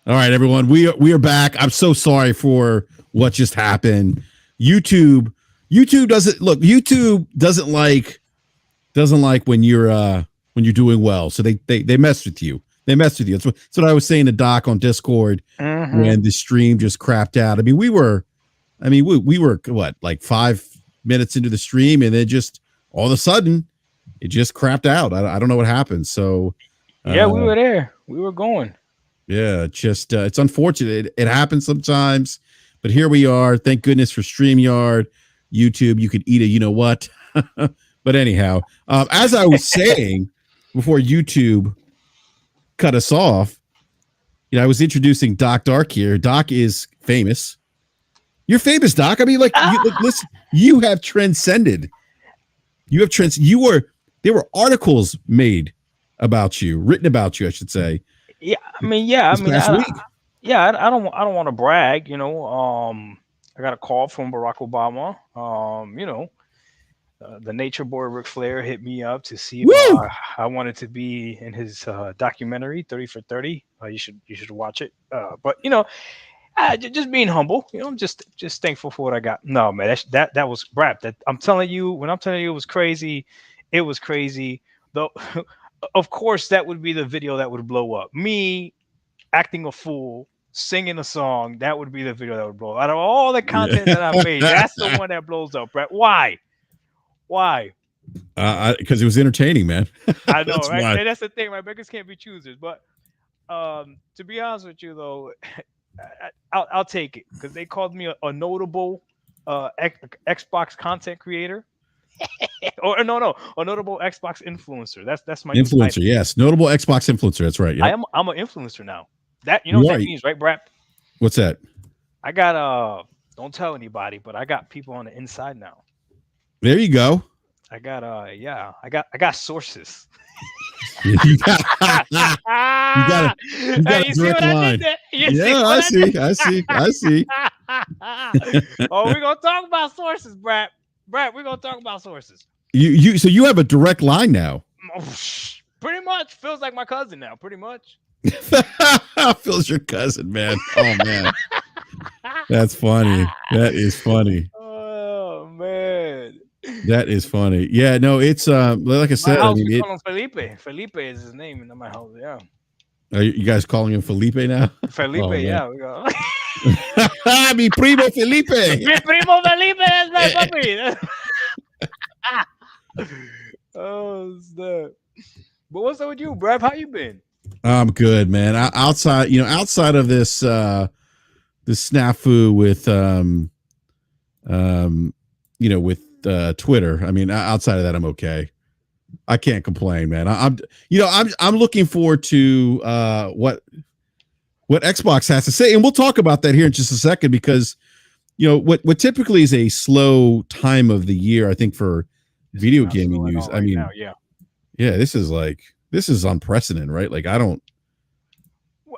All right, everyone. We are back. I'm so sorry for what just happened. YouTube doesn't look. YouTube doesn't like when you're doing well. So they mess with you. They mess with you. That's what I was saying to Doc on Discord when the stream just crapped out. I mean, we were what, like 5 minutes into the stream, and then just all of a sudden it just crapped out. I don't know what happened. So yeah, we were there. We were going. Yeah, just it's unfortunate. It happens sometimes, but here we are. Thank goodness for StreamYard, YouTube. You could eat it. You know what? But anyhow, as I was saying before YouTube cut us off, I was introducing Doc Dark here. Doc is famous. You're famous, Doc. I mean, listen, you have transcended. You have there were articles made about you, written about you, I should say. Yeah, I mean, I don't want to brag, I got a call from Barack Obama. The Nature Boy Ric Flair hit me up to see if I wanted to be in his documentary 30 for 30. You should watch it. But just being humble, I'm just thankful for what I got. No, man, that was rap. That I'm telling you, when I'm telling you it was crazy, it was crazy. Though, of course, that would be the video that would blow up. Me acting a fool, singing a song, that would be the video that would blow up. Out of all the content that I made, that's the one that blows up, Brett. Why? Because it was entertaining, man. I know, right? And that's the thing, right? Beggars can't be choosers. But to be honest with you, though, I'll take it because they called me a notable Xbox content creator. Or no, a notable Xbox influencer. That's my influencer. Yes, notable Xbox influencer. That's right. Yep. I'm an influencer now. That what that means, right, Brad? What's that? I got don't tell anybody, but I got people on the inside now. There you go. I got I got sources. you got a direct line. I see. Oh, we're gonna talk about sources, Brad. We're gonna talk about sources. So you have a direct line now. Pretty much feels like my cousin now. Pretty much. Feels your cousin, man. Oh man, that's funny. That is funny. Oh man. That is funny. Yeah, no, it's like I said. I mean, call him Felipe. Felipe is his name in my house. Yeah. Are you guys calling him Felipe now? Felipe, yeah. We go. Mi primo Felipe. Mi primo Felipe, that's my puppy. Oh, snap. But what's up with you, Brad? How you been? I'm good, man. Outside of this this snafu with with Twitter. I mean, outside of that, I'm okay. I can't complain, man. I'm looking forward to what Xbox has to say, and we'll talk about that here in just a second because what typically is a slow time of the year, I think, for video gaming news. I mean, yeah, this is unprecedented, right? Like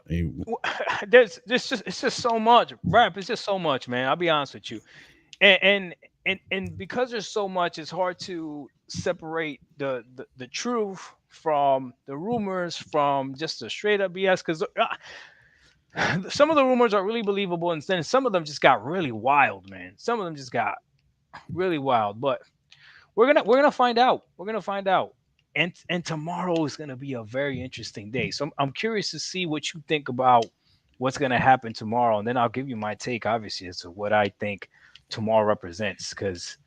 it's just so much rap. It's just so much, man. I'll be honest with you, and because there's so much, it's hard to separate the truth from the rumors from just the straight up BS. Because some of the rumors are really believable, and then some of them just got really wild, man. Some of them just got really wild. But we're gonna find out. We're gonna find out. And tomorrow is gonna be a very interesting day. So I'm curious to see what you think about what's gonna happen tomorrow, and then I'll give you my take, obviously, as to what I think tomorrow represents, because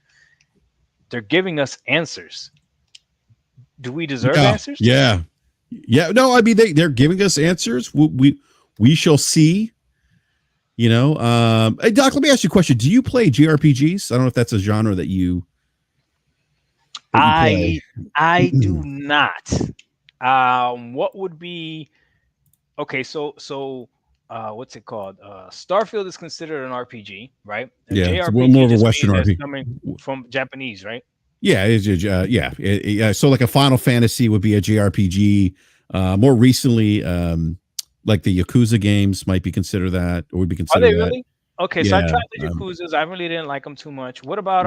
they're giving us answers. Do we deserve answers? Yeah. No, I mean they're giving us answers. We shall see. Hey Doc, let me ask you a question. Do you play JRPGs? I don't know if that's a genre that you. I do not. What would be okay? So what's it called? Starfield is considered an RPG, right? Yeah, it's more of a Western RPG coming from Japanese, right? Yeah, so like a Final Fantasy would be a JRPG. More recently, like the Yakuza games might be considered that, or would be considered. Are they really? Okay, yeah, so I tried the Yakuzas. I really didn't like them too much. What about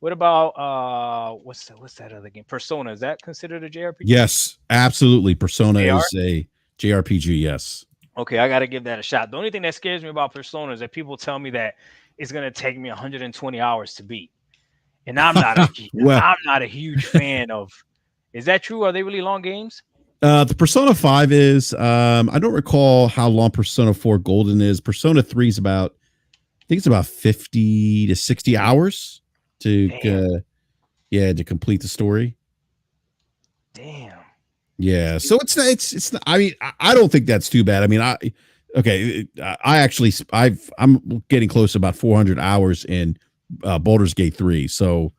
what's that other game? Persona, is that considered a JRPG? Yes, absolutely. Persona is a JRPG. Yes. Okay, I got to give that a shot. The only thing that scares me about Persona is that people tell me that it's gonna take me 120 hours to beat, and Well, I'm not a huge fan of. Is that true? Are they really long games? the Persona 5 is, I don't recall how long Persona 4 Golden is. Persona 3 is about, I think it's about 50 to 60 hours to, Damn, yeah, to complete the story. damn. Yeah. So it's not, I mean, I don't think that's too bad. I mean, okay, I'm getting close to about 400 hours in Baldur's Gate 3. So,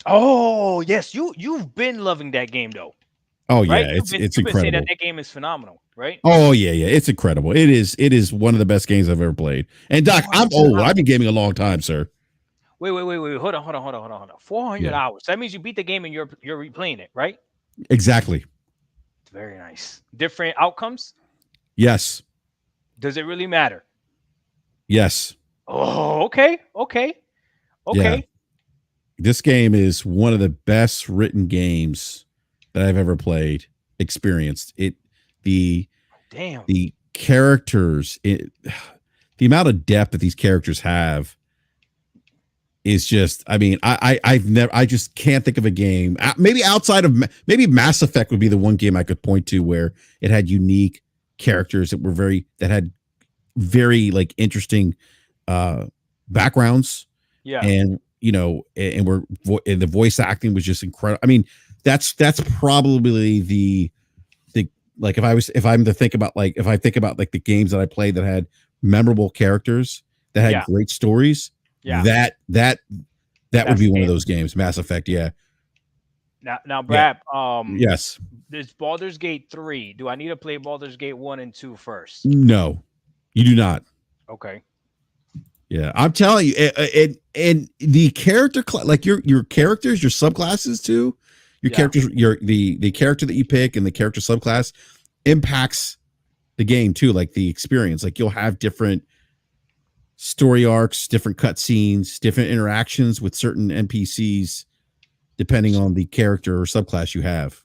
Oh yes, you've been loving that game though, oh right? yeah, it's You've been saying that incredible. that game is phenomenal, right? Oh yeah, yeah, it's incredible. It is one of the best games I've ever played. And Doc, I'm 400 old. I've been hours. gaming a long time, sir. Wait. Hold on. 400 Yeah, hours. That means you beat the game and you're replaying it, right? exactly. Very nice. Different outcomes. Yes, Does it really matter? yes, Oh, yeah. okay. This game is one of the best written games that I've ever played, experienced. The Damn. the characters, the amount of depth that these characters have is just, I mean, I just can't think of a game, maybe outside of, maybe Mass Effect would be the one game I could point to where it had unique characters that had very like interesting uh backgrounds, Yeah. and and the voice acting was just incredible. I mean, that's probably the like, if I'm to think about, like, if I think about like the games that I played that had memorable characters that had Yeah. great stories, Yeah. that would That's be the one of game. those games. Mass Effect, yeah. Now, Yeah. Brad, Yes. there's Baldur's Gate 3. Do I need to play Baldur's Gate 1 and 2 first? No, you do not. Okay. Yeah, I'm telling you, and the character like your characters, your subclasses too, your Yeah. characters, the character that you pick and the character subclass impacts the game too, like the experience. Like, you'll have different story arcs, different cutscenes, different interactions with certain NPCs depending on the character or subclass you have.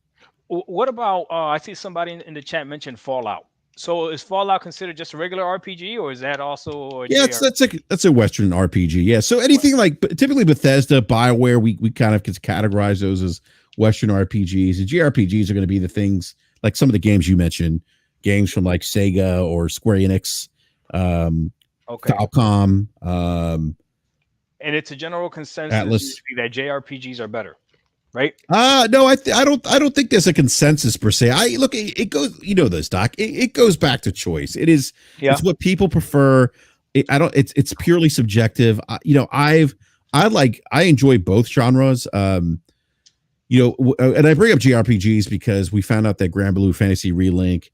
What about I see somebody in the chat mentioned Fallout. So is Fallout considered just a regular RPG or is that also a Yeah, JR? that's a Western RPG. Yeah, so anything like, typically Bethesda, BioWare, we kind of categorize those as Western RPGs. And JRPGs are going to be the things like some of the games you mentioned, games from like Sega or Square Enix, Okay. Falcom, And it's a general consensus Atlas. usually that JRPGs are better, right? No, I don't think there's a consensus per se. I look, it goes, this, Doc. It goes back to choice. Yeah. It's what people prefer. It's purely subjective. I enjoy both genres. And I bring up JRPGs because we found out that Grand Blue Fantasy Relink,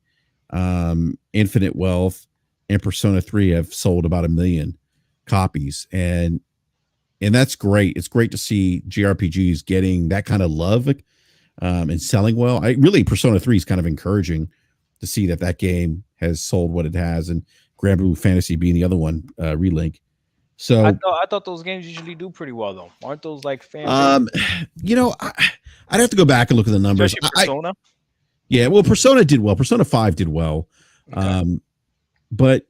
Infinite Wealth, and Persona 3 have sold about 1 million copies, and that's great. It's great to see JRPGs getting that kind of love, and selling well. Persona 3 is kind of encouraging to see that game has sold what it has, and Grand Blue Fantasy being the other one, Relink. So, I thought those games usually do pretty well though. Aren't those like fan favorite? um, I'd have to go back and look at the numbers. Especially Persona. Yeah, well, Persona did well. Persona 5 did well. Okay. But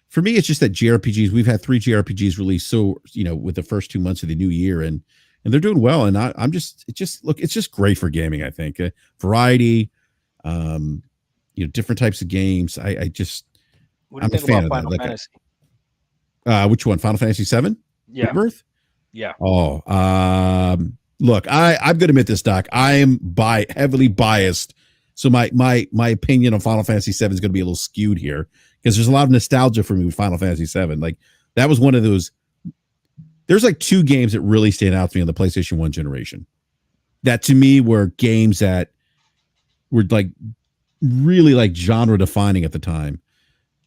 for me, it's just that JRPGs, we've had 3 JRPGs released, so with the first 2 months of the new year, and they're doing well. And it's just great for gaming. I think variety, different types of games. What do I'm you a think fan about of that. Final Fantasy? Which one? Final Fantasy 7? Yeah. Rebirth? Yeah. Oh, look, I'm going to admit this, Doc. I am heavily biased, so my opinion on Final Fantasy 7 is going to be a little skewed here because there's a lot of nostalgia for me with Final Fantasy 7. Like, that was one of those. There's like 2 games that really stand out to me on the PlayStation 1 generation. That to me were games that were like really like genre defining at the time.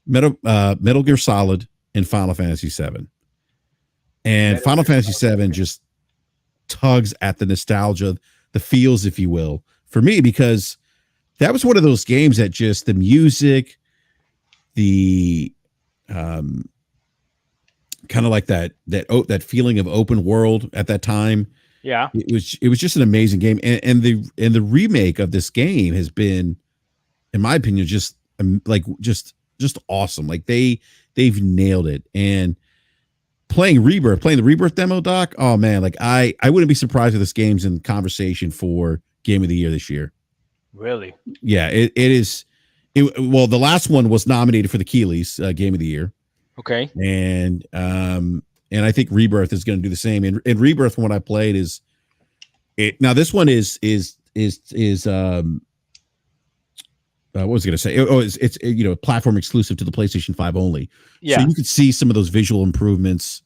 Metal Gear Solid and Final Fantasy 7. And Metal Final Gear Fantasy Solid. 7 just tugs at the nostalgia, the feels, if you will, for me, because that was one of those games that just the music, the kind of like that feeling of open world at that time. Yeah. It was just an amazing game, and the remake of this game has been, in my opinion, just like just awesome. Like they've nailed it. And playing the Rebirth demo, Doc. Oh man, like I wouldn't be surprised if this game's in conversation for Game of the Year this year. Really? Yeah, it is. Well, the last one was nominated for the Keeleys Game of the Year. Okay. And I think Rebirth is going to do the same. And Rebirth, from what I played, is it now. This one is what was I going to say? Oh, it's platform exclusive to the PlayStation 5 only. Yeah. So you could see some of those visual improvements.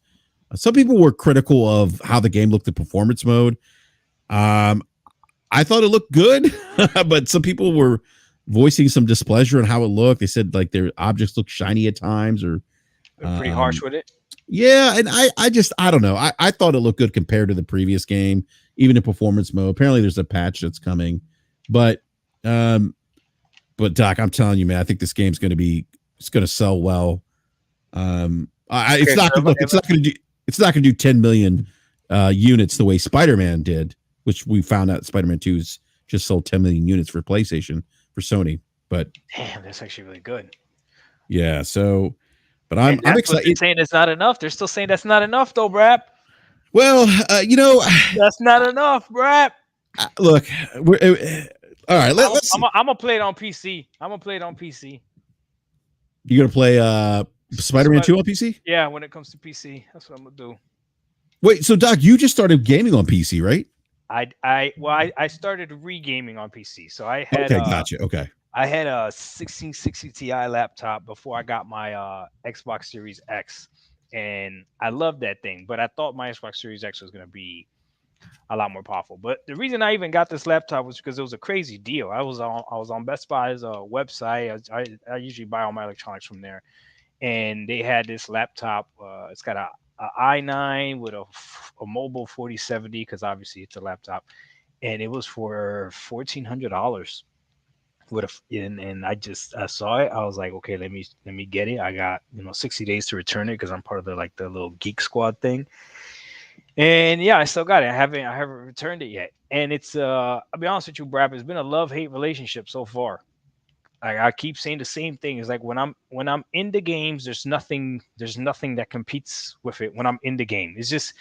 Some people were critical of how the game looked in performance mode. I thought it looked good, but some people were voicing some displeasure on how it looked. They said like their objects look shiny at times, or pretty harsh with it. Yeah, and I don't know. I thought it looked good compared to the previous game, even in performance mode. Apparently, there's a patch that's coming, but Doc, I'm telling you, man, I think this game's going to sell well. It's not going to do 10 million units the way Spider-Man did, which we found out Spider-Man 2's just sold 10 million units for PlayStation for Sony. But damn, that's actually really good. Yeah, so. But I'm excited. They're saying it's not enough. They're still saying that's not enough, though, Brap. Well, that's not enough, Brap. Look, all right. Let's. I'm gonna play it on PC. You gonna play Spider-Man 2 on PC? Yeah, when it comes to PC, that's what I'm gonna do. Wait, so Doc, you just started gaming on PC, right? I started re-gaming on PC. So I had gotcha. Okay. I had a 1660 Ti laptop before I got my Xbox Series X, and I loved that thing. But I thought my Xbox Series X was going to be a lot more powerful. But the reason I even got this laptop was because it was a crazy deal. I was on Best Buy's website. I usually buy all my electronics from there, and they had this laptop. It's got a i9 with a mobile 4070, because obviously it's a laptop, and it was for $1,400. And I saw it. I was like, okay, let me get it. I got 60 days to return it because I'm part of the little Geek Squad thing. And yeah, I still got it. I haven't returned it yet. And it's I'll be honest with you, Brap, it's been a love-hate relationship so far. I keep saying the same thing. It's like when I'm in the games, there's nothing that competes with it when I'm in the game. It's just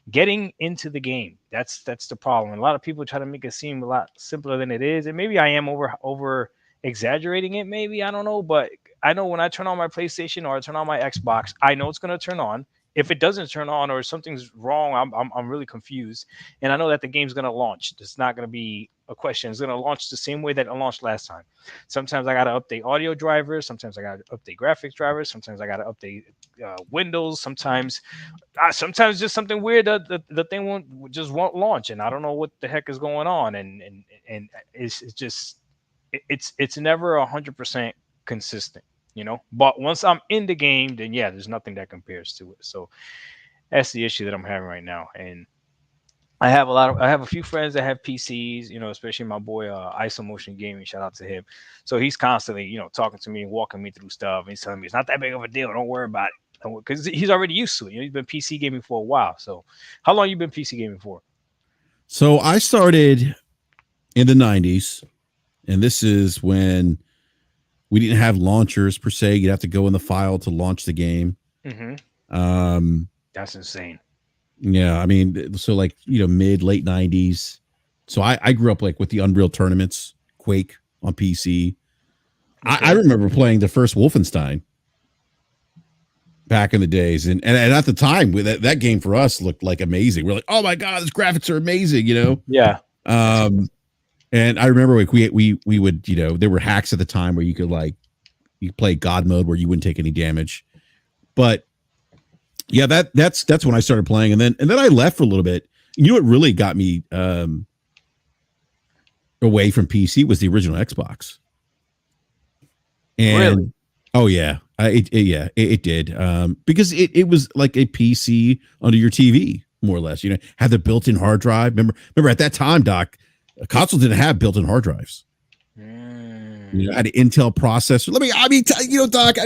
getting into the game. That's the problem. A lot of people try to make it seem a lot simpler than it is. And maybe I am over exaggerating it. Maybe, I don't know. But I know when I turn on my PlayStation or I turn on my Xbox, I know it's going to turn on. If it doesn't turn on or something's wrong, I'm really confused. And I know that the game's going to launch. It's not going to be a question. It's going to launch the same way that it launched last time. Sometimes I got to update audio drivers. Sometimes I got to update graphics drivers. Sometimes I got to update Windows. Sometimes just something weird. The thing won't launch, and I don't know what the heck is going on. And it's never 100% consistent. But once I'm in the game, then yeah, there's nothing that compares to it. So that's the issue that I'm having right now. And I have a few friends that have PCs, especially my boy ISO Motion Gaming. Shout out to him. So he's constantly, talking to me and walking me through stuff. And he's telling me it's not that big of a deal. Don't worry about it, because he's already used to it. He's been PC gaming for a while. So how long you been PC gaming for? So I started in the 90s, and this is when we didn't have launchers per se. You'd have to go in the file to launch the game. Mm-hmm. That's insane. Yeah, I mean, so late 90s. So I grew up with the Unreal tournaments, Quake on PC. Okay. I remember playing the first Wolfenstein back in the days, and at the time, that game for us looked like amazing. We're like, oh my god, these graphics are amazing, Yeah. And I remember we would, there were hacks at the time where you could you play God mode where you wouldn't take any damage. But yeah, that's when I started playing, and then I left for a little bit. What really got me away from PC was the original Xbox. And really? Oh yeah, it did. Because it was like a PC under your TV, more or less. Had the built-in hard drive. Remember at that time, Doc, consoles didn't have built-in hard drives. Had an Intel processor. Doc.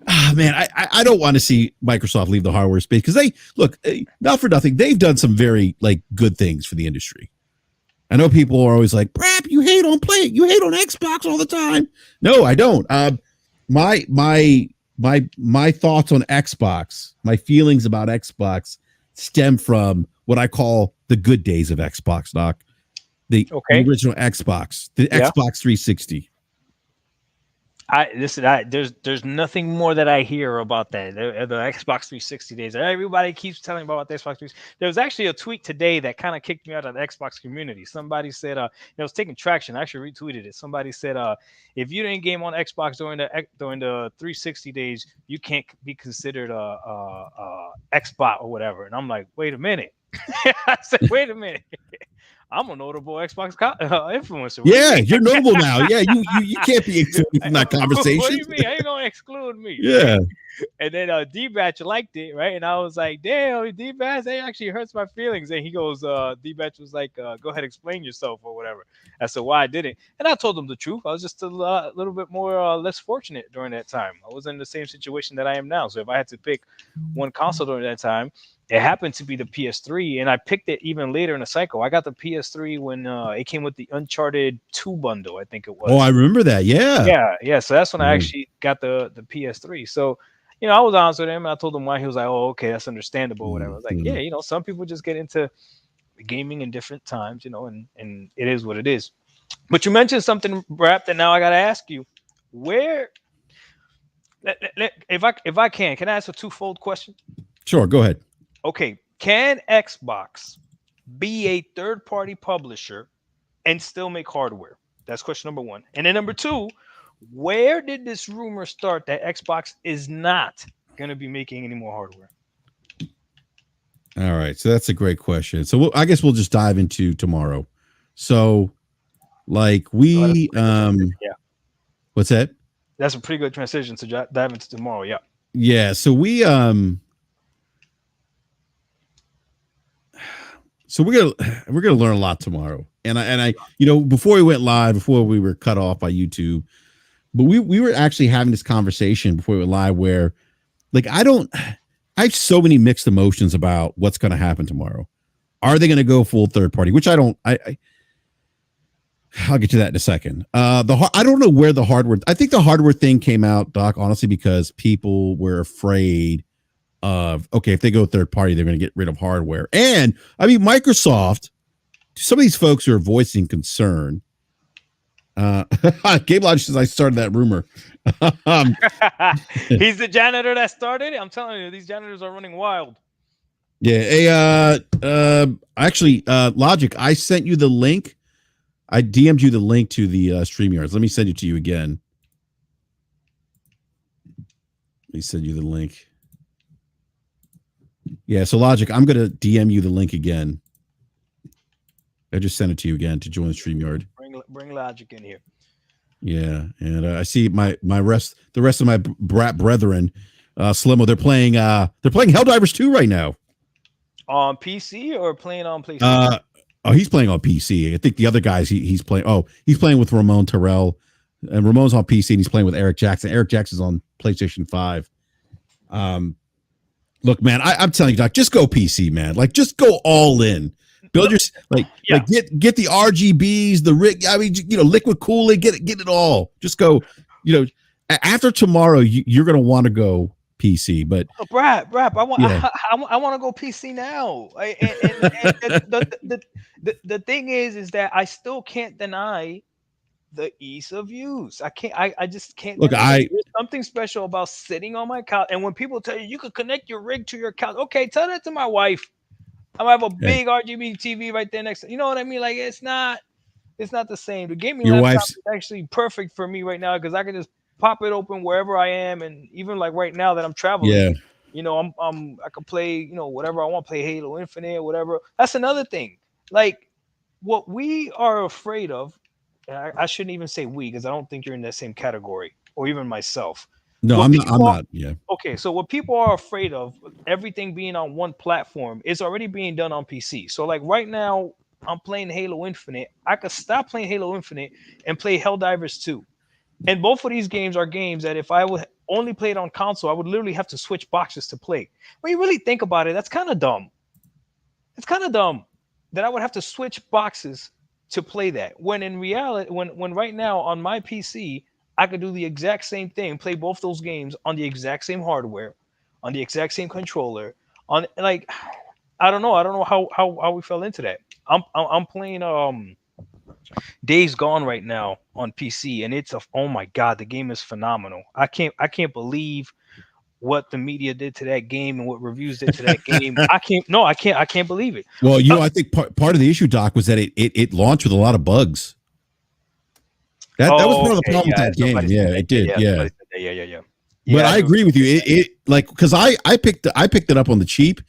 I don't want to see Microsoft leave the hardware space, because they look, not for nothing, they've done some very good things for the industry. I know people are always like, "Brap, you hate on play, you hate on Xbox all the time." No, I don't. My my my thoughts on Xbox, my feelings about Xbox, stem from what I call the good days of Xbox. Doc, the Okay. original Xbox, the Yeah. Xbox 360. I listen. There's nothing more that I hear about that. The Xbox 360 days. Everybody keeps telling me about the Xbox 360. There was actually a tweet today that kind of kicked me out of the Xbox community. Somebody said, it was taking traction. I actually retweeted it. Somebody said, if you didn't game on Xbox during the 360 days, you can't be considered a Xbox or whatever. And I'm like, wait a minute. I said, wait a minute. I'm a notable Xbox influencer. What do you Yeah, mean? you're noble now. Yeah, you can't be excluded from that What do conversation. you mean? How you gonna exclude me, right? Yeah. And then D-Batch liked it, right? And I was like, damn, D-Batch, that actually hurts my feelings. And he goes, D-Batch was like, go ahead, explain yourself or whatever. I said, why I did it. And I told him the truth. I was just a little bit more less fortunate during that time. I was in the same situation that I am now. So if I had to pick one console during that time, it happened to be the PS3, and I picked it even later in the cycle. I got the PS3 when it came with the Uncharted 2 bundle, I think it Oh, I was. remember that. Yeah. Yeah, yeah. So that's when I Mhm. actually got the PS3. So, I was honest with him, and I told him why. He was like, "Oh, okay, that's understandable." Whatever. I was like, "Yeah, Mhm. some people just get into gaming in different times, and it is what it is." But you mentioned something, Rap, that now I got to ask you, where, if I can I ask a twofold question? Sure, go ahead. Okay, can Xbox be a third party publisher and still make hardware? That's question number one. And then number two, where did this rumor start that Xbox is not going to be making any more hardware? All right, so that's a great question. So I guess we'll just dive into tomorrow. So, like Oh, that's a we, pretty good transition. Yeah, what's that? that's a pretty good transition to dive into tomorrow. Yeah. Yeah, so we're gonna learn a lot tomorrow. And I, before we went live, before we were cut off by YouTube, but we were actually having this conversation before we went live where, like, I have so many mixed emotions about what's going to happen tomorrow. Are they going to go full third party? Which I don't. I'll get to that in a second. I don't know where the hardware. I think the hardware thing came out, Doc, honestly, because people were afraid of, okay, if they go third party, they're going to get rid of hardware. And I mean, Microsoft. Some of these folks are voicing concern. Gabe Lodge says I started that rumor. um, He's the janitor that started it. I'm telling you, these janitors are running wild. yeah. Actually, Logic, I sent you the link. I DM'd you the link to the StreamYards. Let me send it to you again. Let me send you the link. Yeah, so Logic, I'm going to DM you the link again. I just sent it to you again to join the StreamYard. Bring Logic in here. Yeah, and I see the rest of my brat brethren, Slimo. They're playing Helldivers 2 right now. On PC or playing on PlayStation? He's playing on PC. I think the other guys he's playing. Oh, he's playing with Ramon Terrell, and Ramon's on PC, and he's playing with Eric Jackson. Eric Jackson's on PlayStation 5. Look, man, I'm telling you, Doc, just go PC, man. Like, just go all in. Build your like get the RGBs, the rig. I mean, liquid cooling, get it all. Just go. After tomorrow, you're gonna want to go PC. But Brad, I want yeah, I want to go PC now. The thing is that I still can't deny the ease of use. I just can't look, deny that. There's something special about sitting on my couch. And when people tell you you could connect your rig to your couch, okay, tell that to my wife. I'm gonna have a big RGB TV right there next to, you know what I mean? Like, it's not the same. The gaming your laptop wife's is actually perfect for me right now because I can just pop it open wherever I am, and even like right now that I'm traveling, yeah. I can play, whatever I want, play Halo Infinite or whatever. That's another thing. Like, what we are afraid of, and I shouldn't even say we because I don't think you're in that same category, or even myself. No, What I'm not. I'm people not. Yeah. Okay, so what people are afraid of, everything being on one platform, is already being done on PC. So like right now, I'm playing Halo Infinite. I could stop playing Halo Infinite and play Helldivers 2. And both of these games are games that if I would only play it on console, I would literally have to switch boxes to play. When you really think about it, that's kind of dumb. It's kind of dumb that I would have to switch boxes to play that. When in reality, when right now on my PC, I could do the exact same thing, play both those games on the exact same hardware, on the exact same controller, on like I don't know how we fell into that. I'm playing Days Gone right now on PC, and oh my god, the game is phenomenal. I can't believe what the media did to that game and what reviews did to that game. I can't believe it. Well, I think part of the issue, Doc, was that it launched with a lot of bugs. That was part of the Okay, problem with that game. Yeah, it did. Yeah. Yeah. But I agree with you. It like, because I picked it up on the cheap,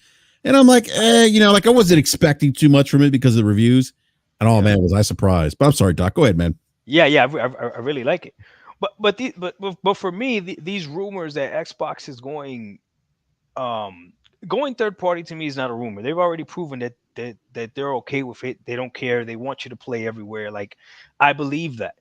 and I'm like, like I wasn't expecting too much from it because of the reviews. And oh man, was I surprised? But I'm sorry, Doc. Go ahead, man. Yeah. I really like it. But for me, these rumors that Xbox is going third party to me is not a rumor. They've already proven that they're okay with it. They don't care. They want you to play everywhere. Like, I believe that.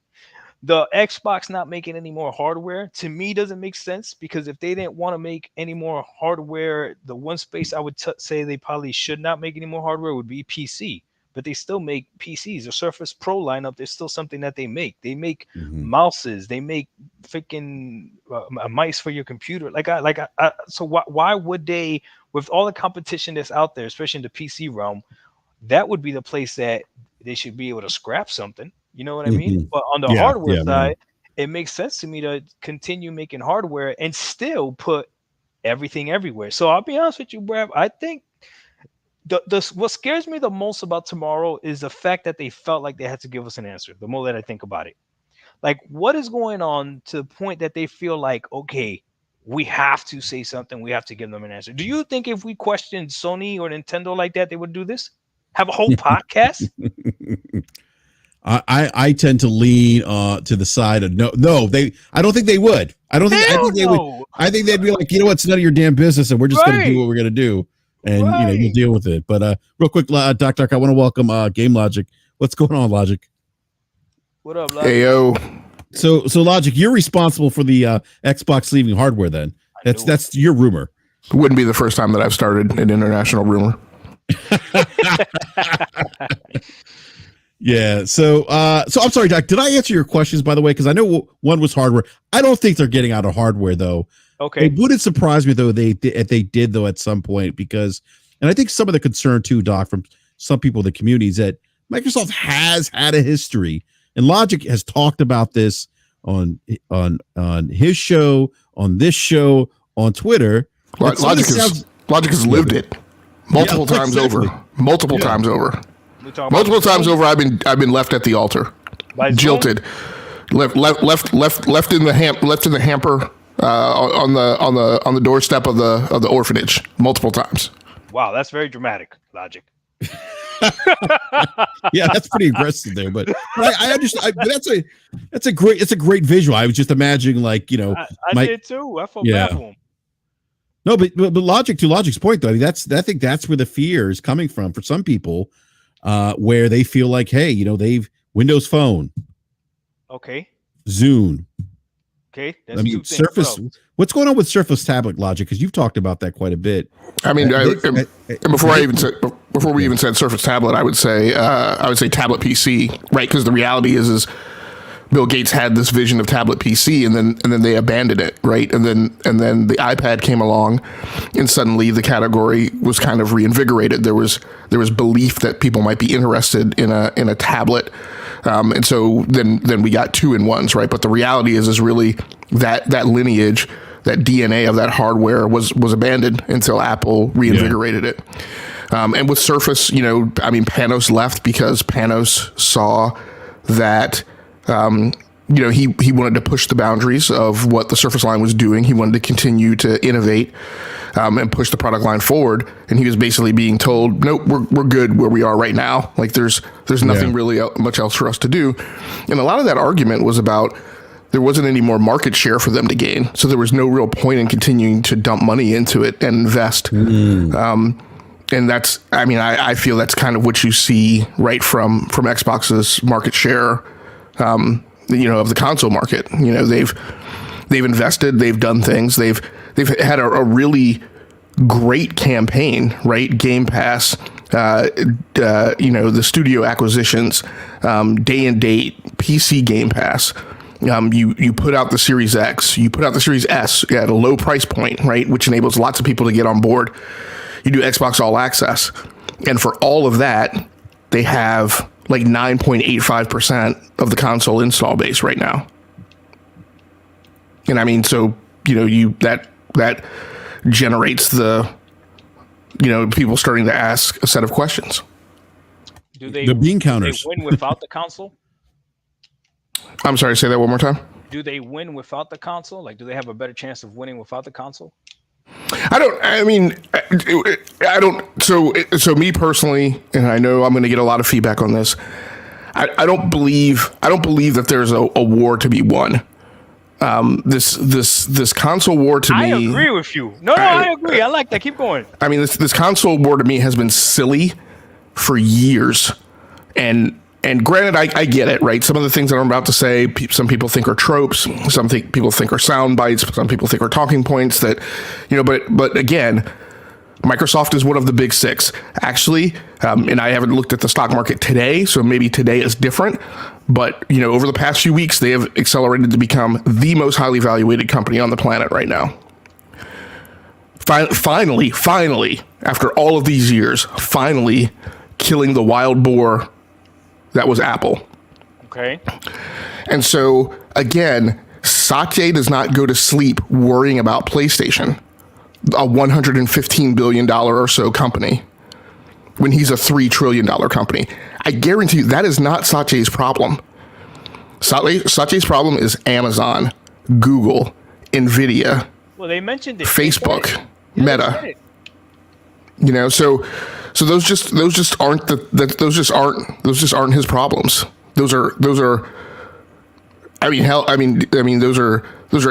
The Xbox not making any more hardware to me doesn't make sense, because if they didn't want to make any more hardware, the one space I would say they probably should not make any more hardware would be PC. But they still make PCs. The Surface Pro lineup, there's still something that they make. They make mouses. They make freaking a mice for your computer. So why would they, with all the competition that's out there, especially in the PC realm, that would be the place that they should be able to scrap something. You know what I mean? But on the hardware side, it makes sense to me to continue making hardware and still put everything everywhere. So I'll be honest with you, Brad. I think what scares me the most about tomorrow is the fact that they felt like they had to give us an answer. The more that I think about it, like, what is going on to the point that they feel like, okay, we have to say something. We have to give them an answer. Do you think if we questioned Sony or Nintendo like that, they would do this? Have a whole podcast? I tend to lean to the side of no. I don't think they would. I think they would. I think they'd be like, you know what, it's none of your damn business, and we're just going to do what we're going to do, and you'll deal with it. But real quick, Doc, I want to welcome Game Logic. What's going on, Logic? What up, Logic? Hey yo. So Logic, you're responsible for the Xbox leaving hardware. Then that's your rumor. It wouldn't be the first time that I've started an international rumor. Yeah. So I'm sorry, Doc. Did I answer your questions, by the way? Because I know one was hardware. I don't think they're getting out of hardware, though. Okay. It wouldn't surprise me, though, if they did, though, at some point, because, and I think some of the concern, too, Doc, from some people in the community is that Microsoft has had a history, and Logic has talked about this on his show, on this show, on Twitter. Logic has lived it multiple times over. Multiple times over. Multiple times over, I've been left at the altar, jilted, left in the hamper on the doorstep of the orphanage multiple times. Wow, that's very dramatic, Logic. Yeah, that's pretty aggressive there, but I understand. That's a great visual. I was just imagining, like, I did too. I felt bad for him. No, but Logic's point, though, I think that's where the fear is coming from for some people. Where they feel like, hey, they've Windows Phone, okay, Zune, okay. That's Surface. What's going on with Surface Tablet, Logic? Because you've talked about that quite a bit. I mean, before we even said Surface Tablet, I would say tablet PC, right? Because the reality is Bill Gates had this vision of tablet PC, and then they abandoned it, right? And then the iPad came along, and suddenly the category was kind of reinvigorated. There was belief that people might be interested in a tablet, and so then we got 2-in-1s, right? But the reality is really that lineage, that DNA of that hardware was abandoned until Apple reinvigorated it. And with Surface, Panos left because Panos saw that. He wanted to push the boundaries of what the Surface line was doing. He wanted to continue to innovate and push the product line forward. And he was basically being told, "Nope, we're good where we are right now. Like there's nothing really much else for us to do." And a lot of that argument was about there wasn't any more market share for them to gain, so there was no real point in continuing to dump money into it and invest. And that's, I feel that's kind of what you see right from Xbox's market share. Of the console market. They've invested, they've done things, they've had a really great campaign, right? Game Pass, the studio acquisitions, day and date, PC Game Pass. You put out the Series X, you put out the Series S at a low price point, right, which enables lots of people to get on board. You do Xbox All Access, and for all of that, they have like 9.85% of the console install base right now. And I mean, so that generates the people starting to ask a set of questions. Do they the bean counters do they win without the console? I'm sorry, say that one more time. Do they win without the console? Like, do they have a better chance of winning without the console? I don't. So me personally, and I know I'm going to get a lot of feedback on this. I don't believe that there's a war to be won. This console war to me. I agree with you. No, I agree. I like that. Keep going. I mean, this console war to me has been silly for years, and granted, I get it, right? Some of the things that I'm about to say, some people think are tropes, people think are sound bites, some people think are talking points that, but again, Microsoft is one of the big six, actually, and I haven't looked at the stock market today, so maybe today is different, but, over the past few weeks, they have accelerated to become the most highly valuated company on the planet right now. Finally, after all of these years, finally killing the wild boar that was Apple. Okay. And so, again, Satya does not go to sleep worrying about PlayStation, a $115 billion or so company, when he's a $3 trillion company. I guarantee you that is not Satya's problem. Satya's problem is Amazon, Google, Nvidia. Well, they mentioned it. Facebook, Meta. So those just aren't his problems. Those are. I mean, those are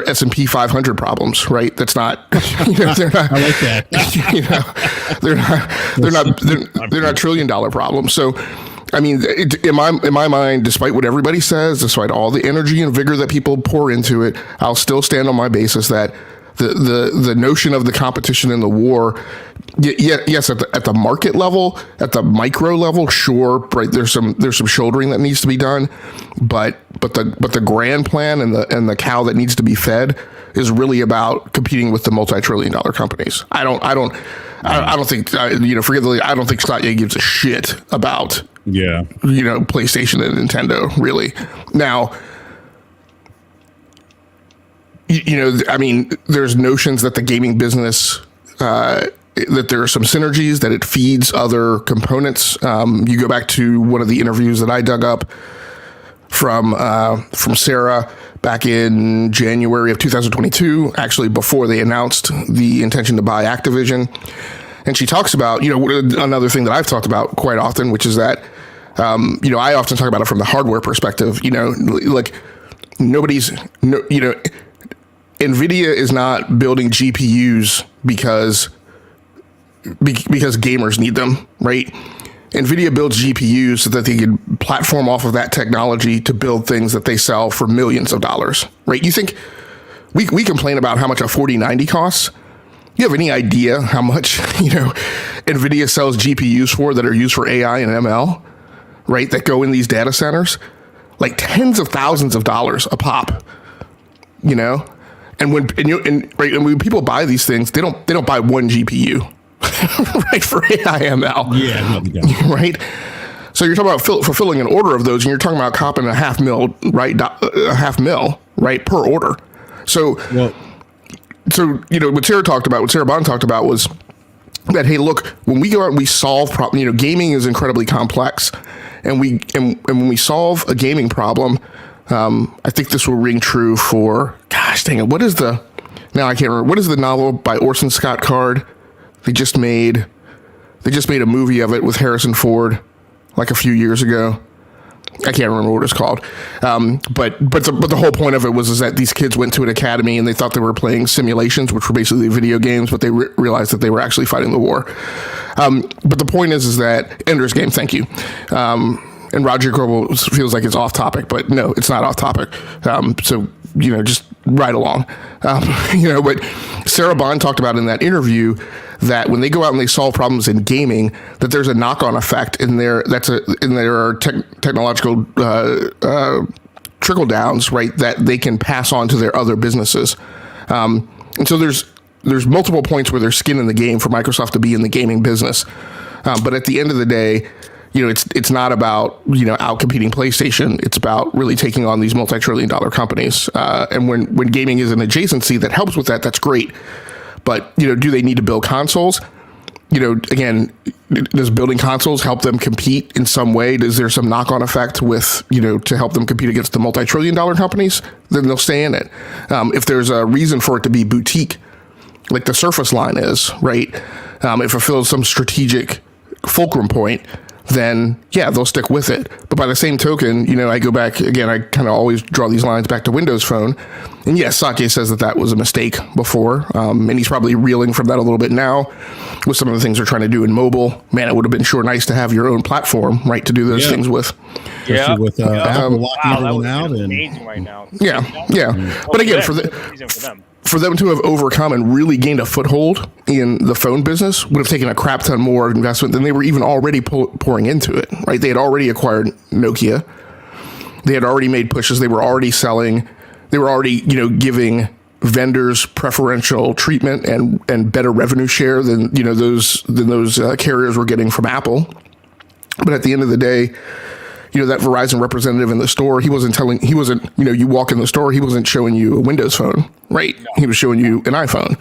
S&P 500 problems, right? That's not. They're not. I like that. They're not $1 trillion problems. So, I mean, in my mind, despite what everybody says, despite all the energy and vigor that people pour into it, I'll still stand on my basis that the notion of the competition and the war, yes, at the market level, at the micro level, sure, right, there's some shouldering that needs to be done, but the grand plan and the cow that needs to be fed is really about competing with the multi-trillion-dollar companies. I don't think I don't think Satya gives a shit about PlayStation and Nintendo, really. Now, I mean, there's notions that the gaming business, that there are some synergies, that it feeds other components. You go back to one of the interviews that I dug up from Sarah back in January of 2022, actually before they announced the intention to buy Activision. And she talks about, another thing that I've talked about quite often, which is that, I often talk about it from the hardware perspective, like NVIDIA is not building GPUs because gamers need them, right? NVIDIA builds GPUs so that they can platform off of that technology to build things that they sell for millions of dollars, right? You think we complain about how much a 4090 costs? You have any idea how much, NVIDIA sells GPUs for that are used for AI and ML, right? That go in these data centers? Like tens of thousands of dollars a pop, And when people buy these things, they don't buy one GPU, right, for AI/ML. Yeah, right. So you're talking about fulfilling an order of those, and you're talking about copping $500,000, right? $500,000, right, per order. So, what Sarah Bond talked about was that, hey, look, when we go out and we solve problems, gaming is incredibly complex, and when we solve a gaming problem. I think this will ring true for, gosh dang it, what is the novel by Orson Scott Card? They just made a movie of it with Harrison Ford like a few years ago. I can't remember what it's called. But the whole point of it was that these kids went to an academy and they thought they were playing simulations, which were basically video games, but they realized that they were actually fighting the war. But the point is that Ender's Game, thank you. And Roger Goebel feels like it's off topic, but no, it's not off topic. So, just ride along. But Sarah Bond talked about in that interview that when they go out and they solve problems in gaming, that there's a knock-on effect in there. In their technological trickle downs, right? That they can pass on to their other businesses. And so there's multiple points where there's skin in the game for Microsoft to be in the gaming business. But at the end of the day, it's not about, out competing PlayStation. It's about really taking on these multi-trillion-dollar companies. And when gaming is an adjacency that helps with that, that's great. But, do they need to build consoles? Again, does building consoles help them compete in some way? Is there some knock-on effect with, to help them compete against the multi-trillion-dollar companies? Then they'll stay in it. If there's a reason for it to be boutique, like the Surface line is, right? It fulfills some strategic fulcrum point, then yeah, they'll stick with it. But by the same token, I go back again, I kind of always draw these lines back to Windows Phone. And yes, Satya says that was a mistake before. And he's probably reeling from that a little bit now with some of the things they're trying to do in mobile. Man, it would have been sure nice to have your own platform, right, to do those things with. Yeah. With Apple locking everyone out. Amazing right now. Yeah. But again, for them to have overcome and really gained a foothold in the phone business would have taken a crap ton more investment than they were even already pouring into it, right? They had already acquired Nokia. They had already made pushes. They were already selling. They were already, giving vendors preferential treatment and better revenue share than those carriers were getting from Apple. But at the end of the day, that Verizon representative in the store, he wasn't, you walk in the store, he wasn't showing you a Windows Phone, right? No. He was showing you an iPhone,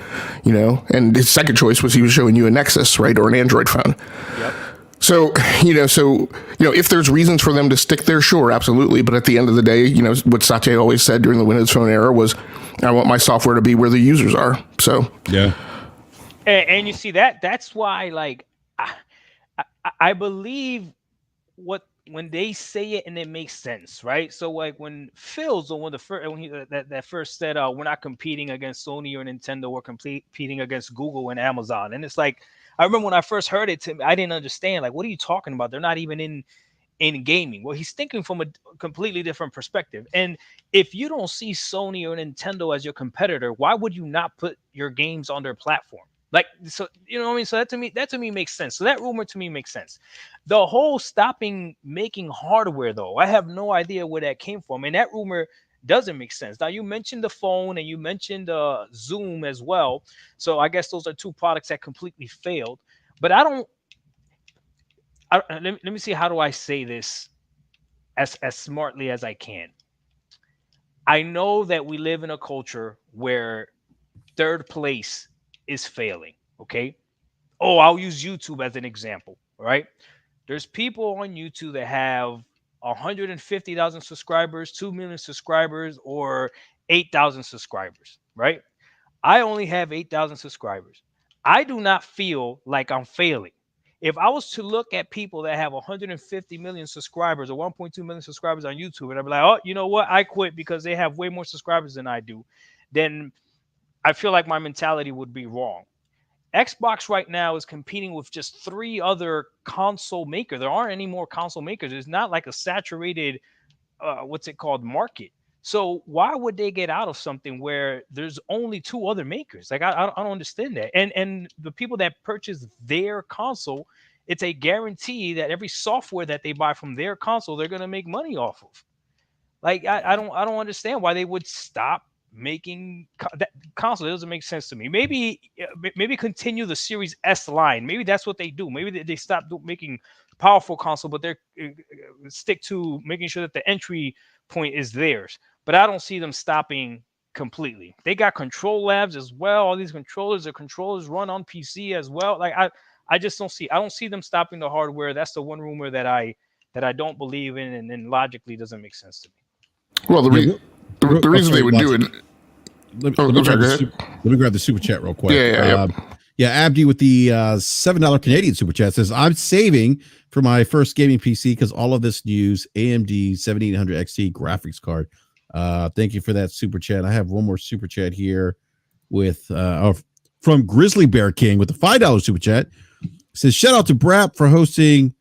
and his second choice was he was showing you a Nexus, right? Or an Android phone. Yep. So, if there's reasons for them to stick there, sure, absolutely. But at the end of the day, what Satya always said during the Windows Phone era was, I want my software to be where the users are. So, yeah. And you see that's why, like, I believe when they say it and it makes sense, right? So like when Phil's the one that first said we're not competing against Sony or Nintendo, we're competing against Google and Amazon. And it's like, I remember when I first heard it, I didn't understand, like, what are you talking about? They're not even in gaming. Well, he's thinking from a completely different perspective. And if you don't see Sony or Nintendo as your competitor, why would you not put your games on their platform? Like, so, you know what I mean? So that to me makes sense. So that rumor to me makes sense. The whole stopping making hardware, though, I have no idea where that came from. And that rumor doesn't make sense. Now, you mentioned the phone and you mentioned Zoom as well. So I guess those are two products that completely failed. But let me see, how do I say this as smartly as I can? I know that we live in a culture where third place is failing. Okay. Oh, I'll use YouTube as an example. Right. There's people on YouTube that have 150,000 subscribers, 2 million subscribers, or 8,000 subscribers. Right. I only have 8,000 subscribers. I do not feel like I'm failing. If I was to look at people that have 150 million subscribers or 1.2 million subscribers on YouTube, and I'd be like, oh, you know what? I quit because they have way more subscribers than I do. Then I feel like my mentality would be wrong. Xbox right now is competing with just 3 other console makers. There aren't any more console makers. It's not like a saturated, market. So why would they get out of something where there's only 2 other makers? Like, I don't understand that. And the people that purchase their console, it's a guarantee that every software that they buy from their console, they're going to make money off of. Like, I don't understand why they would stop making that console. It doesn't make sense to me. Maybe continue the Series S line. Maybe that's what they do. Maybe they stop making powerful console, but they stick to making sure that the entry point is theirs. But I don't see them stopping completely. They got control labs as well. All these controllers, the controllers run on PC as well. Like, I just don't see them stopping the hardware. That's the one rumor that I don't believe in, and logically doesn't make sense to me. Well, the reason they would do it. Let me grab the super chat real quick. Yeah. Abdi with the $7 Canadian super chat says, I'm saving for my first gaming PC because all of this news, AMD 7800 XT graphics card. Thank you for that super chat. I have one more super chat here with from Grizzly Bear King with the $5 super chat. It says, shout out to Brap for hosting.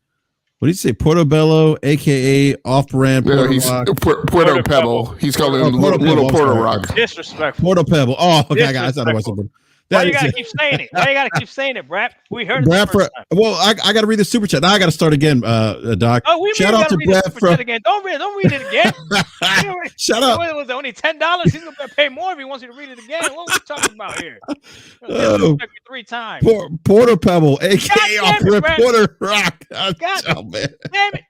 What did you say? Portobello, aka off-brand Puerto Pebble. He's calling him Little Puerto Rock. Disrespectful. Puerto Pebble. Oh, okay. I thought it was something. Why you gotta keep saying it? Why you gotta keep saying it, Brap? We heard it the first time. Well, I got to read the super chat. Now I got to start again, Doc. Oh, we shout out to Brad from again. Don't read it again. Shout out. It was only $10. He's gonna pay more if he wants you to read it again. What are we talking about here? 3 times. Porter Pebble, aka Porter Rock. God damn it.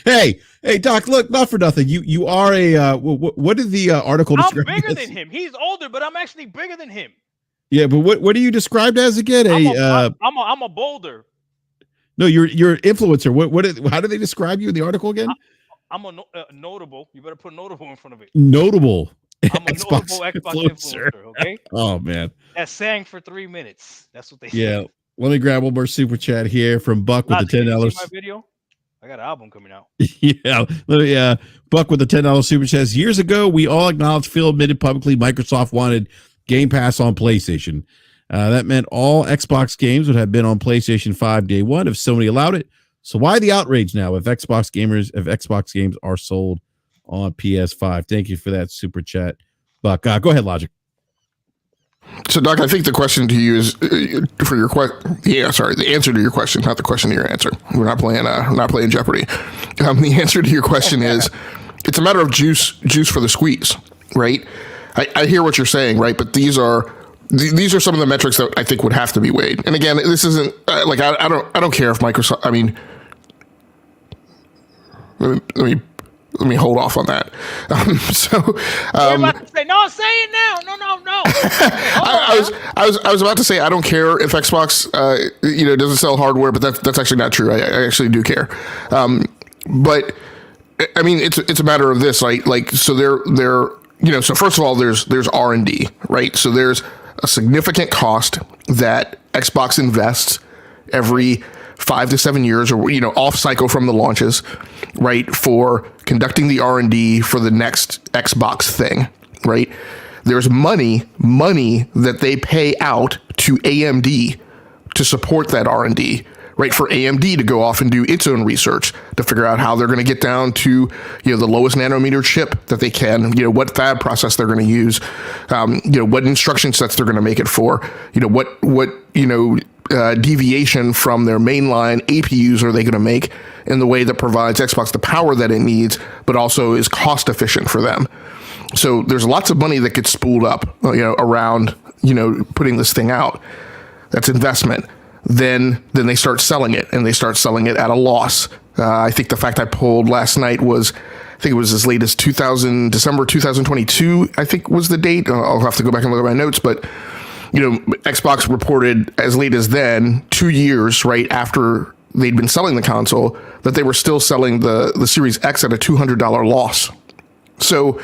Hey, Doc. Look, not for nothing. You are a. What did the article describe? I'm bigger than him. He's older, but I'm actually bigger than him. Yeah, but what are you described as again? I'm a boulder. No, you're an influencer. How do they describe you in the article again? I'm a notable. You better put notable in front of it. Notable. I'm a notable Xbox influencer. Okay. Oh man. That sang for 3 minutes. That's what they. Yeah. Let me grab one more super chat here from Buck with the $10. My video. I got an album coming out. Yeah. Buck with the $10 super chat. Years ago, we all acknowledged, Phil admitted publicly, Microsoft wanted Game Pass on PlayStation. That meant all Xbox games would have been on PlayStation 5 day one if Sony allowed it. So why the outrage now if Xbox games are sold on PS5? Thank you for that super chat, Buck. Go ahead, Logic. So, Doc, I think the question to you is for your question. Yeah, sorry, the answer to your question, not the question to your answer. We're not playing Jeopardy. The answer to your question is, it's a matter of juice for the squeeze, right? I hear what you're saying, right? But these are some of the metrics that I think would have to be weighed. And again, this isn't I don't care if Microsoft. I mean, let me hold off on that. You're about to say, no, say it now. No. I was about to say I don't care if Xbox doesn't sell hardware, but that's actually not true. I actually do care. But I mean, it's a matter of this, right? Like, so they're so first of all, there's R&D, right? So there's a significant cost that Xbox invests every 5 to 7 years, or off cycle from the launches, right, for conducting the R&D for the next Xbox thing, right? There's money that they pay out to AMD to support that R&D, right? For AMD to go off and do its own research to figure out how they're going to get down to the lowest nanometer chip that they can, what fab process they're going to use, what instruction sets they're going to make it for, what deviation from their mainline APUs are they going to make in the way that provides Xbox the power that it needs, but also is cost efficient for them. So there's lots of money that gets spooled up, around, putting this thing out. That's investment. Then they start selling it, and they start selling it at a loss. I think the fact I pulled last night was, I think it was as late as December 2022, I think was the date. I'll have to go back and look at my notes, but Xbox reported as late as then, 2 years right after they'd been selling the console, that they were still selling the Series X at a $200 loss. So,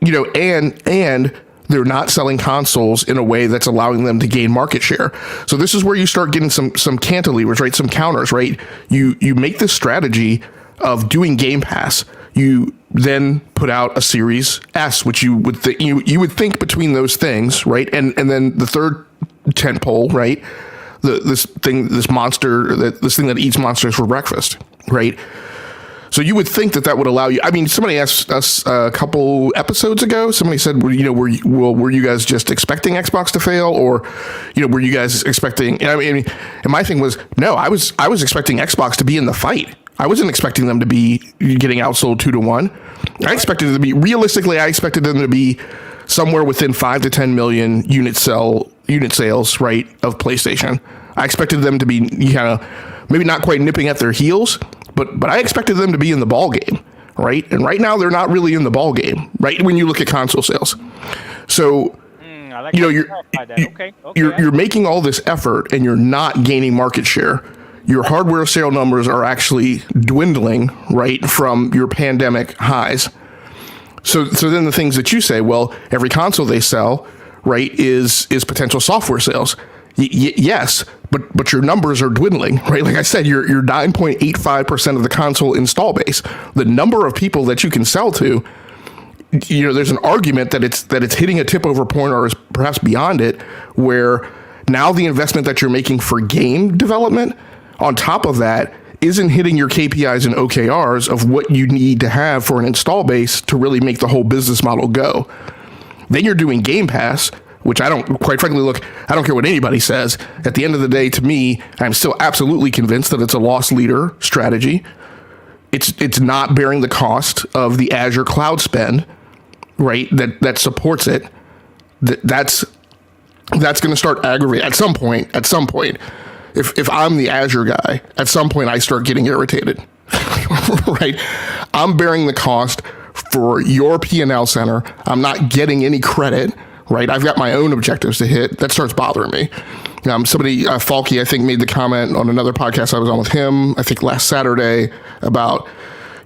and they're not selling consoles in a way that's allowing them to gain market share. So this is where you start getting some cantilevers, right? Some counters, right? You make this strategy of doing Game Pass. You then put out a Series S, which you would think between those things, right? And then the third tentpole, right? This thing that eats monsters for breakfast, right? So you would think that would allow you. I mean, somebody asked us a couple episodes ago. Somebody said, were you guys just expecting Xbox to fail, or were you guys expecting? I mean, and my thing was, no, I was expecting Xbox to be in the fight. I wasn't expecting them to be getting outsold 2-1. I expected them to be somewhere within 5 to 10 million unit sales, right, of PlayStation. I expected them to be maybe not quite nipping at their heels, but I expected them to be in the ball game, right? And right now they're not really in the ball game, right? When you look at console sales, so you're making all this effort and you're not gaining market share. Your hardware sale numbers are actually dwindling, right, from your pandemic highs. So then the things that you say, well, every console they sell, right, is potential software sales. Yes, but your numbers are dwindling, right? Like I said, you're 9.85% of the console install base. The number of people that you can sell to, there's an argument that it's hitting a tip over point, or is perhaps beyond it, where now the investment that you're making for game development, on top of that, isn't hitting your KPIs and OKRs of what you need to have for an install base to really make the whole business model go. Then you're doing Game Pass, which I don't, quite frankly, look, I don't care what anybody says. At the end of the day, to me, I'm still absolutely convinced that it's a loss leader strategy. It's not bearing the cost of the Azure cloud spend, right? That supports it. That's going to start aggravating at some point. If I'm the Azure guy, at some point I start getting irritated, right? I'm bearing the cost for your P&L center. I'm not getting any credit, right? I've got my own objectives to hit. That starts bothering me. Somebody, Falky, I think, made the comment on another podcast I was on with him, I think last Saturday, about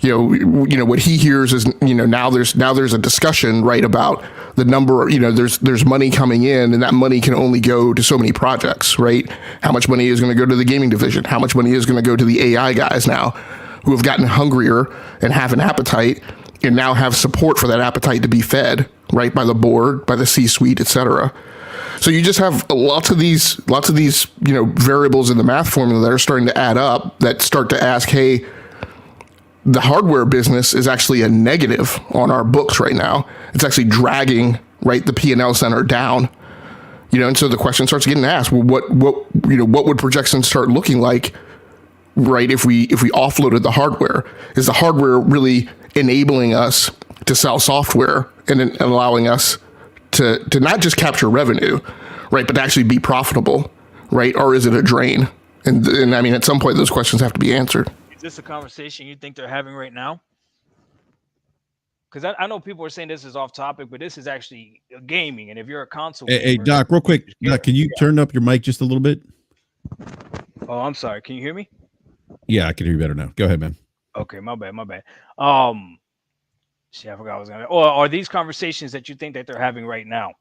what he hears is, now there's a discussion, right, about the number, there's money coming in, and that money can only go to so many projects, right? How much money is going to go to the gaming division? How much money is going to go to the AI guys now, who have gotten hungrier and have an appetite and now have support for that appetite to be fed, right, by the board, by the C-suite, et cetera. So you just have lots of these, variables in the math formula that are starting to add up, that start to ask, hey, the hardware business is actually a negative on our books right now. It's actually dragging, right, the P&L center down. And so the question starts getting asked, well, what would projections start looking like, right, if we offloaded the hardware? Is the hardware really enabling us to sell software and allowing us to not just capture revenue, right, but to actually be profitable, right? Or is it a drain? And I mean, at some point, those questions have to be answered. Is this a conversation you think they're having right now? Because I know people are saying this is off topic, but this is actually gaming. And if you're a console, hey Doc, real quick, Doc, can you turn up your mic just a little bit? Oh, I'm sorry. Can you hear me? Yeah, I can hear you better now. Go ahead, man. Okay, my bad. I forgot I was gonna. Or are these conversations that you think that they're having right now?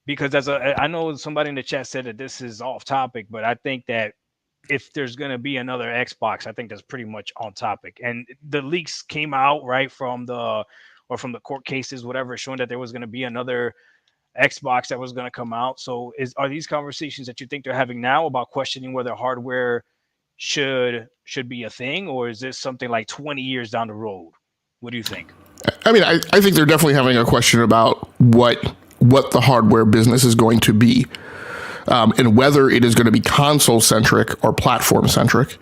Because I know somebody in the chat said that this is off topic, but I think that if there's going to be another Xbox, I think that's pretty much on topic. And the leaks came out, right, from the court cases, whatever, showing that there was going to be another Xbox that was going to come out. So are these conversations that you think they're having now about questioning whether hardware should be a thing, or is this something like 20 years down the road? What do you think? I mean, I think they're definitely having a question about what the hardware business is going to be. And whether it is going to be console-centric or platform-centric.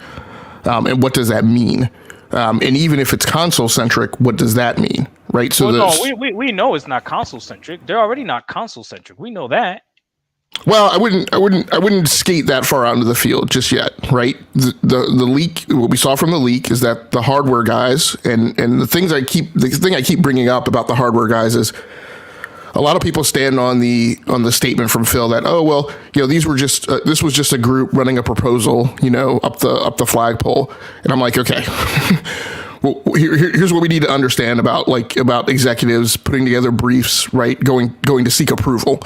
And what does that mean? And even if it's console-centric, what does that mean? Right? So we know it's not console-centric. They're already not console-centric. We know that. Well, I wouldn't skate that far out into the field just yet, right? The leak, what we saw from the leak is that the hardware guys, and the thing I keep bringing up about the hardware guys is, a lot of people stand on the statement from Phil that, oh, well, this was just a group running a proposal, up the flagpole. And I'm like, okay, well, here's what we need to understand about executives putting together briefs, right? Going to seek approval.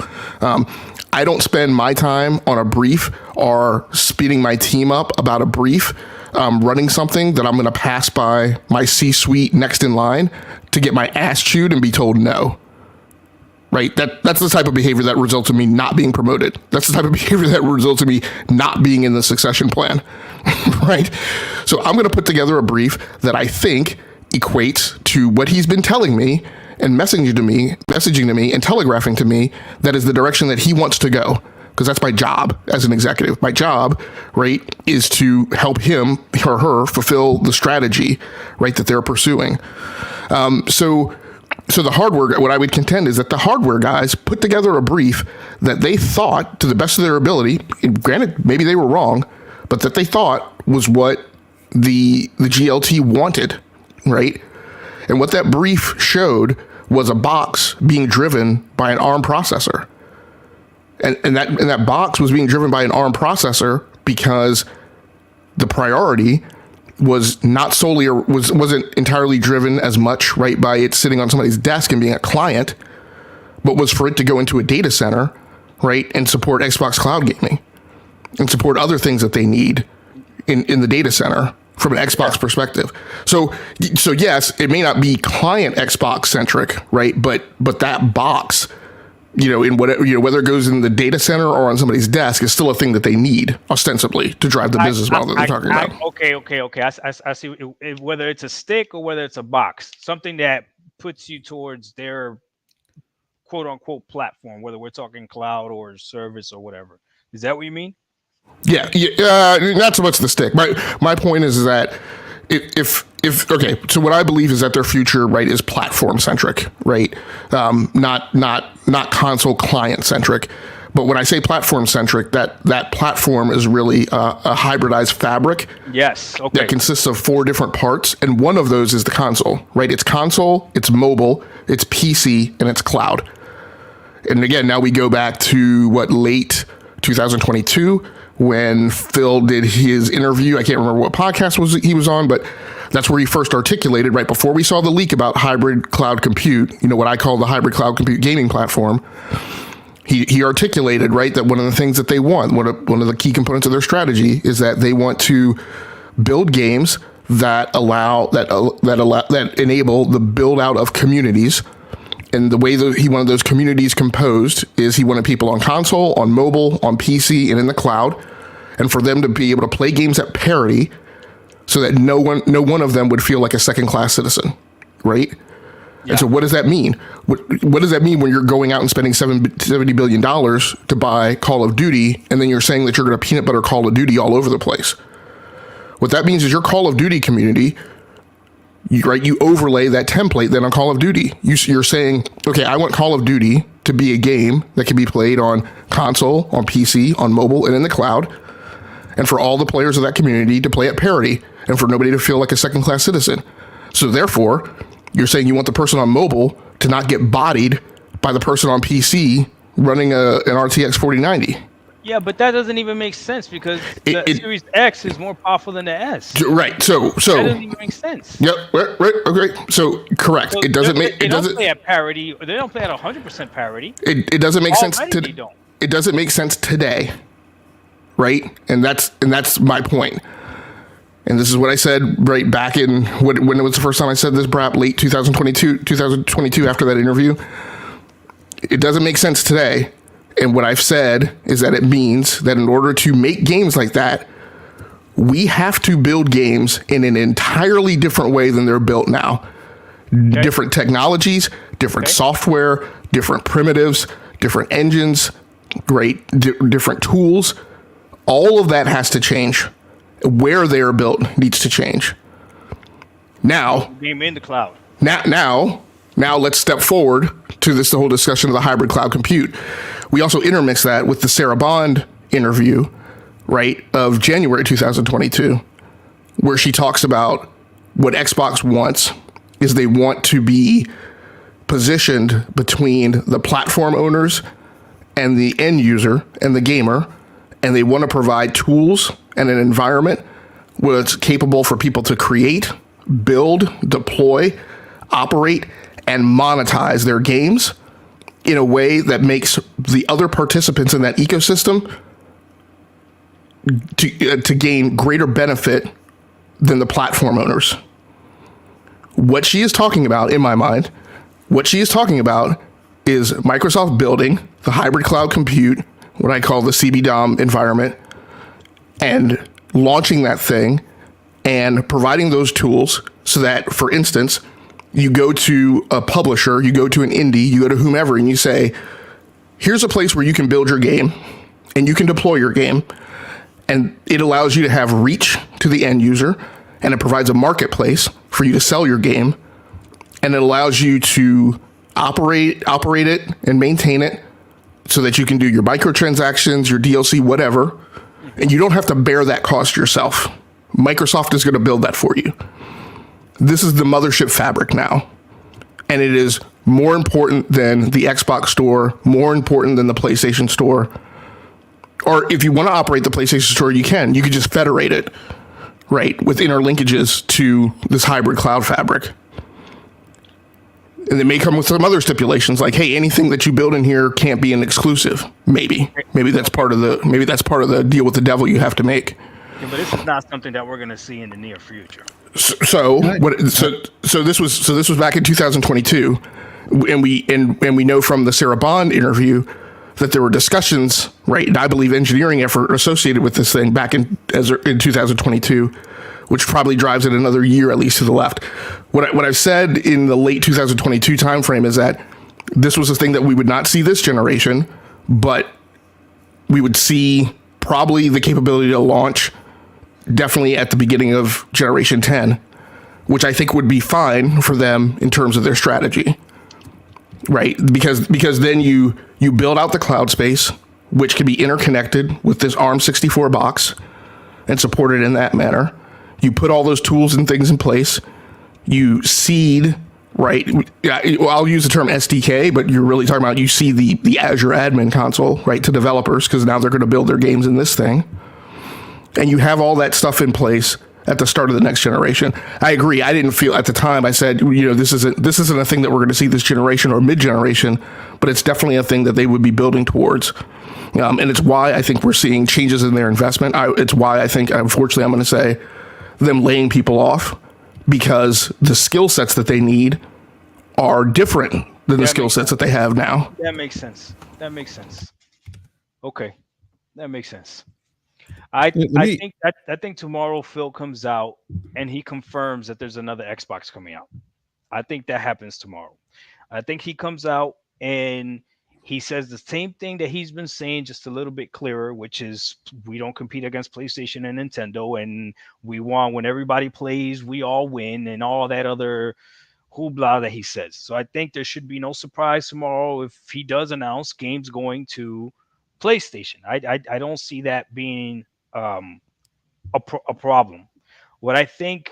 I don't spend my time on a brief or speeding my team up about a brief, running something that I'm going to pass by my C-suite next in line to get my ass chewed and be told no. Right. That's the type of behavior that results in me not being promoted. That's the type of behavior that results in me not being in the succession plan. Right. So I'm going to put together a brief that I think equates to what he's been telling me and messaging to me and telegraphing to me that is the direction that he wants to go. Because that's my job as an executive. My job, right, is to help him or her fulfill the strategy, right, that they're pursuing. So the hardware, what I would contend is that the hardware guys put together a brief that they thought, to the best of their ability, granted, maybe they were wrong, but that they thought was what the GLT wanted, right? And what that brief showed was a box being driven by an ARM processor. And that box was being driven by an ARM processor because the priority was not solely or wasn't entirely driven as much, right, by it sitting on somebody's desk and being a client, but was for it to go into a data center, right, and support Xbox cloud gaming and support other things that they need in the data center from an Xbox perspective. So yes, it may not be client Xbox centric, right, but that box, in whatever, whether it goes in the data center or on somebody's desk, is still a thing that they need ostensibly to drive the business model that they're talking about. Okay. I see. Whether it's a stick or whether it's a box, something that puts you towards their quote unquote platform, whether we're talking cloud or service or whatever. Is that what you mean? Yeah, not so much the stick. My point is that if okay, so what I believe is that their future, right, is platform centric, right, not console client centric. But when I say platform centric, that platform is really a hybridized fabric. Yes. Okay. That consists of 4 different parts, and one of those is the console, right? It's console, it's mobile, it's PC, and it's cloud. And again, now we go back to late 2022 when Phil did his interview. I can't remember what podcast he was on, but that's where he first articulated, right before we saw the leak about hybrid cloud compute, what I call the hybrid cloud compute gaming platform. He articulated, right, that one of the things that they want, one of the key components of their strategy is that they want to build games that enable the build out of communities. And the way that he wanted those communities composed is he wanted people on console, on mobile, on PC, and in the cloud, and for them to be able to play games at parity so that no one of them would feel like a second-class citizen, right? Yeah. And so what does that mean? What does that mean when you're going out and spending $70 billion to buy Call of Duty, and then you're saying that you're going to peanut butter Call of Duty all over the place? What that means is your Call of Duty community, you overlay that template then on Call of Duty. You're saying, okay, I want Call of Duty to be a game that can be played on console, on PC, on mobile, and in the cloud, and for all the players of that community to play at parity, and for nobody to feel like a second-class citizen. So therefore, you're saying you want the person on mobile to not get bodied by the person on PC running an RTX 4090. Yeah, but that doesn't even make sense because the Series X is more powerful than the S. Right. So that doesn't even make sense. Yep. Right. Okay. So correct. So it doesn't make. They don't play at parity. They don't play at 100% parity. It doesn't make sense. It doesn't make sense today. Right. And that's my point. And this is what I said right back in when it was the first time I said this, perhaps late 2022 after that interview. It doesn't make sense today. And what I've said is that it means that in order to make games like that, we have to build games in an entirely different way than they're built now. Okay. Different technologies, different software, different primitives, different engines, different tools. All of that has to change. Where they are built needs to change. Now, game in the cloud. Now, let's step forward to the whole discussion of the hybrid cloud compute. We also intermix that with the Sarah Bond interview, right, of January 2022, where she talks about what Xbox wants is they want to be positioned between the platform owners and the end user and the gamer, and they want to provide tools and an environment where it's capable for people to create, build, deploy, operate, and monetize their games in a way that makes the other participants in that ecosystem to gain greater benefit than the platform owners. What she is talking about, in my mind, is Microsoft building the hybrid cloud compute, what I call the CB-DOM environment, and launching that thing and providing those tools so that, for instance, you go to a publisher, you go to an indie, you go to whomever, and you say, here's a place where you can build your game and you can deploy your game. And it allows you to have reach to the end user, and it provides a marketplace for you to sell your game. And it allows you to operate it and maintain it so that you can do your microtransactions, your DLC, whatever. And you don't have to bear that cost yourself. Microsoft is going to build that for you. This is the mothership fabric now. And it is more important than the Xbox store, more important than the PlayStation store. Or if you want to operate the PlayStation store, you can. You could just federate it, right, with interlinkages to this hybrid cloud fabric. And it may come with some other stipulations, like, hey, anything that you build in here can't be an exclusive. Maybe that's part of the deal with the devil you have to make. Yeah, but this is not something that we're going to see in the near future. So this was back in 2022, and we know from the Sarah Bond interview that there were discussions, right, and I believe engineering effort associated with this thing back in 2022, which probably drives it another year at least to the left. What I've said in the late 2022 timeframe is that this was a thing that we would not see this generation, but we would see probably the capability to launch definitely at the beginning of Generation 10, which I think would be fine for them in terms of their strategy, right? Because then you build out the cloud space, which can be interconnected with this ARM64 box and supported in that manner. You put all those tools and things in place. You seed, right? I'll use the term SDK, but you're really talking about you see the Azure admin console, right, to developers, because now they're going to build their games in this thing. And you have all that stuff in place at the start of the next generation. I agree. I didn't feel at the time, I said, this isn't a thing that we're going to see this generation or mid-generation, but it's definitely a thing that they would be building towards. And it's why I think we're seeing changes in their investment. It's why I think, unfortunately, I'm going to say them laying people off, because the skill sets that they need are different than the skill sets that they have now. That makes sense. Okay. That makes sense. I think tomorrow Phil comes out and he confirms that there's another Xbox coming out. I think that happens tomorrow. I think he comes out and he says the same thing that he's been saying, just a little bit clearer, which is we don't compete against PlayStation and Nintendo, and we want when everybody plays, we all win, and all that other hoopla that he says. So I think there should be no surprise tomorrow if he does announce games going to PlayStation. I don't see that being a problem. What I think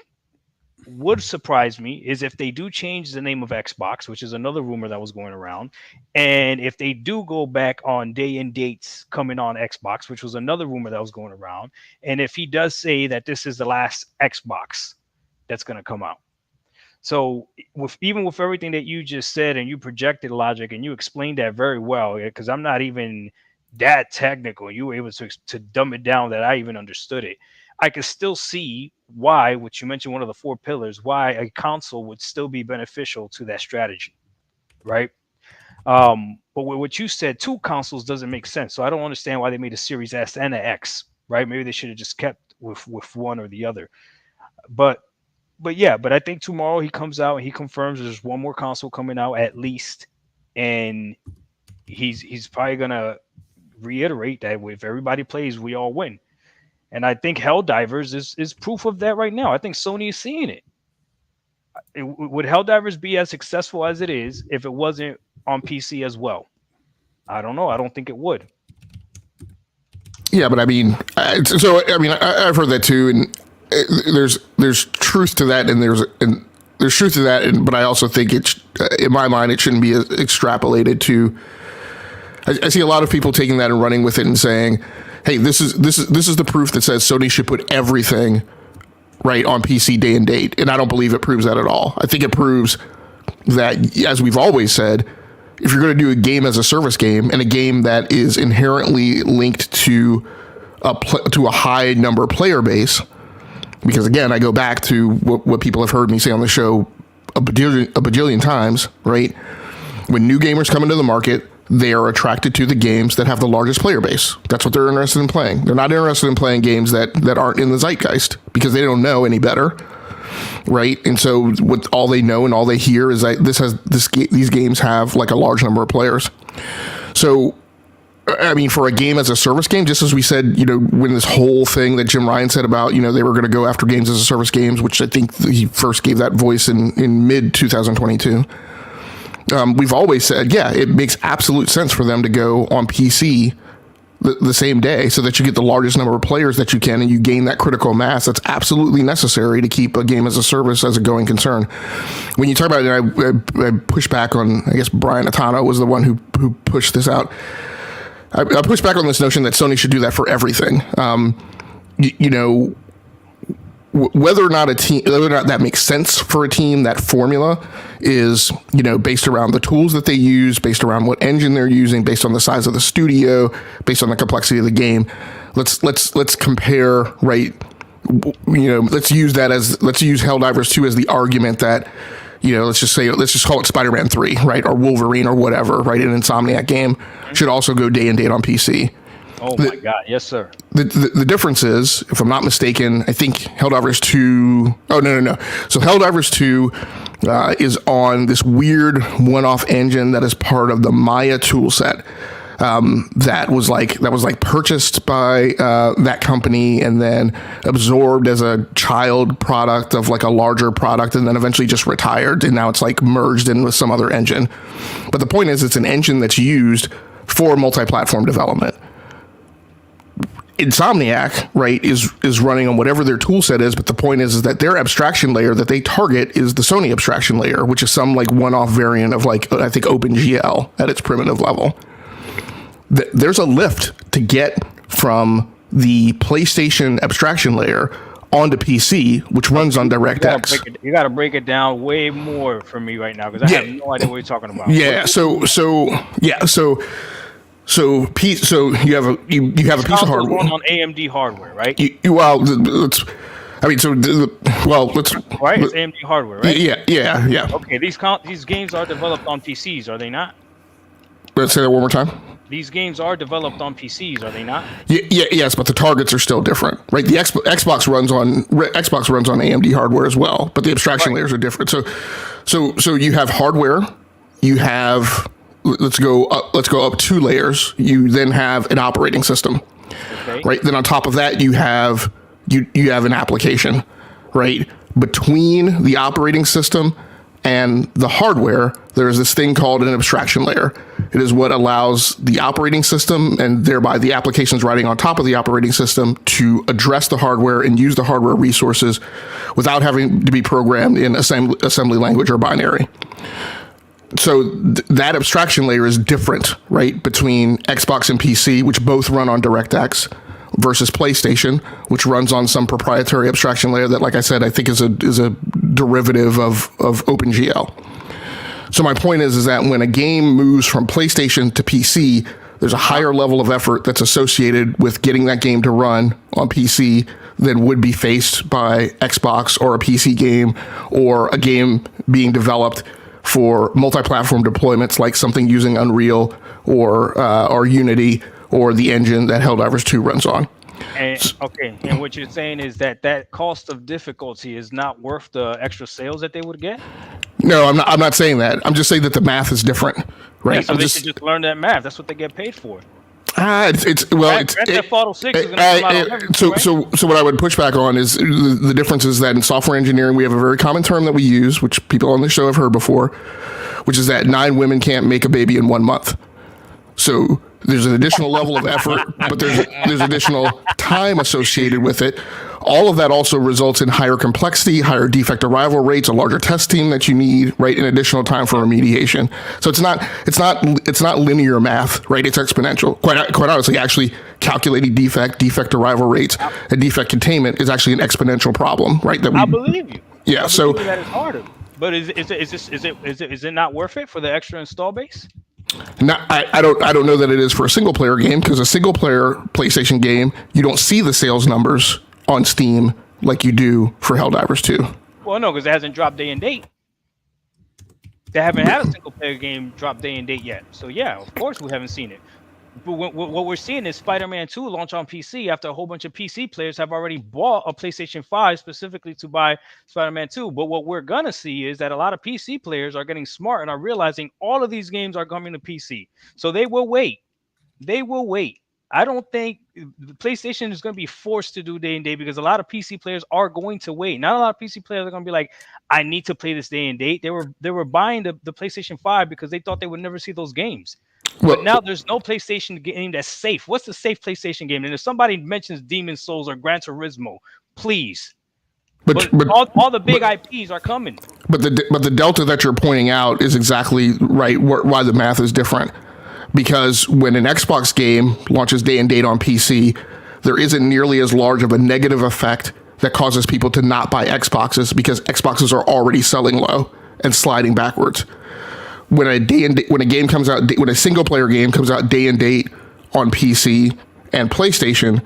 would surprise me is if they do change the name of Xbox, which is another rumor that was going around, and if they do go back on day and dates coming on Xbox, which was another rumor that was going around, and if he does say that this is the last Xbox that's going to come out. So even with everything that you just said and you projected logic and you explained that very well, because I'm not even that technical, you were able to dumb it down that I even understood it. I can still see why, which you mentioned, one of the 4 pillars, why a console would still be beneficial to that strategy, right? But with what you said, 2 consoles doesn't make sense. So I don't understand why they made a Series S and an X, right? Maybe they should have just kept with one or the other. But I think tomorrow he comes out and he confirms there's one more console coming out at least, and he's probably gonna reiterate that if everybody plays, we all win. And I think Helldivers is proof of that right now. I think Sony is seeing it. Would Helldivers be as successful as it is if it wasn't on PC as well? I don't know. I don't think it would. Yeah, but I mean, I've heard that too, and there's truth to that, and there's truth to that, but I also think in my mind it shouldn't be extrapolated to. I see a lot of people taking that and running with it and saying, hey, this is the proof that says Sony should put everything right on PC day and date. And I don't believe it proves that at all. I think it proves that, as we've always said, if you're going to do a game as a service game and a game that is inherently linked to a high number player base, because again, I go back to what people have heard me say on the show a bajillion times, right? When new gamers come into the market, they are attracted to the games that have the largest player base. That's what they're interested in playing. They're not interested in playing games that aren't in the zeitgeist because they don't know any better, right? And so what all they know and all they hear is that these games have like a large number of players. So, I mean, for a game as a service game, just as we said, when this whole thing that Jim Ryan said about, they were going to go after games as a service games, which I think he first gave that voice in mid 2022. We've always said, yeah, it makes absolute sense for them to go on PC the same day so that you get the largest number of players that you can and you gain that critical mass that's absolutely necessary to keep a game as a service as a going concern. When you talk about it, I push back on, I guess Brian Atano was the one who pushed this out. I push back on this notion that Sony should do that for everything. Whether or not that makes sense for a team, that formula is, based around the tools that they use, based around what engine they're using, based on the size of the studio, based on the complexity of the game. Let's compare, right? Let's use Helldivers 2 as the argument that, let's just call it Spider-Man 3, right? Or Wolverine or whatever, right? An Insomniac game should also go day and date on PC. Oh my God, yes, sir. The difference is, if I'm not mistaken, I think Helldivers 2. Oh no. So Helldivers 2 is on this weird one-off engine that is part of the Maya toolset. That was like purchased by that company and then absorbed as a child product of like a larger product, and then eventually just retired, and now it's like merged in with some other engine. But the point is, it's an engine that's used for multi-platform development. Insomniac, right, is running on whatever their tool set is, but the point is that their abstraction layer that they target is the Sony abstraction layer, which is some like one-off variant of like, I think, OpenGL at its primitive level. There's a lift to get from the PlayStation abstraction layer onto PC, which runs on DirectX. You got to break it down way more for me right now, because I have no idea what you're talking about. Yeah, so you have a piece of hardware on AMD hardware, right? It's AMD hardware, right? Yeah. Okay, these games are developed on PCs, are they not? Let's say that one more time. These games are developed on PCs, are they not? Yes, but the targets are still different, right? The Xbox runs on AMD hardware as well, but the abstraction layers are different. So you have hardware, you have. Let's go up 2 layers. You then have an operating system, right? Then on top of that, you have an application, right? Between the operating system and the hardware, there is this thing called an abstraction layer. It is what allows the operating system, and thereby the applications running on top of the operating system, to address the hardware and use the hardware resources without having to be programmed in assembly language or binary. So that abstraction layer is different, right, between Xbox and PC, which both run on DirectX, versus PlayStation, which runs on some proprietary abstraction layer that, like I said, I think is a derivative of OpenGL. So my point is that when a game moves from PlayStation to PC, there's a higher level of effort that's associated with getting that game to run on PC than would be faced by Xbox or a PC game, or a game being developed for multi-platform deployments, like something using Unreal or Unity or the engine that Helldivers 2 runs on. And what you're saying is that cost of difficulty is not worth the extra sales that they would get? No, I'm not saying that. I'm just saying that the math is different, right? Yeah, so they should just learn that math. That's what they get paid for. Grand Theft Auto 6 is going to come out on everything, right? So what I would push back on is the difference is that in software engineering, we have a very common term that we use, which people on the show have heard before, which is that 9 women can't make a baby in 1 month. So there's an additional level of effort, but there's additional time associated with it. All of that also results in higher complexity, higher defect arrival rates, a larger test team that you need, right, and additional time for remediation. So it's not linear math, right? It's exponential. Quite honestly, actually calculating defect arrival rates and defect containment is actually an exponential problem, right? I believe you. Yeah. So that is harder. But is it not worth it for the extra install base? I don't know that it is for a single player game, because a single player PlayStation game, you don't see the sales numbers on Steam like you do for Helldivers 2. Well, no, because it hasn't dropped day and date. They haven't had a single player game drop day and date yet. So yeah, of course we haven't seen it. But what we're seeing is Spider-Man 2 launch on PC after a whole bunch of PC players have already bought a PlayStation 5 specifically to buy Spider-Man 2. But what we're going to see is that a lot of PC players are getting smart and are realizing all of these games are coming to PC. So they will wait. I don't think PlayStation is going to be forced to do day and date, because a lot of PC players are going to wait. Not a lot of PC players are going to be like, I need to play this day and date. They were buying the PlayStation 5 because they thought they would never see those games. But now there's no PlayStation game that's safe. What's the safe PlayStation game? And if somebody mentions Demon's Souls or Gran Turismo, please. But all the big IPs are coming. But the delta that you're pointing out is exactly right. Why the math is different. Because when an Xbox game launches day and date on PC, there isn't nearly as large of a negative effect that causes people to not buy Xboxes, because Xboxes are already selling low and sliding backwards. When a single player game comes out day and date on PC and PlayStation,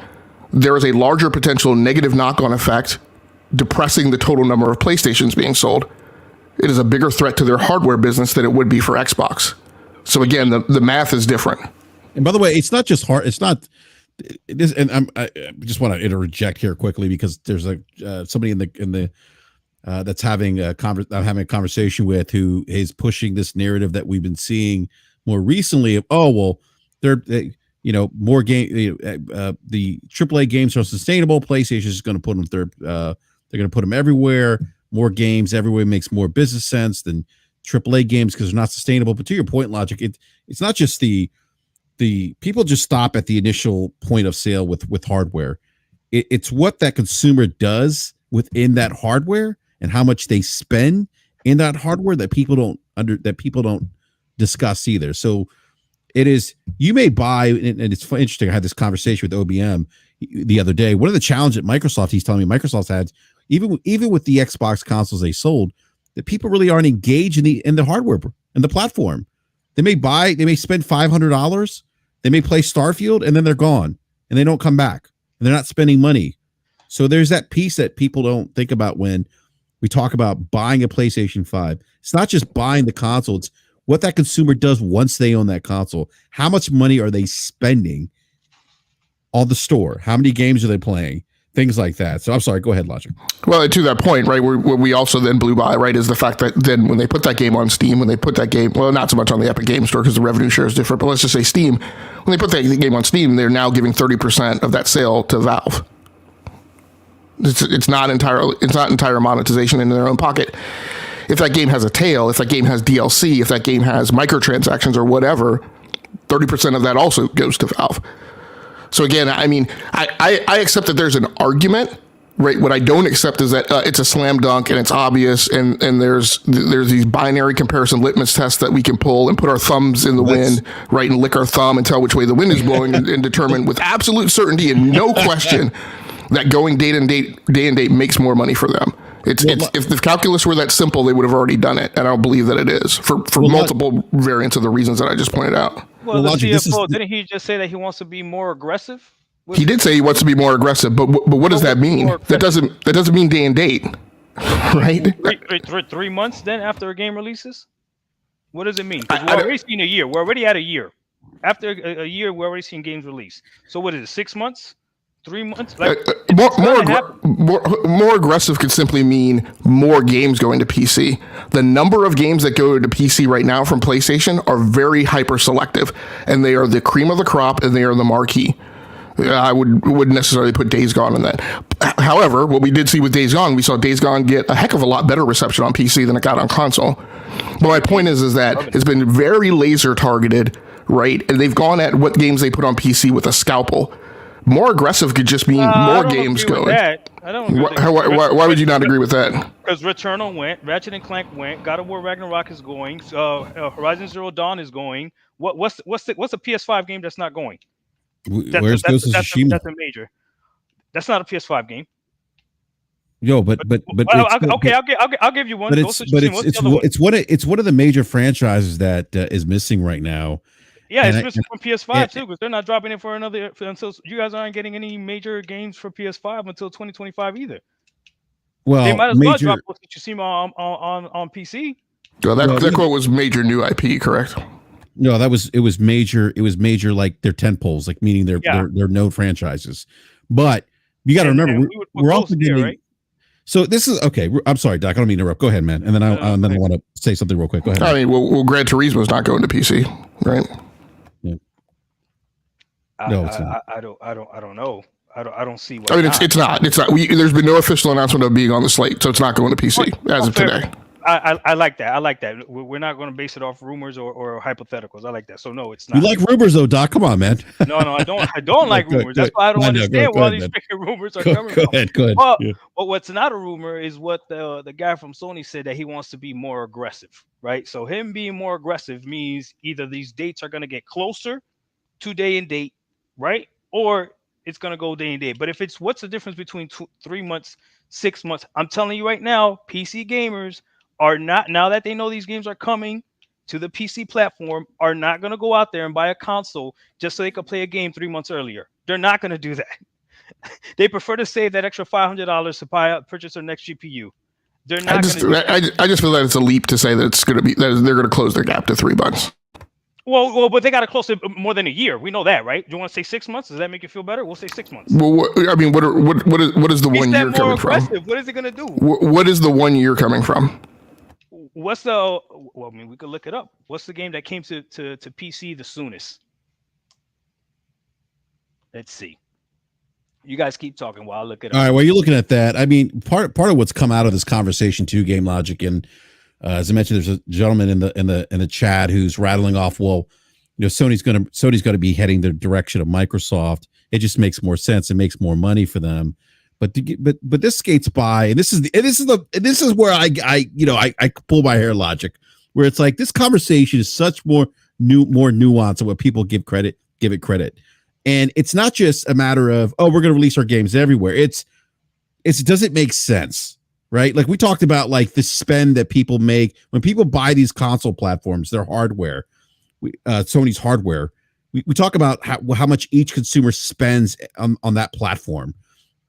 there is a larger potential negative knock-on effect, depressing the total number of PlayStations being sold. It is a bigger threat to their hardware business than it would be for Xbox. So again, the math is different. And by the way, it's not just hard. It's not this, and I just want to interject here quickly because there's somebody in the that's having I'm having a conversation with who is pushing this narrative that we've been seeing more recently of, oh well, more game the AAA games are sustainable. PlayStation is going to put them they're going to put them everywhere. More games everywhere makes more business sense than AAA games because they're not sustainable. But to your point, Logic, it's not just the people just stop at the initial point of sale with hardware. It's what that consumer does within that hardware and how much they spend in that hardware that people don't discuss either. So it is, you may buy, and it's interesting. I had this conversation with OBM the other day. One of the challenges at Microsoft, he's telling me Microsoft had, even with the Xbox consoles they sold, that people really aren't engaged in the hardware and the platform. They may spend $500, they may play Starfield, and then they're gone and they don't come back and they're not spending money. So there's that piece that people don't think about when we talk about buying a PlayStation 5. It's not just buying the console, it's what that consumer does once they own that console. How much money are they spending on the store? How many games are they playing? Things like that. So I'm sorry, go ahead, Logic. Well, to that point, right, where we also then blew by, right, is the fact that then when they put that game on Steam, well, not so much on the Epic Game Store because the revenue share is different, but let's just say Steam, when they put that game on Steam, they're now giving 30% of that sale to Valve. It's not entire monetization in their own pocket. If that game has a tail, if that game has DLC, if that game has microtransactions or whatever, 30% of that also goes to Valve. So again, I mean, I accept that there's an argument, right? What I don't accept is that it's a slam dunk and it's obvious, and there's these binary comparison litmus tests that we can pull and put our thumbs in the wind, right, and lick our thumb and tell which way the wind is blowing and determine with absolute certainty and no question that going day and date makes more money for them. If the calculus were that simple, they would have already done it, and I don't believe that it is for multiple variants of the reasons that I just pointed out. Well, the CFO, didn't he just say that he wants to be more aggressive? He did say he wants to be more aggressive, but what does that mean? That doesn't mean day and date, right? 3 months then after a game releases? What does it mean? Because we're already seeing a year. We're already at a year. After a year, we're already seeing games released. So what is it? 6 months? 3 months? Like, more aggressive could simply mean more games going to PC. The number of games that go to PC right now from PlayStation are very hyper selective, and they are the cream of the crop, and they are the marquee. I wouldn't necessarily put Days Gone in that. However, what we did see with Days Gone, we saw Days Gone get a heck of a lot better reception on PC than it got on console. But my point is that it's been very laser targeted, right? And they've gone at what games they put on PC with a scalpel. More aggressive could just mean more games going. I don't agree with that. Why would you not agree with that? Because Returnal went, Ratchet and Clank went, God of War Ragnarok is going, Horizon Zero Dawn is going. What's a PS5 game that's not going? Where's Ghost of Tsushima? That's a major. That's not a PS5 game. Yo, but okay, I'll give you one. But it's one of the major franchises that is missing right now. Yeah, it's missing from PS5 too, because they're not dropping it for until you guys aren't getting any major games for PS5 until 2025 either. Well, they might as well drop Ghost of Tsushima on PC. Well, that quote was major new IP, correct? No, it was major. It was major, like they're tentpoles, like meaning they're no franchises. But you got to remember, we're also getting. Right? So this is okay. I'm sorry, Doc. I don't mean to interrupt. Go ahead, man. And then I want to say something real quick. Go ahead. I mean, well, Gran Turismo's not going to PC, right? Yeah. No, it's not. I don't know. I don't see. I mean, it's not. There's been no official announcement of being on the slate, so it's not going to PC as of today. I like that. We're not going to base it off rumors or hypotheticals. I like that. So no, it's not. You like rumors though, Doc? Come on, man. No, I don't. I don't like rumors. That's why I don't understand where all these freaking rumors are coming from. Go ahead. But what's not a rumor is what the guy from Sony said, that he wants to be more aggressive, right? So him being more aggressive means either these dates are going to get closer to day and date, right? Or it's going to go day and date. But if it's, what's the difference between 3 months, 6 months? I'm telling you right now, PC gamers are not, now that they know these games are coming to the PC platform, are not going to go out there and buy a console just so they can play a game 3 months earlier. They're not going to do that. They prefer to save that extra $500 to purchase their next GPU. They're not. I just feel that it's a leap to say that it's going to be that they're going to close their gap to 3 months. But they got to close it more than a year. We know that, right? Do you want to say 6 months? Does that make you feel better? We'll say 6 months. Well, what is the 1 year coming from? What is it going to do? What is the 1 year coming from? What's the? Well, I mean, we could look it up. What's the game that came to PC the soonest? Let's see. You guys keep talking while I look it up. All right, while you're looking at that, I mean, part of what's come out of this conversation too, Game Logic, and as I mentioned, there's a gentleman in the chat who's rattling off, well, Sony's gonna be heading the direction of Microsoft. It just makes more sense. It makes more money for them. But this skates by, and this is where I pull my hair logic, where it's like this conversation is such more nuance of what people give it credit. And it's not just a matter of, oh, we're going to release our games everywhere. It's does it make sense, right? Like we talked about, like the spend that people make when people buy these console platforms, their hardware, Sony's hardware. We talk about how much each consumer spends on that platform.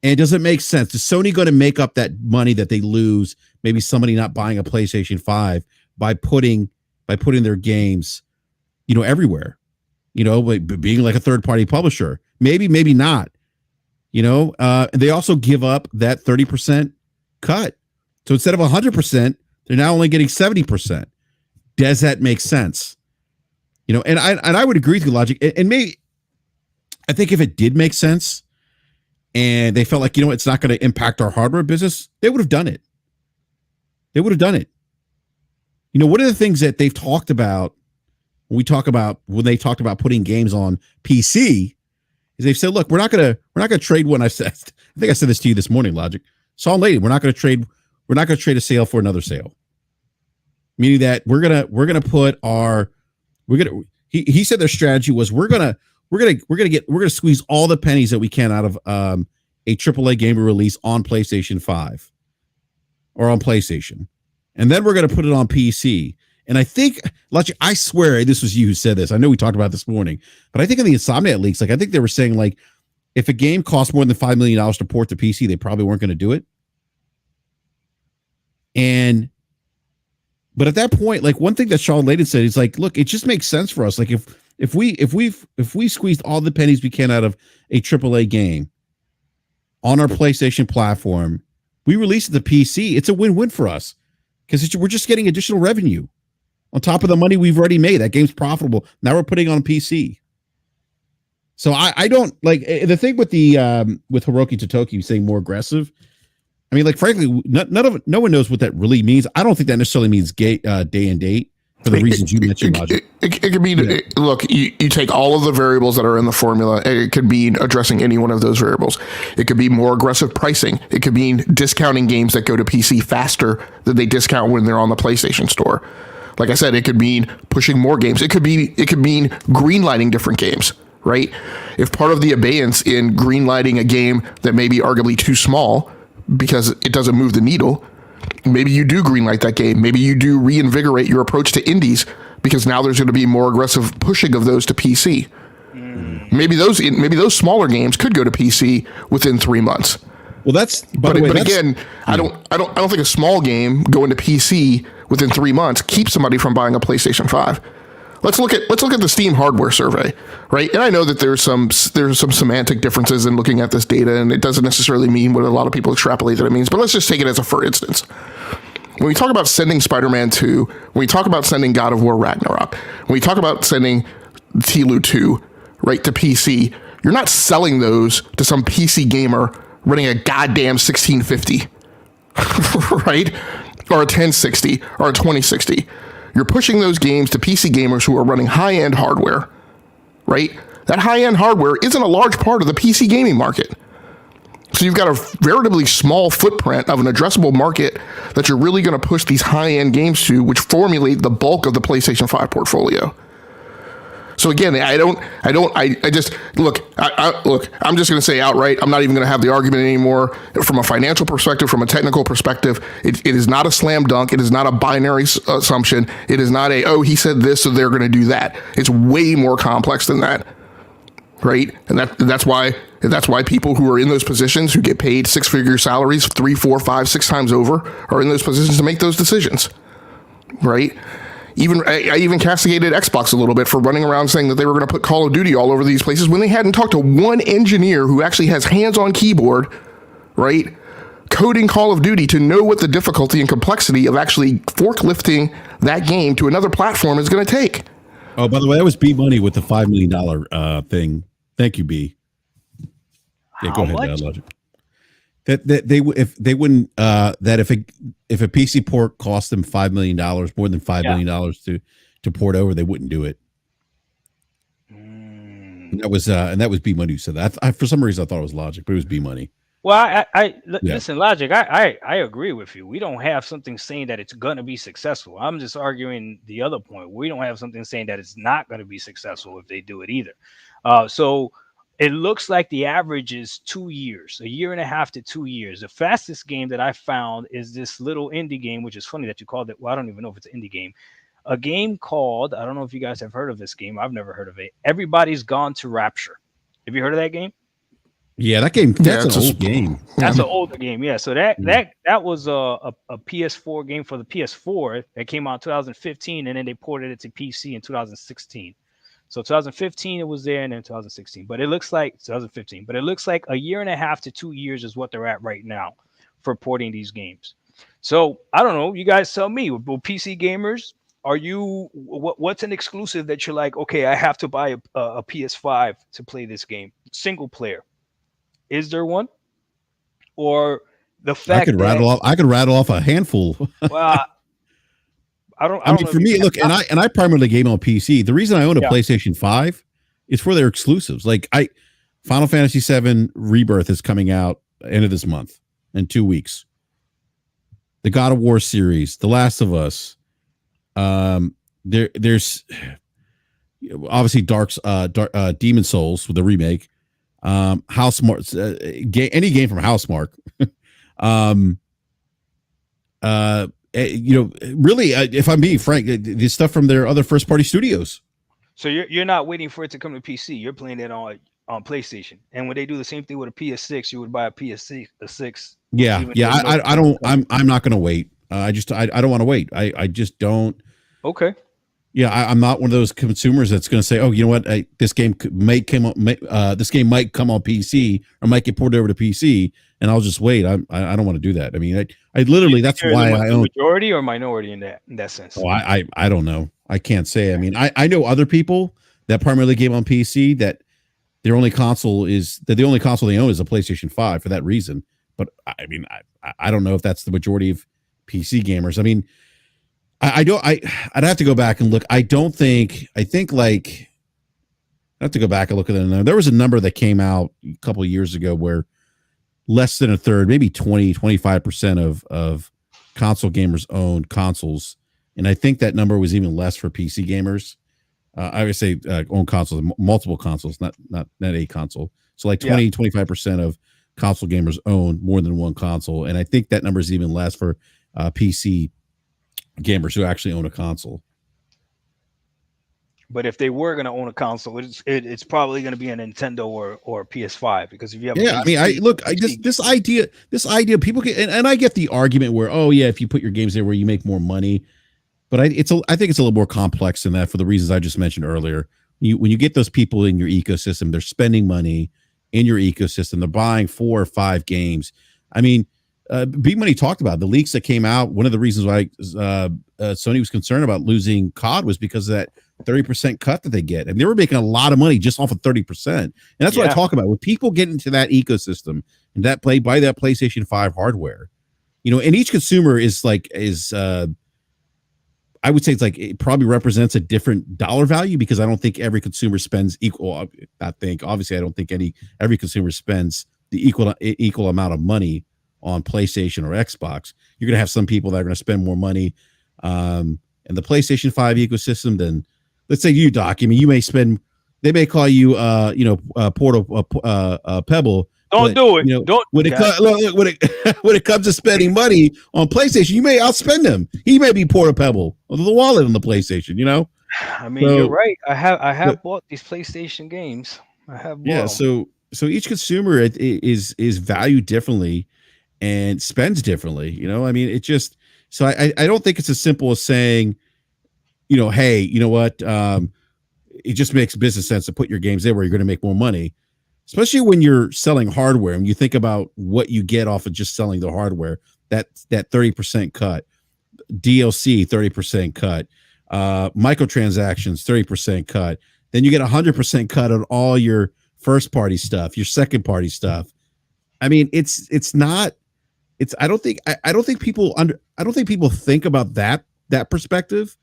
And does it make sense? Is Sony going to make up that money that they lose, maybe somebody not buying a PlayStation 5 by putting their games, everywhere? Being like a third-party publisher, maybe not. They also give up that 30% cut. So instead of 100%, they're now only getting 70%. Does that make sense? And I would agree with you, Logic. And maybe I think if it did make sense, and they felt like it's not going to impact our hardware business, they would have done it. One of the things that they've talked about. When they talked about putting games on PC, is they've said, look, we're not gonna trade one. I think I said this to you this morning, Logic. Saw lady, we're not gonna trade a sale for another sale. Meaning that he said their strategy was we're gonna squeeze all the pennies that we can out of a AAA game release on PlayStation 5 or on PlayStation, and then we're gonna put it on PC. And I think, Logic, I swear this was you who said this. I know we talked about it this morning, but I think in the Insomniac leaks, I think they were saying if a game costs more than $5 million to port to PC, they probably weren't going to do it. But at that point, one thing that Sean Layden said is look, it just makes sense for us. If we squeezed all the pennies we can out of a AAA game on our PlayStation platform, we release it to PC. It's a win-win for us because we're just getting additional revenue on top of the money we've already made. That game's profitable. Now we're putting it on PC. So I don't like the thing with with Hiroki Totoki saying more aggressive. I mean, frankly, no one knows what that really means. I don't think that necessarily means day and date for the reasons you mentioned, Logic. It could mean, look, you take all of the variables that are in the formula. It could mean addressing any one of those variables. It could be more aggressive pricing. It could mean discounting games that go to PC faster than they discount when they're on the PlayStation Store. Like I said, it could mean pushing more games. It could mean greenlighting different games, right? If part of the abeyance in greenlighting a game that may be arguably too small because it doesn't move the needle, maybe you do greenlight that game. Maybe you do reinvigorate your approach to indies because now there's going to be more aggressive pushing of those to PC. Maybe those smaller games could go to PC within 3 months. Well, but again, I don't think a small game going to PC within 3 months keeps somebody from buying a PlayStation 5. Let's look at the Steam hardware survey, right? And I know that there's some semantic differences in looking at this data, and it doesn't necessarily mean what a lot of people extrapolate that it means. But let's just take it as a for instance. When we talk about sending Spider-Man 2, when we talk about sending God of War Ragnarok, when we talk about sending TLU 2 right to PC, you're not selling those to some PC gamer running a goddamn 1650, right? Or a 1060 or a 2060. You're pushing those games to PC gamers who are running high-end hardware, right? That high-end hardware isn't a large part of the PC gaming market. So you've got a relatively small footprint of an addressable market that you're really going to push these high-end games to, which formulate the bulk of the PlayStation 5 portfolio. So again, I'm just going to say outright, I'm not even going to have the argument anymore. From a financial perspective, from a technical perspective, it is not a slam dunk. It is not a binary assumption. It is not he said this, so they're going to do that. It's way more complex than that, right? And that's why people who are in those positions, who get paid six-figure salaries 3, 4, 5, 6 times over, are in those positions to make those decisions, right? I even castigated Xbox a little bit for running around saying that they were going to put Call of Duty all over these places when they hadn't talked to one engineer who actually has hands on keyboard, right, coding Call of Duty to know what the difficulty and complexity of actually forklifting that game to another platform is going to take. Oh, by the way, that was B Money with the $5 million thing. Thank you, B. Yeah, go ahead, Logic. That they if they wouldn't that if a PC port cost them $5 million, more than $5 million to port over, they wouldn't do it. And that was B Money who said that. For some reason I thought it was Logic, but it was B Money. Well, listen, Logic. I agree with you. We don't have something saying that it's going to be successful. I'm just arguing the other point. We don't have something saying that it's not going to be successful if they do it either. So it looks like the average is 2 years, a year and a half to 2 years. The fastest game that I found is this little indie game, which is funny that you called it. Well, I don't even know if it's an indie game. A game called, I don't know if you guys have heard of this game. I've never heard of it. Everybody's Gone to Rapture. Have you heard of that game? Yeah, that game. That's an old game. That's an older game. Yeah. So that was a PS4 game for the PS4 that came out in 2015, and then they ported it to PC in 2016. So 2015 it was there, and then 2016. But it looks like 2015. But it looks like a year and a half to 2 years is what they're at right now for porting these games. So I don't know. You guys tell me. Well, PC gamers, are you? What's an exclusive that you're like? Okay, I have to buy a PS5 to play this game, single player. Is there one? Or the fact I could rattle off a handful. Well, I mean, for me, look, and I primarily game on PC. The reason I own a PlayStation 5 is for their exclusives. Like Final Fantasy VII Rebirth is coming out end of this month in 2 weeks. The God of War series, The Last of Us. There's obviously Demon Souls with the remake. Housemark, any game from Housemark. Really, if I'm being frank, the stuff from their other first party studios. So you're not waiting for it to come to PC. You're playing it on PlayStation. And when they do the same thing with a PS6, you would buy a PS6. Yeah. I'm not going to wait. I don't want to wait. I just don't. Okay. Yeah, I'm not one of those consumers that's going to say, "Oh, you know what? This game might come on PC or might get ported over to PC, and I'll just wait." I don't want to do that. I mean, I literally that's why I own majority or minority in that sense. Oh, I don't know. I can't say. I mean, I know other people that primarily game on PC that the only console they own is a PlayStation 5 for that reason. But I mean, I don't know if that's the majority of PC gamers. I mean. I'd have to go back and look. I have to go back and look at the number. There was a number that came out a couple of years ago where less than a third, maybe 25% of console gamers owned consoles. And I think that number was even less for PC gamers. I would say own consoles, multiple consoles, not a console. So like 25% of console gamers own more than one console. And I think that number is even less for PC gamers who actually own a console. But if they were going to own a console, it's probably going to be a Nintendo or PS5 because if you have this idea people get and I get the argument where if you put your games there where you make more money, but I think it's a little more complex than that for the reasons I just mentioned earlier. When you get those people in your ecosystem, they're spending money in your ecosystem, they're buying 4 or 5 games. I mean, Big Money talked about the leaks that came out. One of the reasons why Sony was concerned about losing COD was because of that 30% cut that they get. And they were making a lot of money just off of 30%. And that's what I talk about. When people get into that ecosystem and buy that PlayStation 5 hardware, and each consumer I would say it's like it probably represents a different dollar value because I don't think every consumer spends equal. Obviously I don't think every consumer spends the equal amount of money on PlayStation or Xbox. You're going to have some people that are going to spend more money in the PlayStation 5 ecosystem than, let's say you, Doc. I mean, they may call you, Pebble. Don't do it. When it comes to spending money on PlayStation, you may outspend them. He may be Porta Pebble or the wallet on the PlayStation, I mean, you're right. I have bought these PlayStation games. I have bought them. So each consumer is valued differently and spends differently. I mean, it just, so I don't think it's as simple as saying, hey, you know what? It just makes business sense to put your games there where you're going to make more money, especially when you're selling hardware and you think about what you get off of just selling the hardware. That 30% cut, DLC 30% cut, microtransactions 30% cut. Then you get 100% cut on all your first party stuff, your second party stuff. I mean, it's not. It's I don't think people think about that perspective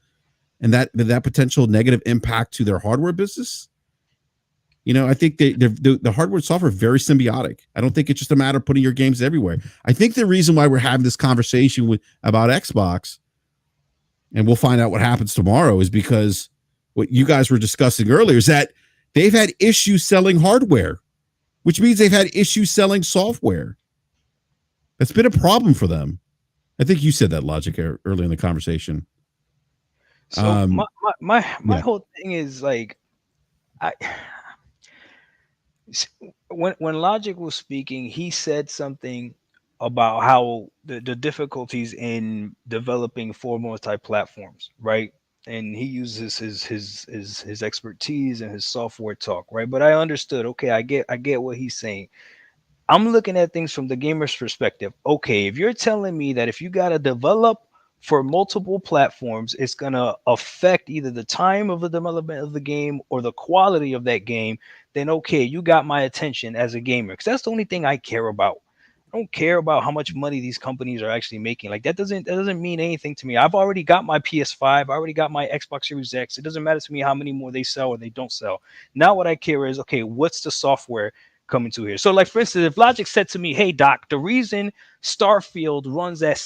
and that potential negative impact to their hardware business. I think the hardware and software are very symbiotic. I don't think it's just a matter of putting your games everywhere. I think the reason why we're having this conversation about Xbox, and we'll find out what happens tomorrow, is because what you guys were discussing earlier is that they've had issues selling hardware, which means they've had issues selling software. That's been a problem for them. I think you said that, Logic, early in the conversation. So my whole thing is like, I when Logic was speaking, he said something about how the difficulties in developing for multi-platforms, right? And he uses his expertise and his software talk, right? But I understood. Okay, I get what he's saying. I'm looking at things from the gamer's perspective. Okay, if you're telling me that if you got to develop for multiple platforms, it's going to affect either the time of the development of the game or the quality of that game, then okay, you got my attention as a gamer. Because that's the only thing I care about. I don't care about how much money these companies are actually making. Like that doesn't mean anything to me. I've already got my PS5. I already got my Xbox Series X. It doesn't matter to me how many more they sell or they don't sell. Now what I care is, okay, what's the software coming to here? So like, for instance, if Logic said to me, hey Doc, the reason Starfield runs at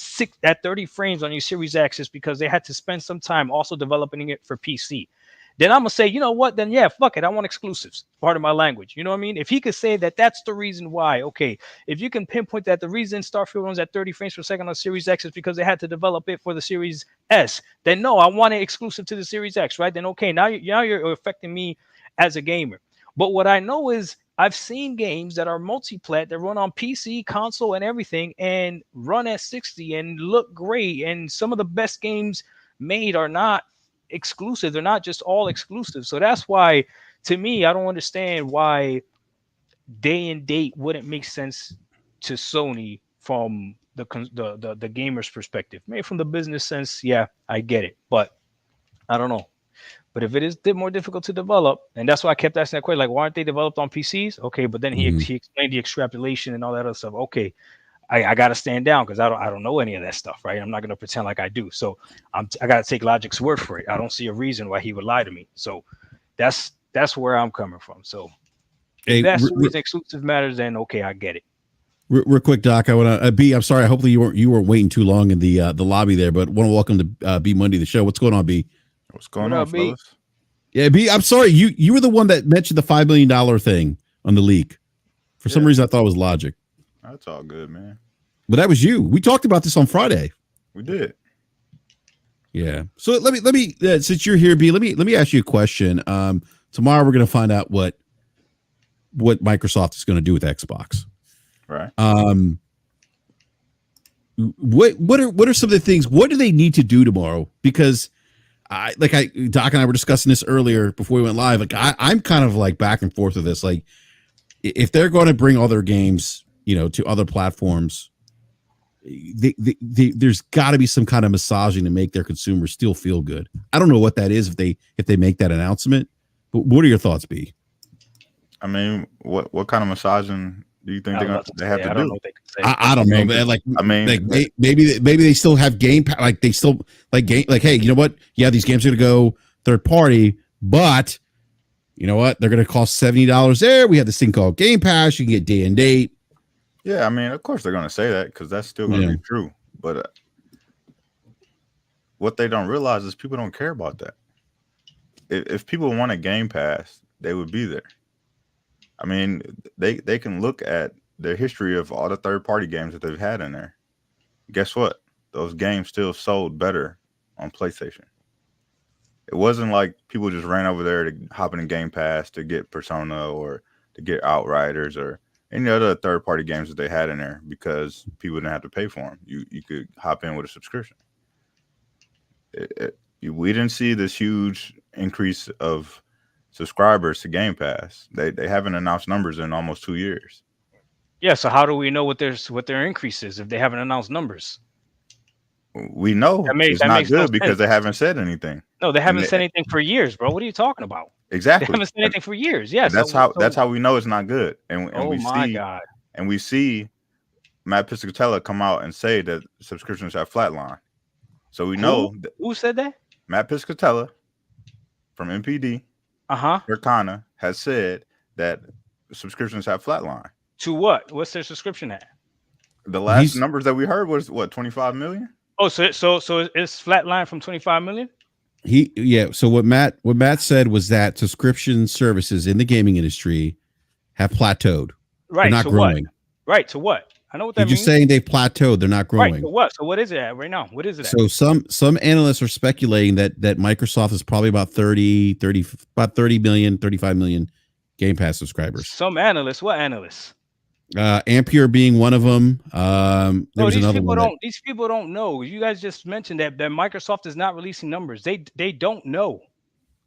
30 frames on your Series X is because they had to spend some time also developing it for PC. Then I'm gonna say, you know what? Then yeah, fuck it. I want exclusives. Part of my language. You know what I mean? If he could say that that's the reason why, okay. If you can pinpoint that the reason Starfield runs at 30 frames per second on Series X is because they had to develop it for the Series S, then no, I want it exclusive to the Series X, right? Then okay, now you're affecting me as a gamer. But what I know is I've seen games that are multi-plat that run on PC, console, and everything, and run at 60 and look great. And some of the best games made are not exclusive. They're not just all exclusive. So that's why, to me, I don't understand why day and date wouldn't make sense to Sony from the gamer's perspective. Maybe from the business sense, yeah, I get it, but I don't know. But if it is more difficult to develop, and that's why I kept asking that question, like, why aren't they developed on PCs? Okay, but then he explained the extrapolation and all that other stuff. Okay, I got to stand down because I don't know any of that stuff, right? I'm not gonna pretend like I do. So I got to take Logic's word for it. I don't see a reason why he would lie to me. So that's where I'm coming from. So if that's the reason exclusive matters, then okay, I get it. Real quick, Doc. I want to B. I'm sorry. Hopefully you weren't waiting too long in the lobby there, but want to welcome to B Monday the show. What's going on, B? What's going on, fellas? Yeah, B. I'm sorry. You were the one that mentioned the $5 million thing on the leak. For some reason, I thought it was Logic. That's all good, man. But that was you. We talked about this on Friday. We did. Yeah. So let me since you're here, B. Let me ask you a question. Tomorrow we're going to find out what Microsoft is going to do with Xbox. Right. What are some of the things? What do they need to do tomorrow? Because Doc and I were discussing this earlier before we went live. Like I'm kind of like back and forth with this. Like if they're going to bring all their games, to other platforms, there's got to be some kind of massaging to make their consumers still feel good. I don't know what that is if they make that announcement. But what are your thoughts, B? I mean, what kind of massaging do you think they have to do? I don't know, man. Like, maybe they still have game, like they still like game, like, hey, you know what? Yeah, these games are gonna go third party, but you know what? They're gonna cost $70 there. We have this thing called Game Pass. You can get day and date. Yeah, I mean, of course they're gonna say that because that's still gonna be true. But what they don't realize is people don't care about that. If people want a Game Pass, they would be there. I mean, they can look at the history of all the third-party games that they've had in there. Guess what? Those games still sold better on PlayStation. It wasn't like people just ran over there to hop in Game Pass to get Persona or to get Outriders or any other third-party games that they had in there because people didn't have to pay for them. You could hop in with a subscription. We didn't see this huge increase of subscribers to Game Pass. They haven't announced numbers in almost 2 years. Yeah. So how do we know what their increase is if they haven't announced numbers? We know it's not makes no good because sense. they haven't said anything. No, they haven't said anything for years, bro. What are you talking about? They Exactly. haven't said anything for years. Yeah. That's how we know it's not good. And Oh we my see God. and we see Matt Piscatella come out and say that subscriptions have flatlined. So we know that Who said that? Matt Piscatella from MPD, Turkana, has said that subscriptions have flatlined. To what? What's their subscription at? The last numbers that we heard was what, 25 million? Oh, so it's flatline from 25 million? So what Matt said was that subscription services in the gaming industry have plateaued. Right. They're not growing. What? Right. To what? I know what that You're means. just saying they've plateaued. They're not growing. Right. So what? So what is it at right now? What is it at? So some analysts are speculating that Microsoft is probably about 30 million, 35 million Game Pass subscribers. Some analysts. What analysts? Ampere being one of them. There was another one. These people don't know. You guys just mentioned that Microsoft is not releasing numbers. They don't know,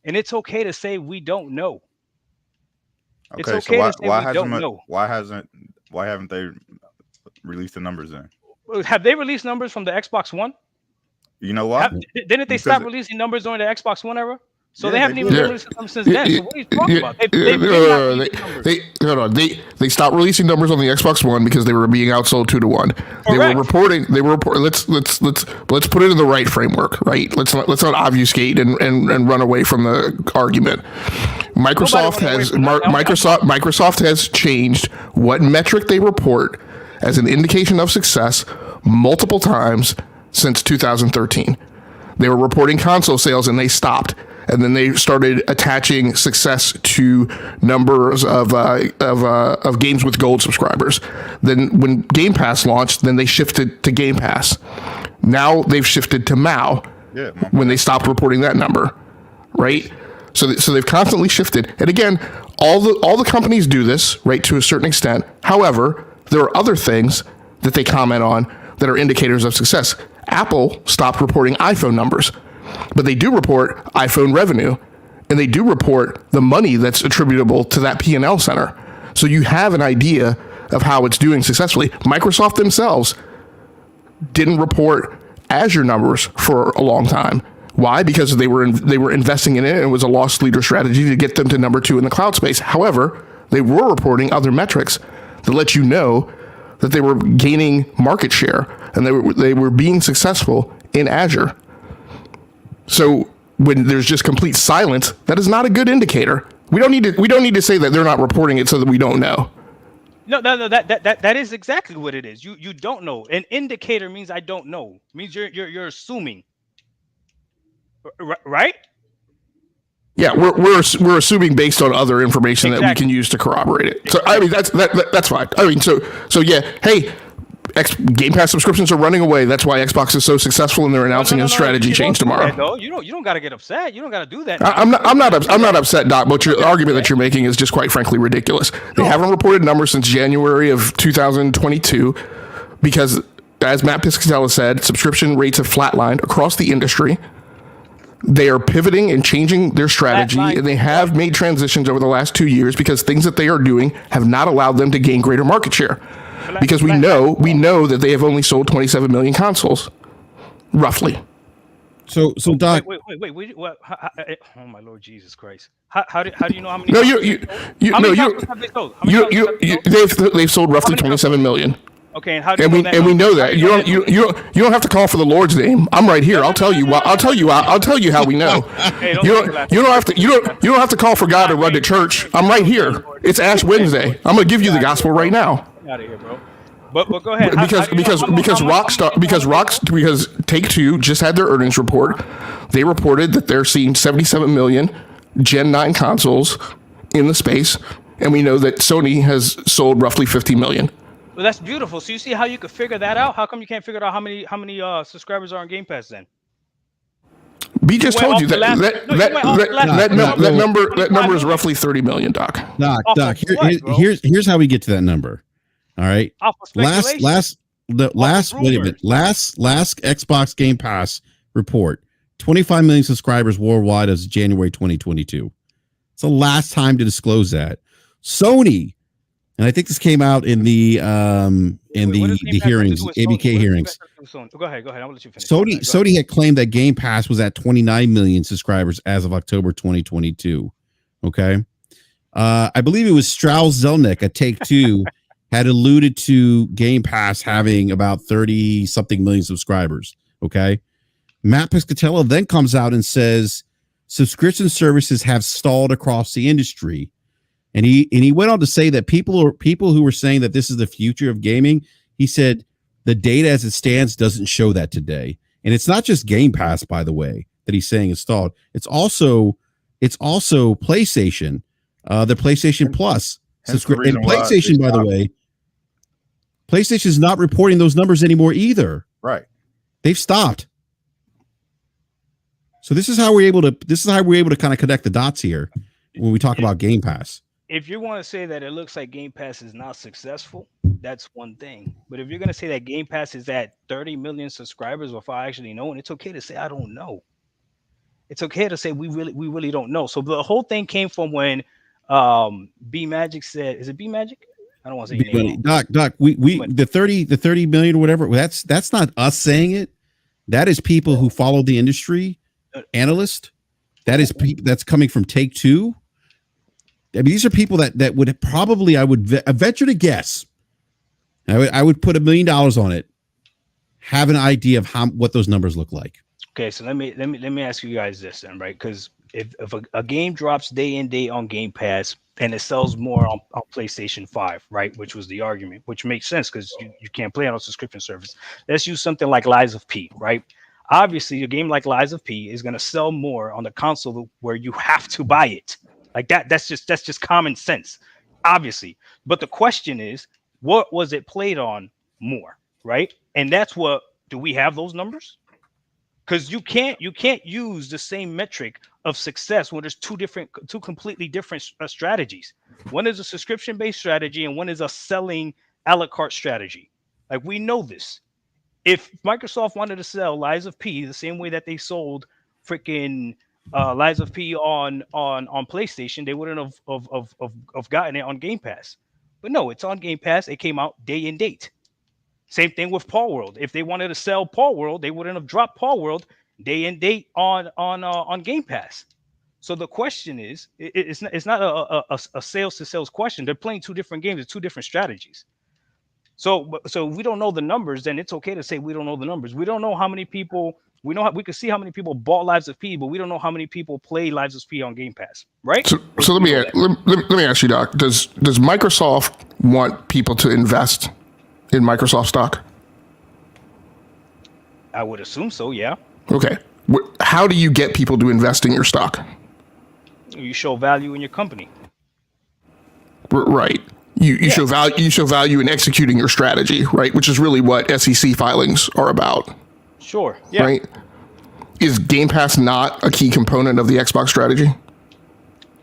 and it's okay to say we don't know. Okay, it's okay to say we don't know. Why haven't they released the numbers then? Have they released numbers from the Xbox One? You know what? Didn't they stop releasing numbers during the Xbox One era? So they haven't even released them since then. So what are you talking about? They stopped releasing numbers on the Xbox One because they were being outsold 2-1. They were reporting. Let's put it in the right framework, right? Let's not obfuscate and run away from the argument. Microsoft has changed what metric they report as an indication of success multiple times since 2013. They were reporting console sales and they stopped. And then they started attaching success to numbers of games with gold subscribers. Then when Game Pass launched, then they shifted to Game Pass. Now they've shifted to MAU when they stopped reporting that number, right? So they've constantly shifted. And again, all the companies do this, right, to a certain extent. However, there are other things that they comment on that are indicators of success. Apple stopped reporting iPhone numbers. But they do report iPhone revenue, and they do report the money that's attributable to that P&L center. So you have an idea of how it's doing successfully. Microsoft themselves didn't report Azure numbers for a long time. Why? Because they were investing in it, and it was a loss leader strategy to get them to number 2 in the cloud space. However, they were reporting other metrics that let you know that they were gaining market share, and they were being successful in Azure. So when there's just complete silence, that is not a good indicator. We don't need to say that they're not reporting it so that we don't know. No. That is exactly what it is. You don't know. An indicator means I don't know. It means you're assuming. Right? Yeah, we're assuming based on other information that we can use to corroborate it. So I mean that's fine. I mean so yeah. Hey. Game Pass subscriptions are running away. That's why Xbox is so successful, and they're announcing a strategy change tomorrow. You don't got to get upset. You don't got to do that. I'm not upset, Doc. But your argument that you're making is just quite frankly ridiculous. They haven't reported numbers since January of 2022 because, as Matt Piscatella said, subscription rates have flatlined across the industry. They are pivoting and changing their strategy, and they have made transitions over the last 2 years because things that they are doing have not allowed them to gain greater market share. Because we know that they have only sold 27 million consoles, roughly. So Doc. Wait. What? Oh my Lord Jesus Christ! How do you know how many? No, they've sold roughly 27 million. Okay, and how do you know that? And we know that. You don't have to call for the Lord's name. I'm right here. I'll tell you how we know. You don't have to call for God to run to church. I'm right here. It's Ash Wednesday. I'm going to give you the gospel right now. Out of here, bro. But go ahead. Because Take-Two just had their earnings report. They reported that they're seeing 77 million Gen 9 consoles in the space, and we know that Sony has sold roughly 50 million. Well, that's beautiful. So you see how you could figure that out? How come you can't figure out how many subscribers are on Game Pass then? B just told you that number is roughly 30 million, Doc. Doc, here's how we get to that number. All right. Last Xbox Game Pass report, 25 million subscribers worldwide as of January 2022. It's the last time to disclose that. Sony, and I think this came out in the hearings, ABK hearings. Go ahead. I'm gonna let you finish. Sony had claimed that Game Pass was at 29 million subscribers as of October 2022. Okay. I believe it was Strauss Zelnick at Take-Two had alluded to Game Pass having about 30 something million subscribers. Okay. Matt Piscatella then comes out and says subscription services have stalled across the industry. And he went on to say that people who were saying that this is the future of gaming, he said the data as it stands doesn't show that today. And it's not just Game Pass, by the way, that he's saying is stalled. It's also PlayStation, the PlayStation Plus. And PlayStation, by the way, PlayStation is not reporting those numbers anymore either. Right. They've stopped. So this is how we're able to kind of connect the dots here when we talk about Game Pass. If you want to say that it looks like Game Pass is not successful, that's one thing. But if you're going to say that Game Pass is at 30 million subscribers without actually knowing, it's okay to say I don't know. It's okay to say we really don't know. So the whole thing came from when B Magic said, is it B Magic? I don't want to say your name. Doc, we the 30 million or whatever, that's not us saying it. That is people who follow the industry, analysts. That's coming from Take-Two. I mean, these are people that would probably, I would venture to guess, I would put $1 million on it, have an idea of what those numbers look like. Okay, so let me ask you guys this then, right? Because if a game drops day in day on Game Pass and it sells more on PlayStation 5, right? Which was the argument, which makes sense because you can't play on a subscription service. Let's use something like Lies of P, right? Obviously, a game like Lies of P is going to sell more on the console where you have to buy it. Like that's just common sense, obviously. But the question is, what was it played on more, right? And that's what, do we have those numbers? Because you can't use the same metric of success when there's two completely different strategies. One is a subscription-based strategy, and one is a selling a la carte strategy. Like, we know this. If Microsoft wanted to sell Lies of P the same way that they sold freaking Lies of P on PlayStation, they wouldn't have gotten it on Game Pass. But no, it's on Game Pass. It came out day and date. Same thing with Paul World. If they wanted to sell Paul World, they wouldn't have dropped Paul World day and date on Game Pass. So the question is, it's not a sales to sales question. They're playing two different games, two different strategies. So we don't know the numbers, then it's okay to say we don't know the numbers. We don't know how many people. We can see how many people bought Lives of P, but we don't know how many people play Lives of P on Game Pass, right? So let me ask you, Doc. Does Microsoft want people to invest in Microsoft stock? I would assume so, yeah. Okay. How do you get people to invest in your stock? You show value in your company. Right. You show value. You show value in executing your strategy, right? Which is really what SEC filings are about. Sure. Yeah. Right. Is Game Pass not a key component of the Xbox strategy?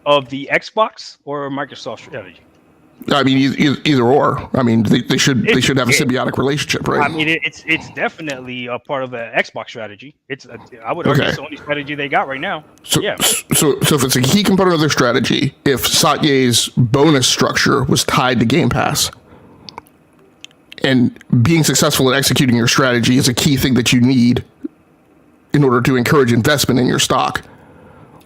Of the Xbox or Microsoft strategy? I mean, either or. I mean, they should have a symbiotic relationship, right? I mean, it's definitely a part of the Xbox strategy. I would argue Sony strategy they got right now. So, yeah. So if it's a key component of their strategy, if Satya's bonus structure was tied to Game Pass, and being successful at executing your strategy is a key thing that you need in order to encourage investment in your stock,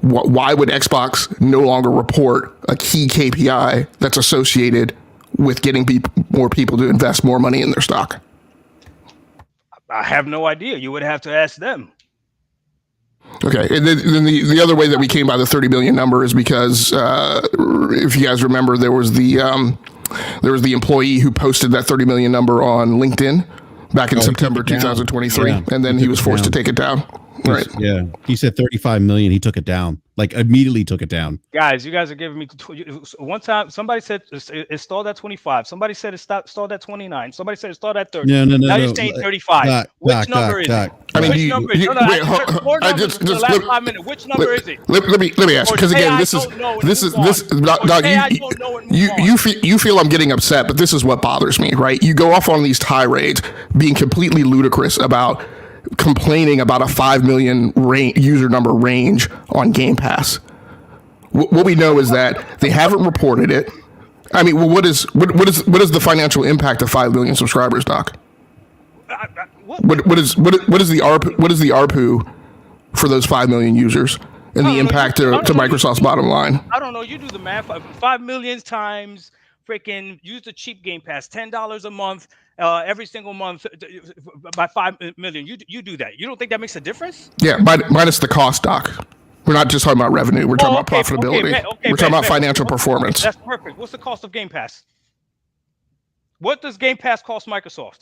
why would Xbox no longer report a key KPI that's associated with getting more people to invest more money in their stock? I have no idea. You would have to ask them. Okay, and then the other way that we came by the 30 million number is because if you guys remember, there was the employee who posted that 30 million number on LinkedIn back in September 2023, and then he was forced to take it down. Right. Yeah. He said 35 million. He took it down. Like, immediately took it down. Guys, you guys are giving me one time. Somebody said it stalled at 25. Somebody said it stalled at 29. Somebody said it stalled at 30. No. Now you're saying 35. Which number is it? I mean, which number is it? Which number is it? Let me ask you, because again, you feel I'm getting upset, but this is what bothers me, right? You go off on these tirades, being completely ludicrous about complaining about a 5 million user number range on Game Pass. What we know is that they haven't reported it. I mean, what is the financial impact of 5 million subscribers, Doc? What is the ARPU for those 5 million users and the impact to Microsoft's bottom line? I don't know. You do the math. 5 million times freaking use the cheap Game Pass, $10 a month, every single month by 5 million. You do that. You don't think that makes a difference? Yeah, minus the cost, Doc. We're not just talking about revenue. We're talking about profitability. We're talking about financial performance. That's perfect. What's the cost of Game Pass? What does Game Pass cost Microsoft?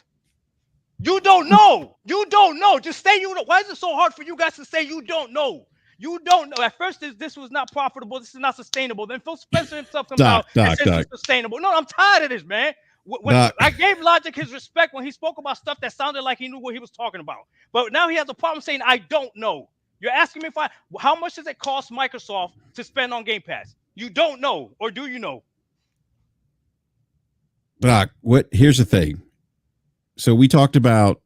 You don't know. You don't know. Just say you know. Why is it so hard for you guys to say you don't know? You don't know. At first, this was not profitable. This is not sustainable. Then Phil Spencer himself comes out and says it's sustainable. No, I'm tired of this, man. I gave Logic his respect when he spoke about stuff that sounded like he knew what he was talking about. But now he has a problem saying, I don't know. You're asking me how much does it cost Microsoft to spend on Game Pass? You don't know, or do you know? Doc, here's the thing. So we talked about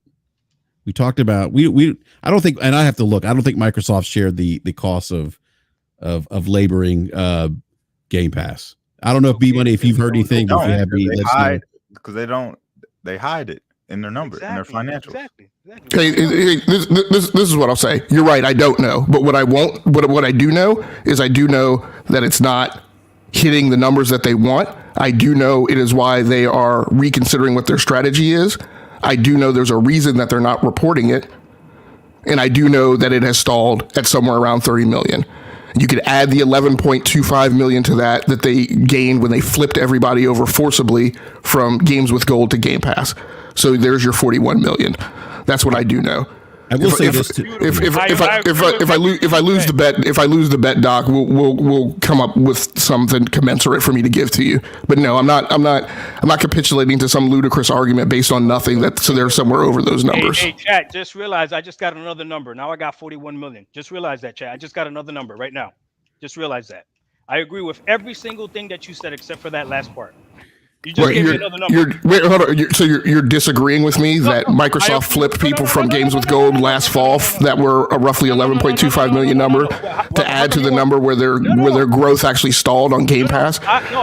I don't think, and I have to look, I don't think Microsoft shared the cost of laboring Game Pass. I don't know if B-Money, if you've heard anything, if you have because they hide it in their numbers, in their financials. Exactly. Hey, this is what I'll say. You're right. I don't know, but what I do know is I do know that it's not hitting the numbers that they want. I do know it is why they are reconsidering what their strategy is. I do know there's a reason that they're not reporting it. And I do know that it has stalled at somewhere around 30 million. You could add the 11.25 million to that they gained when they flipped everybody over forcibly from Games with Gold to Game Pass. So there's your 41 million. That's what I do know. I will say this too. If I lose the bet, Doc, we'll come up with something commensurate for me to give to you. But no, I'm not capitulating to some ludicrous argument based on nothing. So they're somewhere over those numbers. Hey, chat, just realize I just got another number. Now I got 41 million. Just realize that, chat. I just got another number right now. Just realize that. I agree with every single thing that you said except for that last part. You just gave me another number. Hold on. You're disagreeing with me that Microsoft flipped people from Games with Gold last fall that were a roughly 11.25 million number to add to the number where their growth actually stalled on Game Pass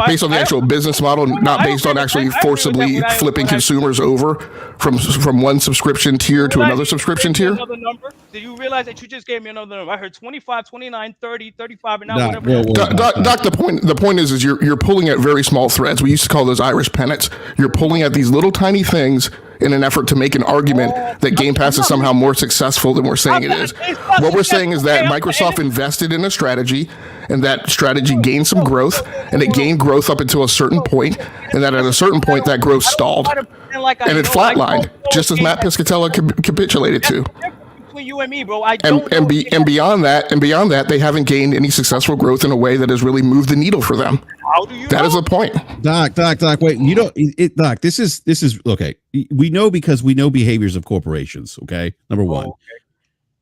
based on the actual business model, not based on actually forcibly flipping consumers over from one subscription tier to another subscription tier? Do you realize that you just gave me another number? I heard 25, 29, 30, 35, and now whatever. Doc, the point is you're pulling at very small threads. We used to call those Irish pennants. You're pulling at these little tiny things in an effort to make an argument that Game Pass is somehow more successful than we're saying it is. What we're saying is that Microsoft invested in a strategy, and that strategy gained some growth, and it gained growth up until a certain point, and that at a certain point that growth stalled, and it flatlined, just as Matt Piscatella capitulated to. You and me, bro. Beyond that, they haven't gained any successful growth in a way that has really moved the needle for them. How do you That is the point. Doc, wait, you don't Doc, this is okay. We know because we know behaviors of corporations, okay? Number one.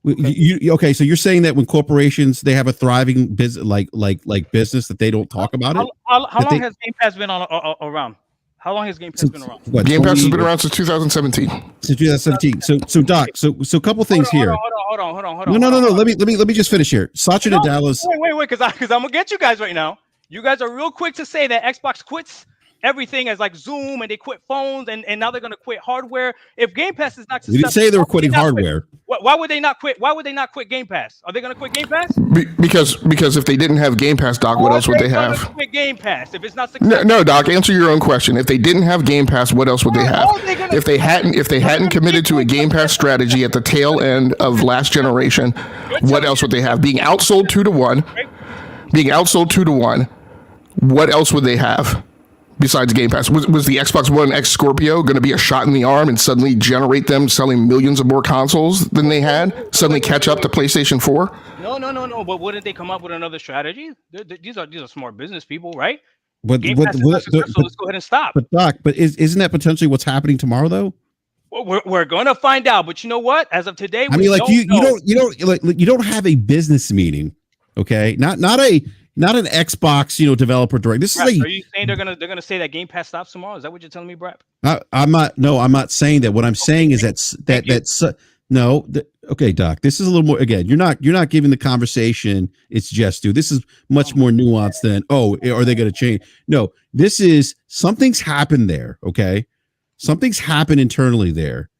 Okay. So you're saying that when corporations, they have a thriving business like business that they don't talk about it? How long has Game Pass been around? How long has Game Pass been around? Game Pass has been around since 2017. Since 2017. So Doc, so a couple things here. Hold on. No. Let me just finish here. Satya Nadella. Wait, because I'm gonna get you guys right now. You guys are real quick to say that Xbox quits everything as like Zoom, and they quit phones, and now they're gonna quit hardware. If Game Pass is not successful, we didn't say they were quitting hardware. Why would they not quit? Why would they not quit Game Pass? Are they gonna quit Game Pass? Because if they didn't have Game Pass, Doc, what else would they have? Quit Game Pass if it's not successful. No, Doc. Answer your own question. If they didn't have Game Pass, what else would they have? If they hadn't committed to a Game Pass strategy at the tail end of last generation, what else would they have? Being outsold 2-1. What else would they have besides Game Pass? Was the Xbox One X Scorpio going to be a shot in the arm and suddenly generate them selling millions of more consoles than they had? Suddenly catch up to PlayStation 4? No. But wouldn't they come up with another strategy? These are smart business people, right? But Game Pass is not successful, let's go ahead and stop. But Doc, isn't that potentially what's happening tomorrow though? Well, we're going to find out. But you know what? As of today, you don't have a business meeting, okay? Not an Xbox, developer direct. This Brap, is are you saying they're gonna say that Game Pass stops tomorrow? Is that what you're telling me, Brap? I'm not saying that. What I'm saying is that No, okay, Doc. This is a little more. Again, you're not giving the conversation its just due. This is much more nuanced than are they going to change? No, this is something's happened there. Okay, something's happened internally there,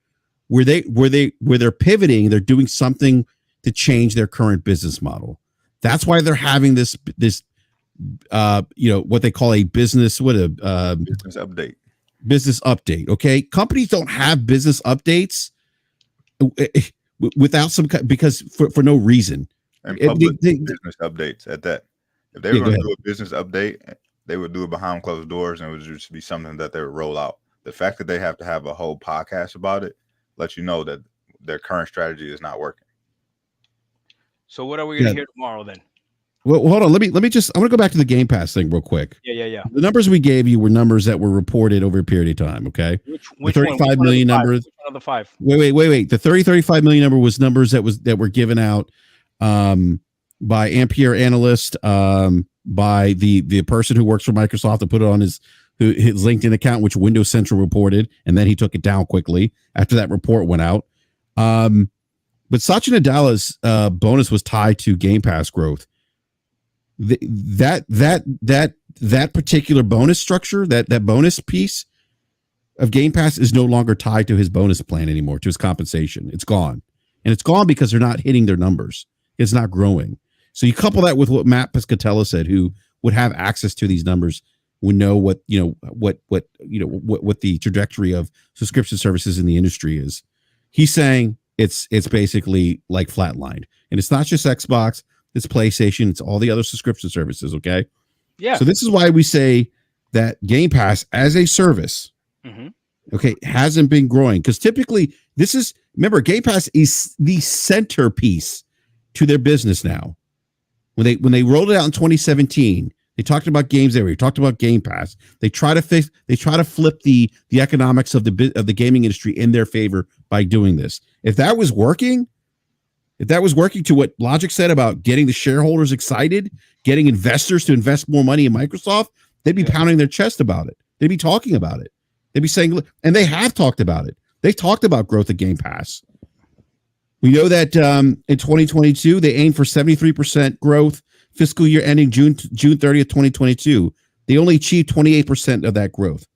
where they're pivoting. They're doing something to change their current business model. That's why they're having this what they call a business business update. Business update. Okay, companies don't have business updates without because for no reason, and public business updates at that. If they were going to do a business update, they would do it behind closed doors, and it would just be something that they would roll out. The fact that they have to have a whole podcast about it lets you know that their current strategy is not working. So what are we going to hear tomorrow then? Well, hold on. Let me just. I'm going to go back to the Game Pass thing real quick. Yeah. The numbers we gave you were numbers that were reported over a period of time. Okay. Which the 35 million numbers. Which one of the five? Wait. The 35 million number was numbers that were given out by Ampere Analyst, by the person who works for Microsoft to put it on his LinkedIn account, which Windows Central reported, and then he took it down quickly after that report went out. But Satya Nadella's bonus was tied to Game Pass growth. That particular bonus structure, that bonus piece of Game Pass is no longer tied to his bonus plan anymore, to his compensation. It's gone. And it's gone because they're not hitting their numbers. It's not growing. So you couple that with what Matt Piscatella said, who would have access to these numbers, would know what the trajectory of subscription services in the industry is. He's saying it's basically like flatlined. And it's not just Xbox, it's PlayStation, it's all the other subscription services, okay? Yeah. So this is why we say that Game Pass as a service, okay, hasn't been growing. Because typically, remember, Game Pass is the centerpiece to their business now. When they rolled it out in 2017, they talked about games everywhere. They talked about Game Pass. They try to flip the economics of the gaming industry in their favor by doing this. If that was working to what Logic said about getting the shareholders excited, getting investors to invest more money in Microsoft, they'd be pounding their chest about it. They'd be talking about it. They'd be saying, and they have talked about it. They've talked about growth of Game Pass. We know that in 2022, they aimed for 73% growth fiscal year ending June 30th, 2022. They only achieved 28% of that growth.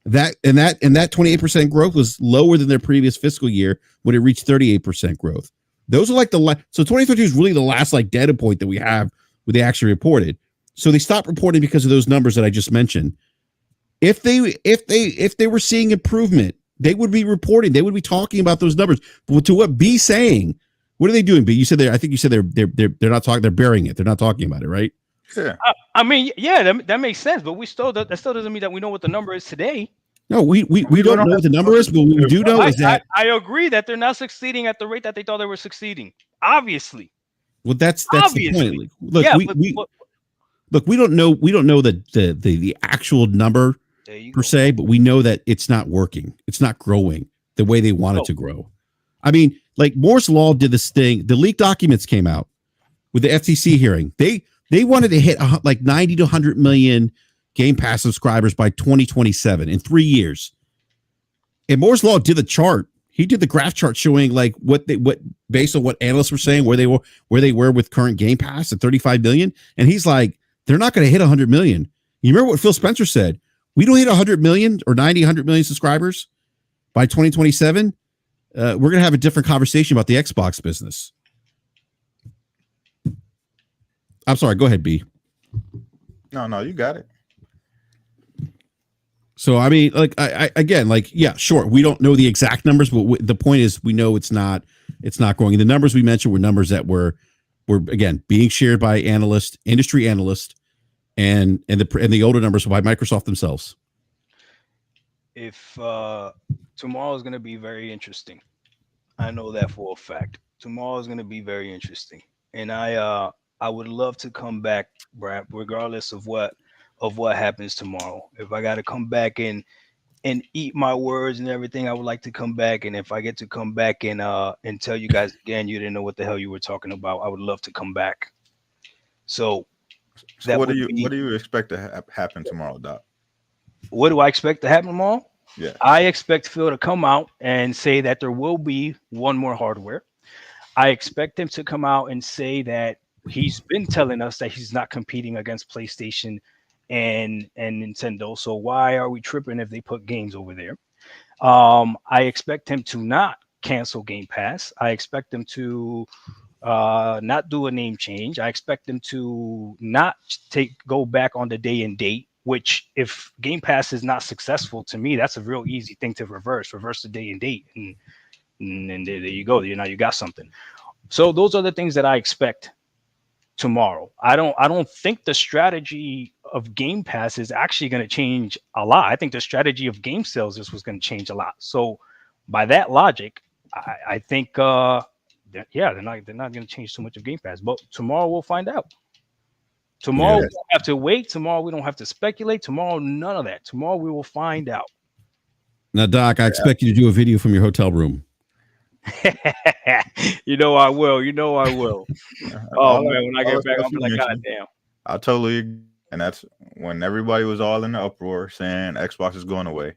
That 28% growth was lower than their previous fiscal year when it reached 38% growth. Those are like so 2022 is really the last like data point that we have where they actually reported. So they stopped reporting because of those numbers that I just mentioned. If they were seeing improvement, they would be reporting. They would be talking about those numbers. But to what B's saying, what are they doing? B, you said I think you said they're not talking. They're burying it. They're not talking about it, right? Yeah. I mean, yeah, that makes sense. But that still doesn't mean that we know what the number is today. No, we don't know what the number is, but what we do know is that I agree that they're not succeeding at the rate that they thought they were succeeding. Obviously. Well, that's the point. Look, yeah, we don't know the actual number per se, but we know that it's not working. It's not growing the way they want it to grow. I mean, like Moore's Law did this thing. The leaked documents came out with the FTC hearing. They wanted to hit like 90 to 100 million Game Pass subscribers by 2027 in 3 years. And Moore's Law did the chart. He did the graph chart showing like what based on what analysts were saying where they were with current Game Pass at 35 million. And he's like, they're not going to hit 100 million. You remember what Phil Spencer said? We don't hit 100 million or 90, 100 million subscribers by 2027. We're going to have a different conversation about the Xbox business. I'm sorry. Go ahead, B. No, you got it. So, I mean, like, I again, like, yeah, sure. We don't know the exact numbers, but the point is we know it's not growing. And the numbers we mentioned were numbers that were again, being shared by industry analysts, and the older numbers were by Microsoft themselves. If tomorrow is going to be very interesting, I know that for a fact. Tomorrow is going to be very interesting, and I would love to come back, Brad, regardless of what happens tomorrow. If I got to come back and eat my words and everything, I would like to come back. And if I get to come back and tell you guys again, you didn't know what the hell you were talking about, I would love to come back. So what do you expect to happen tomorrow, Doc? What do I expect to happen tomorrow? Yeah. I expect Phil to come out and say that there will be one more hardware. I expect him to come out and say that he's been telling us that he's not competing against PlayStation and Nintendo. So why are we tripping if they put games over there? I expect him to not cancel Game Pass. I expect him to not do a name change. I expect them to not go back on the day and date. Which, if Game Pass is not successful, to me, that's a real easy thing to reverse the day and date, and there you go. You got something. So those are the things that I expect tomorrow. I don't think the strategy of Game Pass is actually going to change a lot. I think the strategy of game sales was going to change a lot. So by that logic, I think they're not going to change too much of Game Pass. But tomorrow we'll find out. Tomorrow we don't have to wait. Tomorrow we don't have to speculate. Tomorrow none of that. Tomorrow we will find out. Now, Doc, I expect you to do a video from your hotel room. You know I will. Oh man, when I get back, I'll be like, God damn. I totally agree. And that's when everybody was all in the uproar saying Xbox is going away.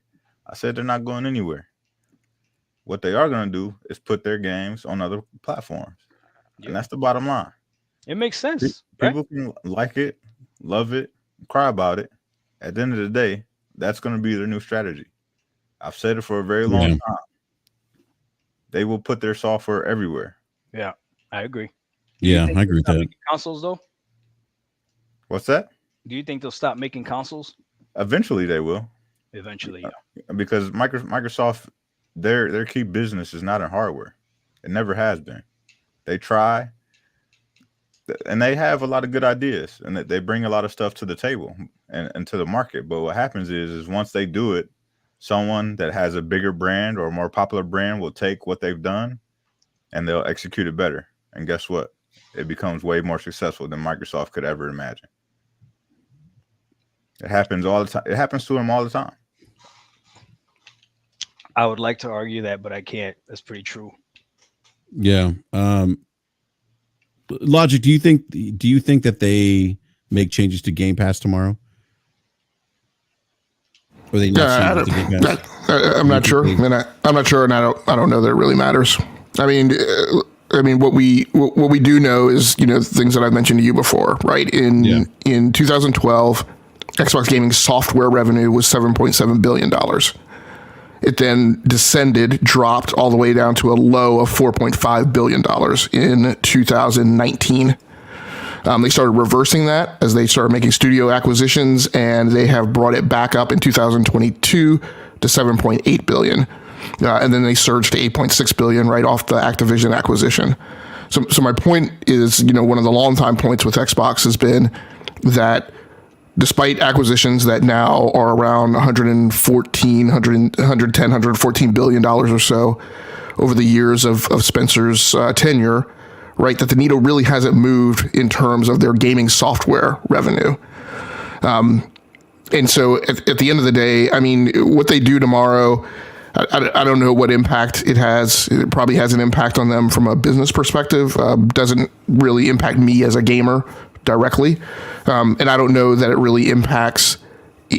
I said they're not going anywhere. What they are going to do is put their games on other platforms. Yeah. And that's the bottom line. It makes sense. People can like it, love it, cry about it. At the end of the day, that's going to be their new strategy. I've said it for a very long time. They will put their software everywhere. Yeah, I agree. Yeah, I agree with that. Consoles, though? What's that? Do you think they'll stop making consoles? Eventually, they will. Eventually, yeah. Because Microsoft, their key business is not in hardware. It never has been. They try, and they have a lot of good ideas, and they bring a lot of stuff to the table and to the market. But what happens is once they do it, someone that has a bigger brand or a more popular brand will take what they've done and they'll execute it better. And guess what? It becomes way more successful than Microsoft could ever imagine. It happens all the time. It happens to them all the time. I would like to argue that, but I can't. That's pretty true. Yeah. Logic, do you think that they make changes to Game Pass tomorrow? Or they not Game Pass? I'm not sure. I'm not sure, and I don't know that it really matters. I mean, what we do know is, things that I've mentioned to you before, right? In 2012, Xbox gaming software revenue was $7.7 billion. It then dropped all the way down to a low of $4.5 billion in 2019. They started reversing that as they started making studio acquisitions, and they have brought it back up in 2022 to $7.8 billion. And then they surged to $8.6 billion right off the Activision acquisition. So my point is, one of the longtime points with Xbox has been that despite acquisitions that now are around $114 billion or so over the years of Spencer's tenure, right, that the needle really hasn't moved in terms of their gaming software revenue. And so at the end of the day, I mean, what they do tomorrow, I don't know what impact it has. It probably has an impact on them from a business perspective. Doesn't really impact me as a gamer directly. And I don't know that it really impacts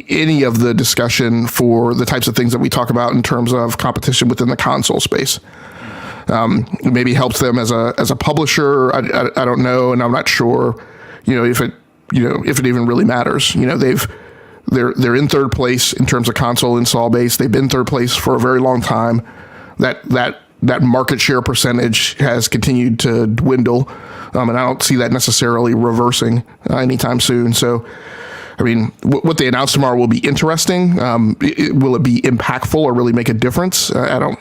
any of the discussion for the types of things that we talk about in terms of competition within the console space. It maybe helps them as a publisher. I don't know, and I'm not sure, if it even really matters. They're in third place in terms of console install base. They've been third place for a very long time. That market share percentage has continued to dwindle, and I don't see that necessarily reversing anytime soon. So, I mean, what they announce tomorrow will be interesting. Will it be impactful or really make a difference? I don't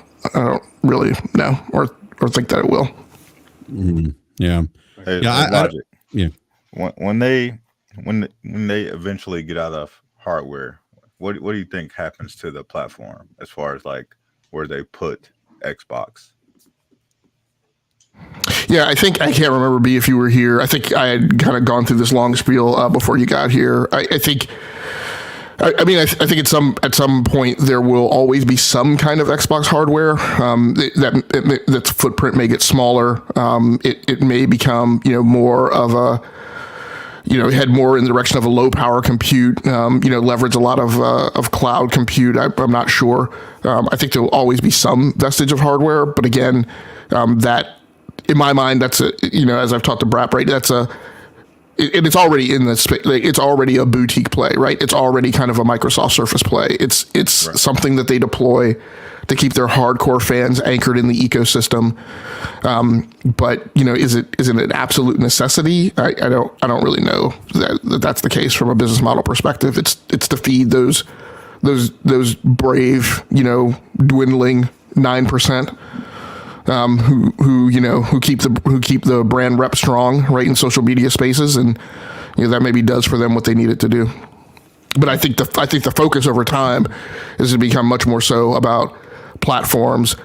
really know or think that it will. Yeah. Hey, When they eventually get out of hardware, what do you think happens to the platform as far as like where they put Xbox? Yeah, I can't remember, B, if you were here. I think I had kind of gone through this long spiel before you got here. I think at some point there will always be some kind of Xbox hardware. That footprint may get smaller. It may become more of head more in the direction of a low power compute, leverage a lot of cloud compute. I'm not sure. I think there will always be some vestige of hardware, but again, that in my mind, that's as I've talked to Brap, right? It's already in the space. Like, it's already a boutique play, right? It's already kind of a Microsoft Surface play. It's right. Something that they deploy to keep their hardcore fans anchored in the ecosystem. But is it an absolute necessity? I don't really know that's the case from a business model perspective. It's to feed those brave, dwindling 9%. Who keep the brand rep strong, right, in social media spaces, and that maybe does for them what they need it to do. But I think the focus over time is to become much more so about platforms,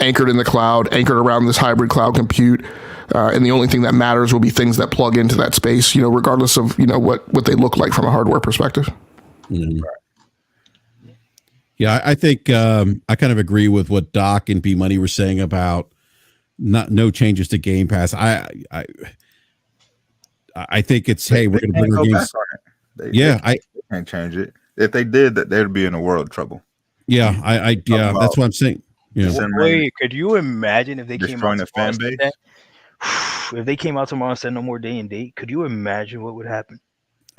anchored in the cloud, anchored around this hybrid cloud compute, and the only thing that matters will be things that plug into that space, regardless of what they look like from a hardware perspective. Mm-hmm. Yeah, I think I kind of agree with what Doc and B Money were saying about no changes to Game Pass. I think it's we're going to bring our games. They can't change it. If they did, that they'd be in a world of trouble. Yeah, that's what I'm saying. Yeah. Wait, could you imagine if they came out destroying the fan base? If they came out tomorrow and said no more day and date, could you imagine what would happen?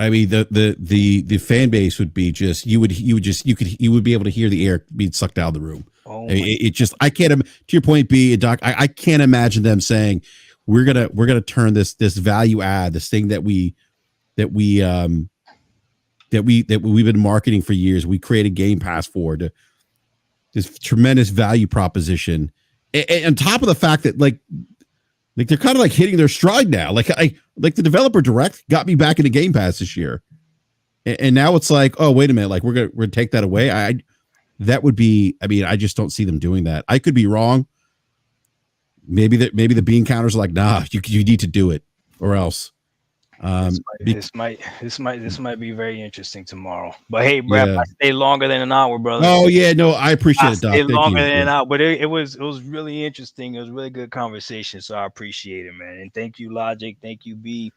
I mean, the fan base would be just you would be able to hear the air being sucked out of the room. I can't. To your point, B, Doc, I can't imagine them saying we're gonna turn this value add, this thing that we've been marketing for years. We created Game Pass for this tremendous value proposition, and on top of the fact that like they're kind of like hitting their stride now. Like the developer direct got me back into Game Pass this year, and now it's like, oh wait a minute, like we're gonna take that away. That would be. I mean, I just don't see them doing that. I could be wrong. Maybe the bean counters are like, nah, you need to do it or else. This might be very interesting tomorrow. But hey, Brad, I stay longer than an hour, brother. Oh yeah, no, I appreciate it, Doc. Stay longer than an hour, but it was really interesting. It was a really good conversation, so I appreciate it, man. And thank you, Logic. Thank you, B.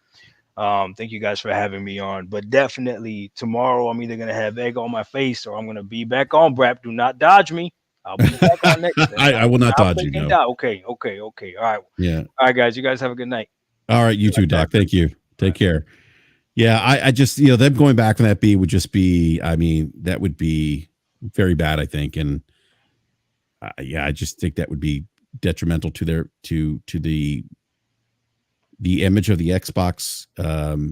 Thank you guys for having me on. But definitely tomorrow, I'm either gonna have egg on my face or I'm gonna be back on. Brad, do not dodge me. I'll be back on next time. I will not dodge you. No. Okay. All right. Yeah. All right, guys. You guys have a good night. All right, you too, Doc. Thank you. Take care. Yeah, I just them going back from that B would just be. I mean, that would be very bad, I think, and I just think that would be detrimental to their to the image of the Xbox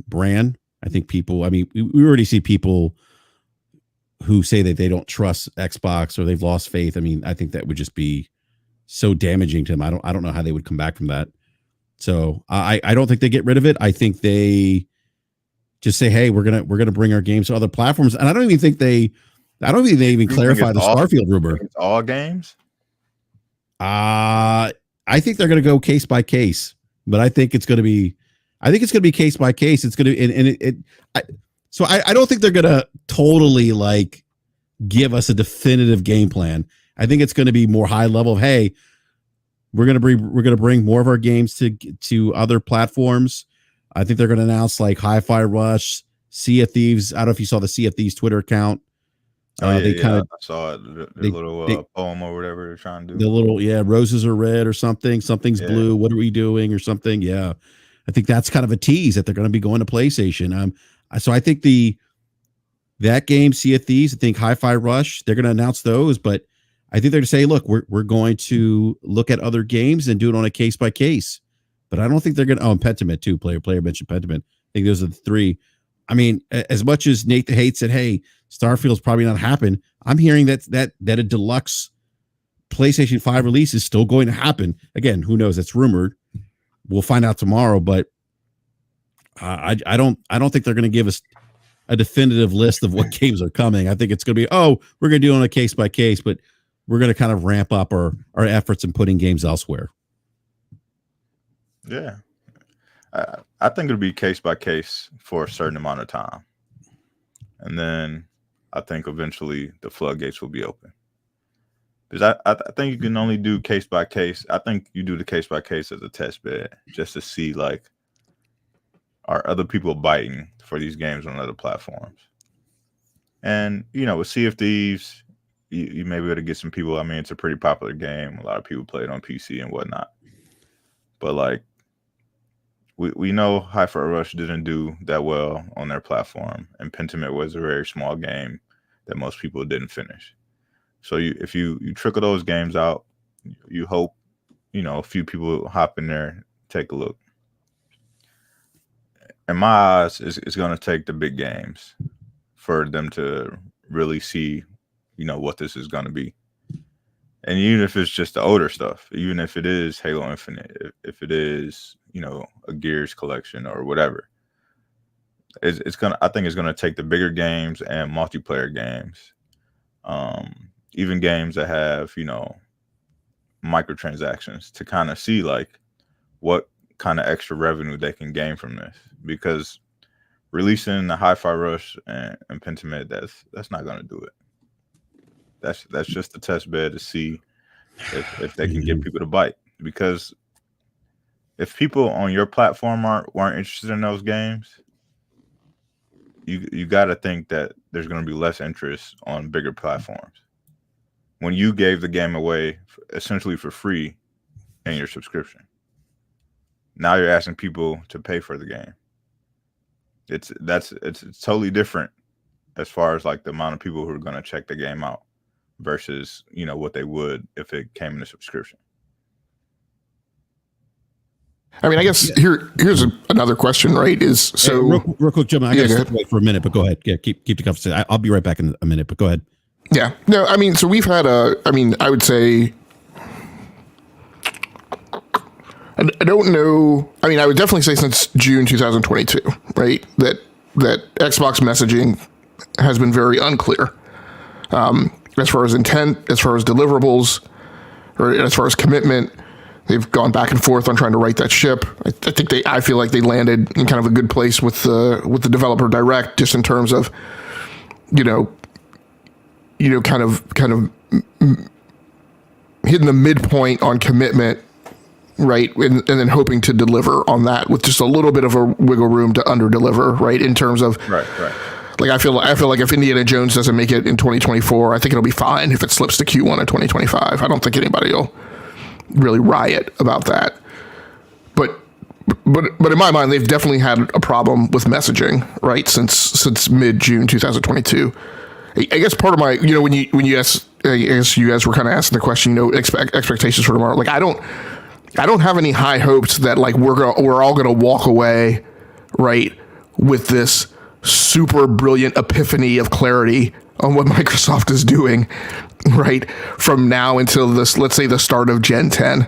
brand. I think people. I mean, we already see people who say that they don't trust Xbox or they've lost faith. I mean, I think that would just be so damaging to them. I don't know how they would come back from that. So I don't think they get rid of it. I think they just say, hey, we're gonna bring our games to other platforms. And I don't even think they even clarify the Starfield rumor. It's all games. I think they're gonna go case by case, but I think it's gonna be case by case. It's gonna so I don't think they're gonna totally like give us a definitive game plan. I think it's gonna be more high level of, hey, we're gonna bring more of our games to other platforms. I think they're gonna announce like Hi-Fi Rush, Sea of Thieves. I don't know if you saw the Sea of Thieves Twitter account. I saw it. The little poem or whatever they're trying to do. The little roses are red or something. Something's blue. What are we doing or something? Yeah, I think that's kind of a tease that they're going to be going to PlayStation. So I think that game, Sea of Thieves, I think Hi-Fi Rush, they're going to announce those, but I think they're to say, look, we're going to look at other games and do it on a case by case. But I don't think they're going to. Oh, and Pentiment too. Player mentioned Pentiment. I think those are the three. I mean, as much as Nate the Hate said, hey, Starfield's probably not happen. I'm hearing that a deluxe PlayStation 5 release is still going to happen. Again, who knows? That's rumored. We'll find out tomorrow. But I don't think they're going to give us a definitive list of what games are coming. I think it's going to be, we're going to do it on a case by case, but we're going to kind of ramp up our efforts in putting games elsewhere. Yeah. I think it'll be case by case for a certain amount of time. And then I think eventually the floodgates will be open. Because I think you can only do case by case. I think you do the case by case as a test bed just to see, like, are other people biting for these games on other platforms? And with Sea of Thieves, you may be able to get some people. I mean, it's a pretty popular game. A lot of people play it on PC and whatnot. But like, we know Hi-Fi Rush didn't do that well on their platform, and Pentiment was a very small game that most people didn't finish. So if you trickle those games out, you hope a few people hop in there, take a look. In my eyes, it's going to take the big games for them to really see, what this is going to be. And even if it's just the older stuff, even if it is Halo Infinite, if it is, a Gears collection or whatever, I think it's gonna take the bigger games and multiplayer games, even games that have, microtransactions, to kind of see like what kind of extra revenue they can gain from this. Because releasing the Hi-Fi Rush and Pentiment, that's not gonna do it. That's just a test bed to see if they can get people to bite. Because if people on your platform weren't interested in those games, you got to think that there's going to be less interest on bigger platforms. When you gave the game away essentially for free in your subscription, now you're asking people to pay for the game. It's totally different as far as like the amount of people who are going to check the game out versus what they would if it came in a subscription. I mean, I guess here's another question, right? Is so real quick, Jim. I got to step away for a minute, but go ahead. Yeah, keep the conversation. I'll be right back in a minute, but go ahead. Yeah, no, I mean, so we've had I would say, I don't know. I mean, I would definitely say since June 2022, right? That Xbox messaging has been very unclear, as far as intent, as far as deliverables, or as far as commitment. They've gone back and forth on trying to right that ship. I feel like they landed in kind of a good place with the developer direct, just in terms of, kind of hitting the midpoint on commitment, right, and then hoping to deliver on that with just a little bit of a wiggle room to under deliver, right, in terms of right. Like I feel like if Indiana Jones doesn't make it in 2024, I think it'll be fine if it slips to Q1 of 2025. I don't think anybody will really riot about that. But in my mind, they've definitely had a problem with messaging, right, since mid-June 2022. I guess part of my, when you ask, I guess you guys were kind of asking the question, expectations for tomorrow. Like I don't have any high hopes that like we're all gonna walk away, right, with this super brilliant epiphany of clarity on what Microsoft is doing, right, from now until this, let's say, the start of Gen 10.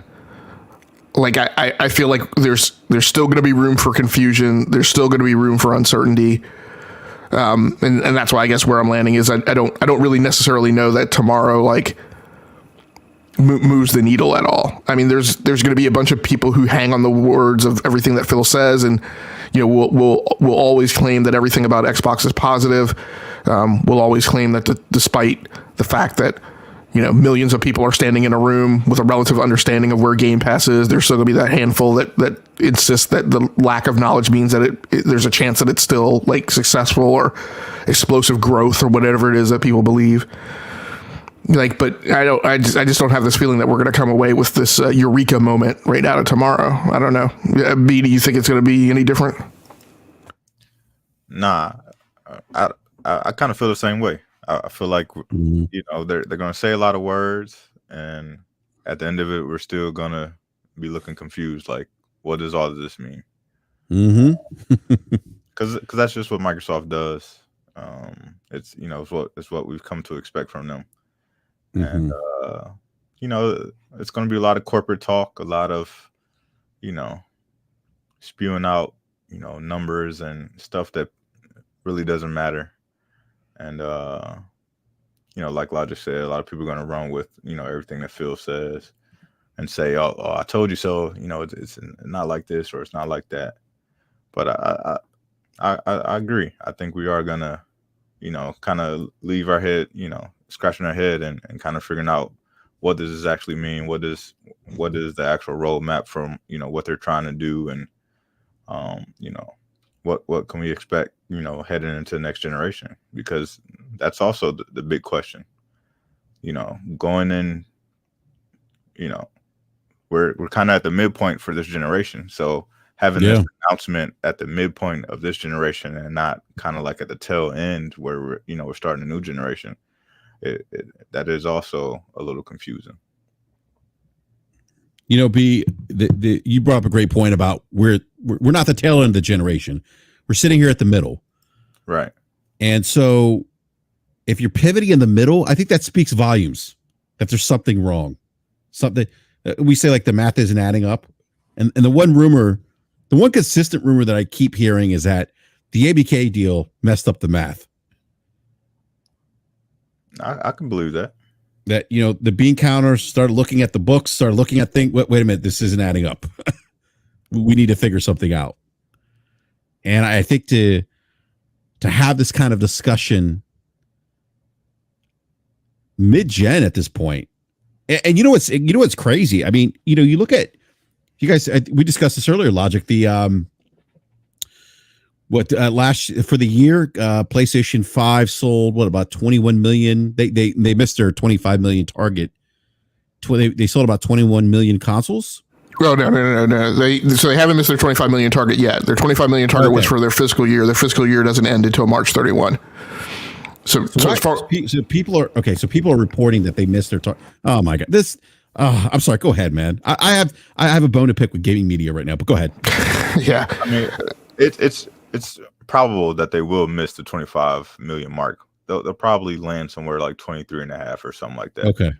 Like I feel like there's still going to be room for confusion. There's still going to be room for uncertainty, and that's why I guess where I'm landing is I don't really necessarily know that tomorrow like moves the needle at all. I mean, there's going to be a bunch of people who hang on the words of everything that Phil says, and we'll always claim that everything about Xbox is positive. We'll always claim that despite the fact that millions of people are standing in a room with a relative understanding of where Game Pass is, there's still going to be that handful that insists that the lack of knowledge means that there's a chance that it's still like successful or explosive growth or whatever it is that people believe. Like, but I just don't have this feeling that we're going to come away with this eureka moment right out of tomorrow. I don't know. B, do you think it's going to be any different? Nah, I kind of feel the same way. I feel like they're going to say a lot of words, and at the end of it, we're still going to be looking confused. Like, what does all of this mean? Because that's just what Microsoft does. It's it's what we've come to expect from them. And it's going to be a lot of corporate talk, a lot of spewing out numbers and stuff that really doesn't matter. And like Logic said, a lot of people are going to run with everything that Phil says and say, oh, I told you so. It's not like this or it's not like that. But I agree. I think we are gonna kind of leave our head scratching our head and kind of figuring out what does this actually mean, what is the actual roadmap from what they're trying to do, and what can we expect, heading into the next generation? Because that's also the big question. Going in, we're kind of at the midpoint for this generation. So having this announcement at the midpoint of this generation and not kind of like at the tail end where we're starting a new generation, that is also a little confusing. B, you brought up a great point about we're not the tail end of the generation. We're sitting here at the middle. Right. And so if you're pivoting in the middle, I think that speaks volumes that there's something wrong. Something we say like the math isn't adding up. And the one consistent rumor that I keep hearing is that the ABK deal messed up the math. I can believe that. That, the bean counters started looking at the books, started looking at things. Wait a minute, this isn't adding up. We need to figure something out. And I think to have this kind of discussion mid-gen at this point, and what's crazy? I mean, you look at you guys. We discussed this earlier. Logic, the for the year, PlayStation 5 sold about 21 million. They missed their 25 million target. They sold about 21 million consoles. Oh, no. They haven't missed their 25 million target yet. Their 25 million target was for their fiscal year. Their fiscal year doesn't end until March 31. So people are reporting that they missed their target. Oh my God. I'm sorry. Go ahead, man. I have a bone to pick with gaming media right now, but go ahead. Yeah. I mean, it's probable that they will miss the 25 million mark. They'll probably land somewhere like 23 and a half or something like that. Okay.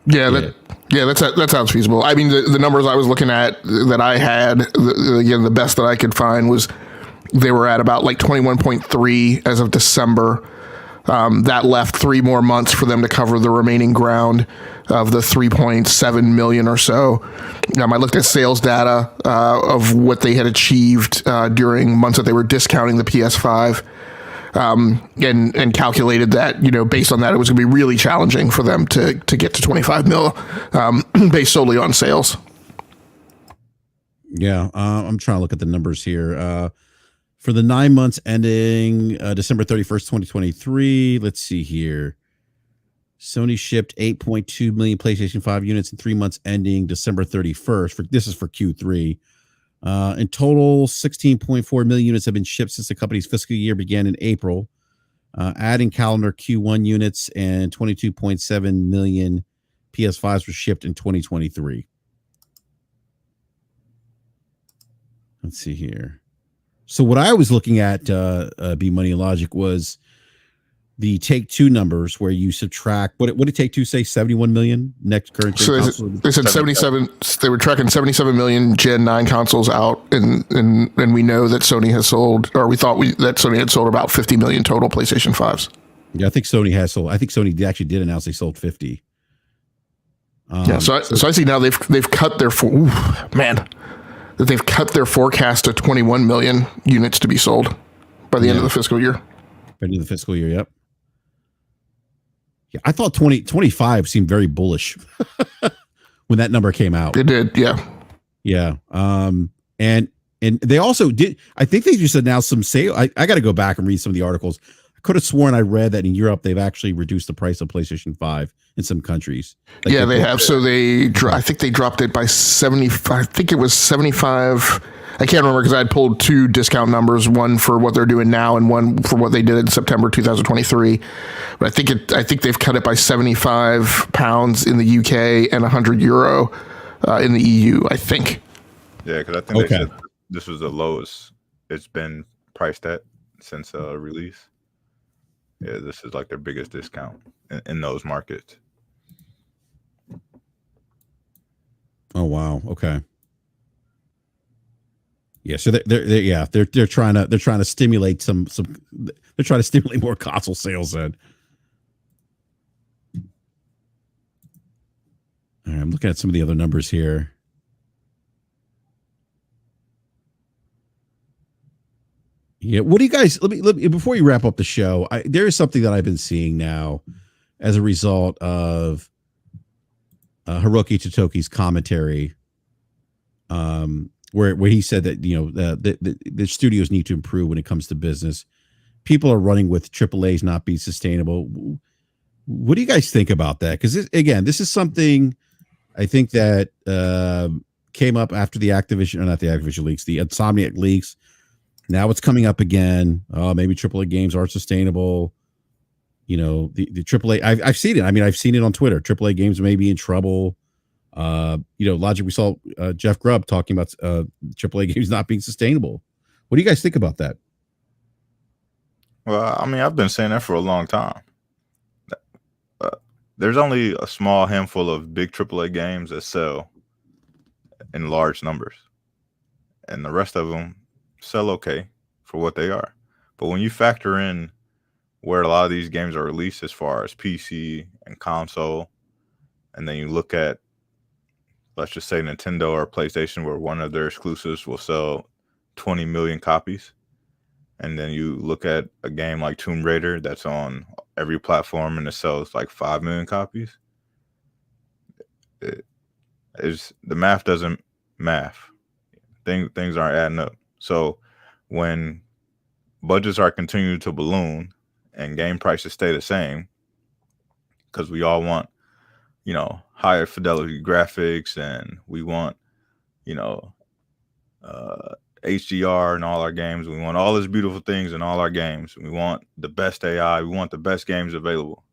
That sounds feasible. I mean, the numbers I was looking at that I had, again, the best that I could find was they were at about like 21.3 as of December. That left 3 more months for them to cover the remaining ground of the 3.7 million or so. I looked at sales data of what they had achieved during months that they were discounting the PS5. And calculated that, based on that, it was going to be really challenging for them to get to 25 mil based solely on sales. Yeah, I'm trying to look at the numbers here. For the 9 months ending December 31st, 2023, let's see here. Sony shipped 8.2 million PlayStation 5 units in 3 months ending December 31st. This is for Q3. In total, 16.4 million units have been shipped since the company's fiscal year began in April, adding calendar Q1 units, and 22.7 million PS5s were shipped in 2023. Let's see here. So what I was looking at, B Money and Logic, was the Take-Two numbers where you subtract what did Take-Two say? 71 million next current. So they said 77. They were tracking 77 million Gen 9 consoles out, and we know that Sony has sold, or we thought that Sony had sold about 50 million total PlayStation 5s. Yeah, I think Sony has sold. I think Sony actually did announce they sold 50. So I see now they've cut their that they've cut their forecast to 21 million units to be sold by the end of the fiscal year. By the end of the fiscal year, yep. Yeah, I thought 2025 seemed very bullish when that number came out. It did, yeah. Yeah. And they also did, I think they just announced some sale. I got to go back and read some of the articles. I could have sworn I read that in Europe they've actually reduced the price of PlayStation 5 in some countries. Like they have. So I think they dropped it by 75. I think it was 75. I can't remember because I had pulled 2 discount numbers, one for what they're doing now and one for what they did in September 2023. But I think they've cut it by £75 in the UK and €100 in the EU, I think. Yeah, because I think they said this was the lowest it's been priced at since release. Yeah, this is like their biggest discount in those markets. Oh wow! Okay. Yeah, so they're trying to stimulate they're trying to stimulate more console sales. Then, all right, I'm looking at some of the other numbers here. Yeah, what do you guys? Let me before you wrap up the show. There is something that I've been seeing now, as a result of Hiroki Totoki's commentary. where he said that the studios need to improve when it comes to business. People are running with AAA's not being sustainable. What do you guys think about that? Because again, this is something I think that came up after the Activision, or not the Activision leaks, the Insomniac leaks. Now it's coming up again. Maybe AAA games aren't sustainable. The AAA. I've seen it. I mean, I've seen it on Twitter. AAA games may be in trouble. Logic. We saw Jeff Grubb talking about AAA games not being sustainable. What do you guys think about that? Well, I mean, I've been saying that for a long time. There's only a small handful of big AAA games that sell in large numbers, and the rest of them sell okay for what they are. But when you factor in where a lot of these games are released as far as PC and console, and then you look at, let's just say, Nintendo or PlayStation, where one of their exclusives will sell 20 million copies, and then you look at a game like Tomb Raider that's on every platform and it sells like 5 million copies. The math doesn't math. Things aren't adding up. So when budgets are continuing to balloon and game prices stay the same, because we all want, higher fidelity graphics, and we want, HDR in all our games. We want all these beautiful things in all our games. We want the best AI. We want the best games available.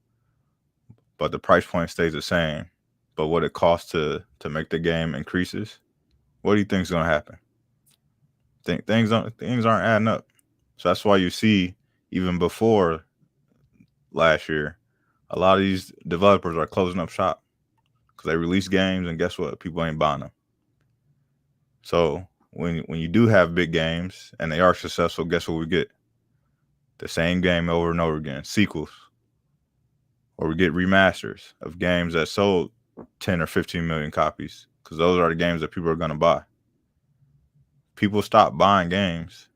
But the price point stays the same. But what it costs to make the game increases. What do you think is going to happen? Things aren't adding up. So that's why you see, even before last year, a lot of these developers are closing up shop because they release games, and guess what? People ain't buying them. So when you do have big games and they are successful, guess what we get? The same game over and over again, sequels. Or we get remasters of games that sold 10 or 15 million copies, because those are the games that people are going to buy. People stop buying games,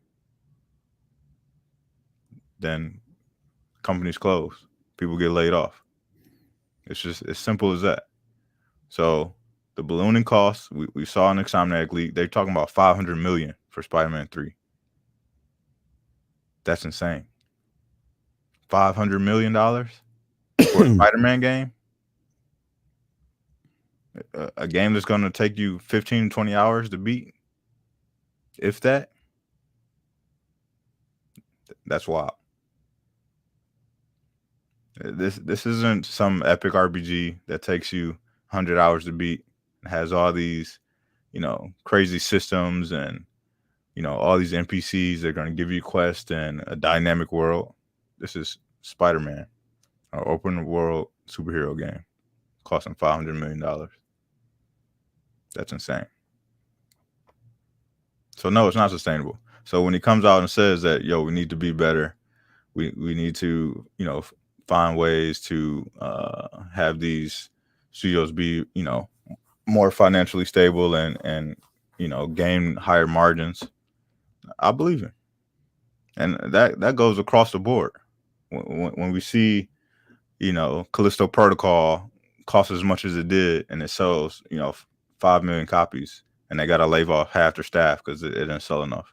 then companies close. People get laid off. It's just as simple as that. So the ballooning costs, we saw in the Insomniac leak, they're talking about $500 million for Spider-Man 3. That's insane. $500 million for a Spider-Man game? A game that's going to take you 15, 20 hours to beat? If that? That's wild. This isn't some epic RPG that takes you 100 hours to beat. It has all these, crazy systems and, all these NPCs that are going to give you quests and a dynamic world. This is Spider-Man, an open world superhero game costing $500 million. That's insane. So no, it's not sustainable. So when he comes out and says that, we need to be better, we need to, find ways to have these studios be, more financially stable and gain higher margins, I believe it. And that goes across the board. When we see, Callisto Protocol cost as much as it did, and it sells, 5 million copies, and they got to lay off half their staff because it didn't sell enough.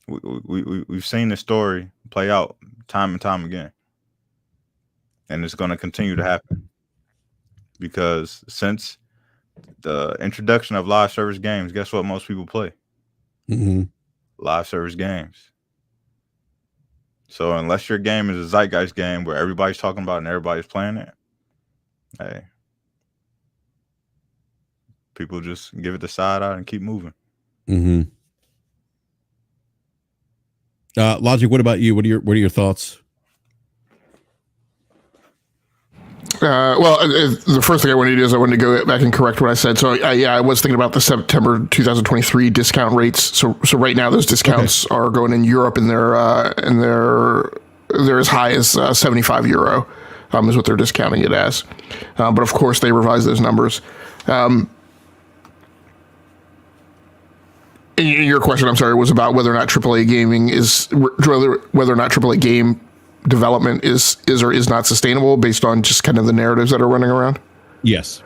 We've seen this story play out time and time again. And it's going to continue to happen. Because since the introduction of live service games, guess what most people play? Mm-hmm. Live service games. So unless your game is a zeitgeist game where everybody's talking about it and everybody's playing it, hey, people just give it the side eye and keep moving. Mm-hmm. Logic, what about you? What are your thoughts? The first thing I wanted to do is I wanted to go back and correct what I said. So I was thinking about the September 2023 discount rates. So right now those discounts are going in Europe, and they're as high as €75 is what they're discounting it as. But of course they revise those numbers. Your question, I'm sorry, was about whether or not AAA gaming whether or not AAA game development is or is not sustainable based on just kind of the narratives that are running around. Yes.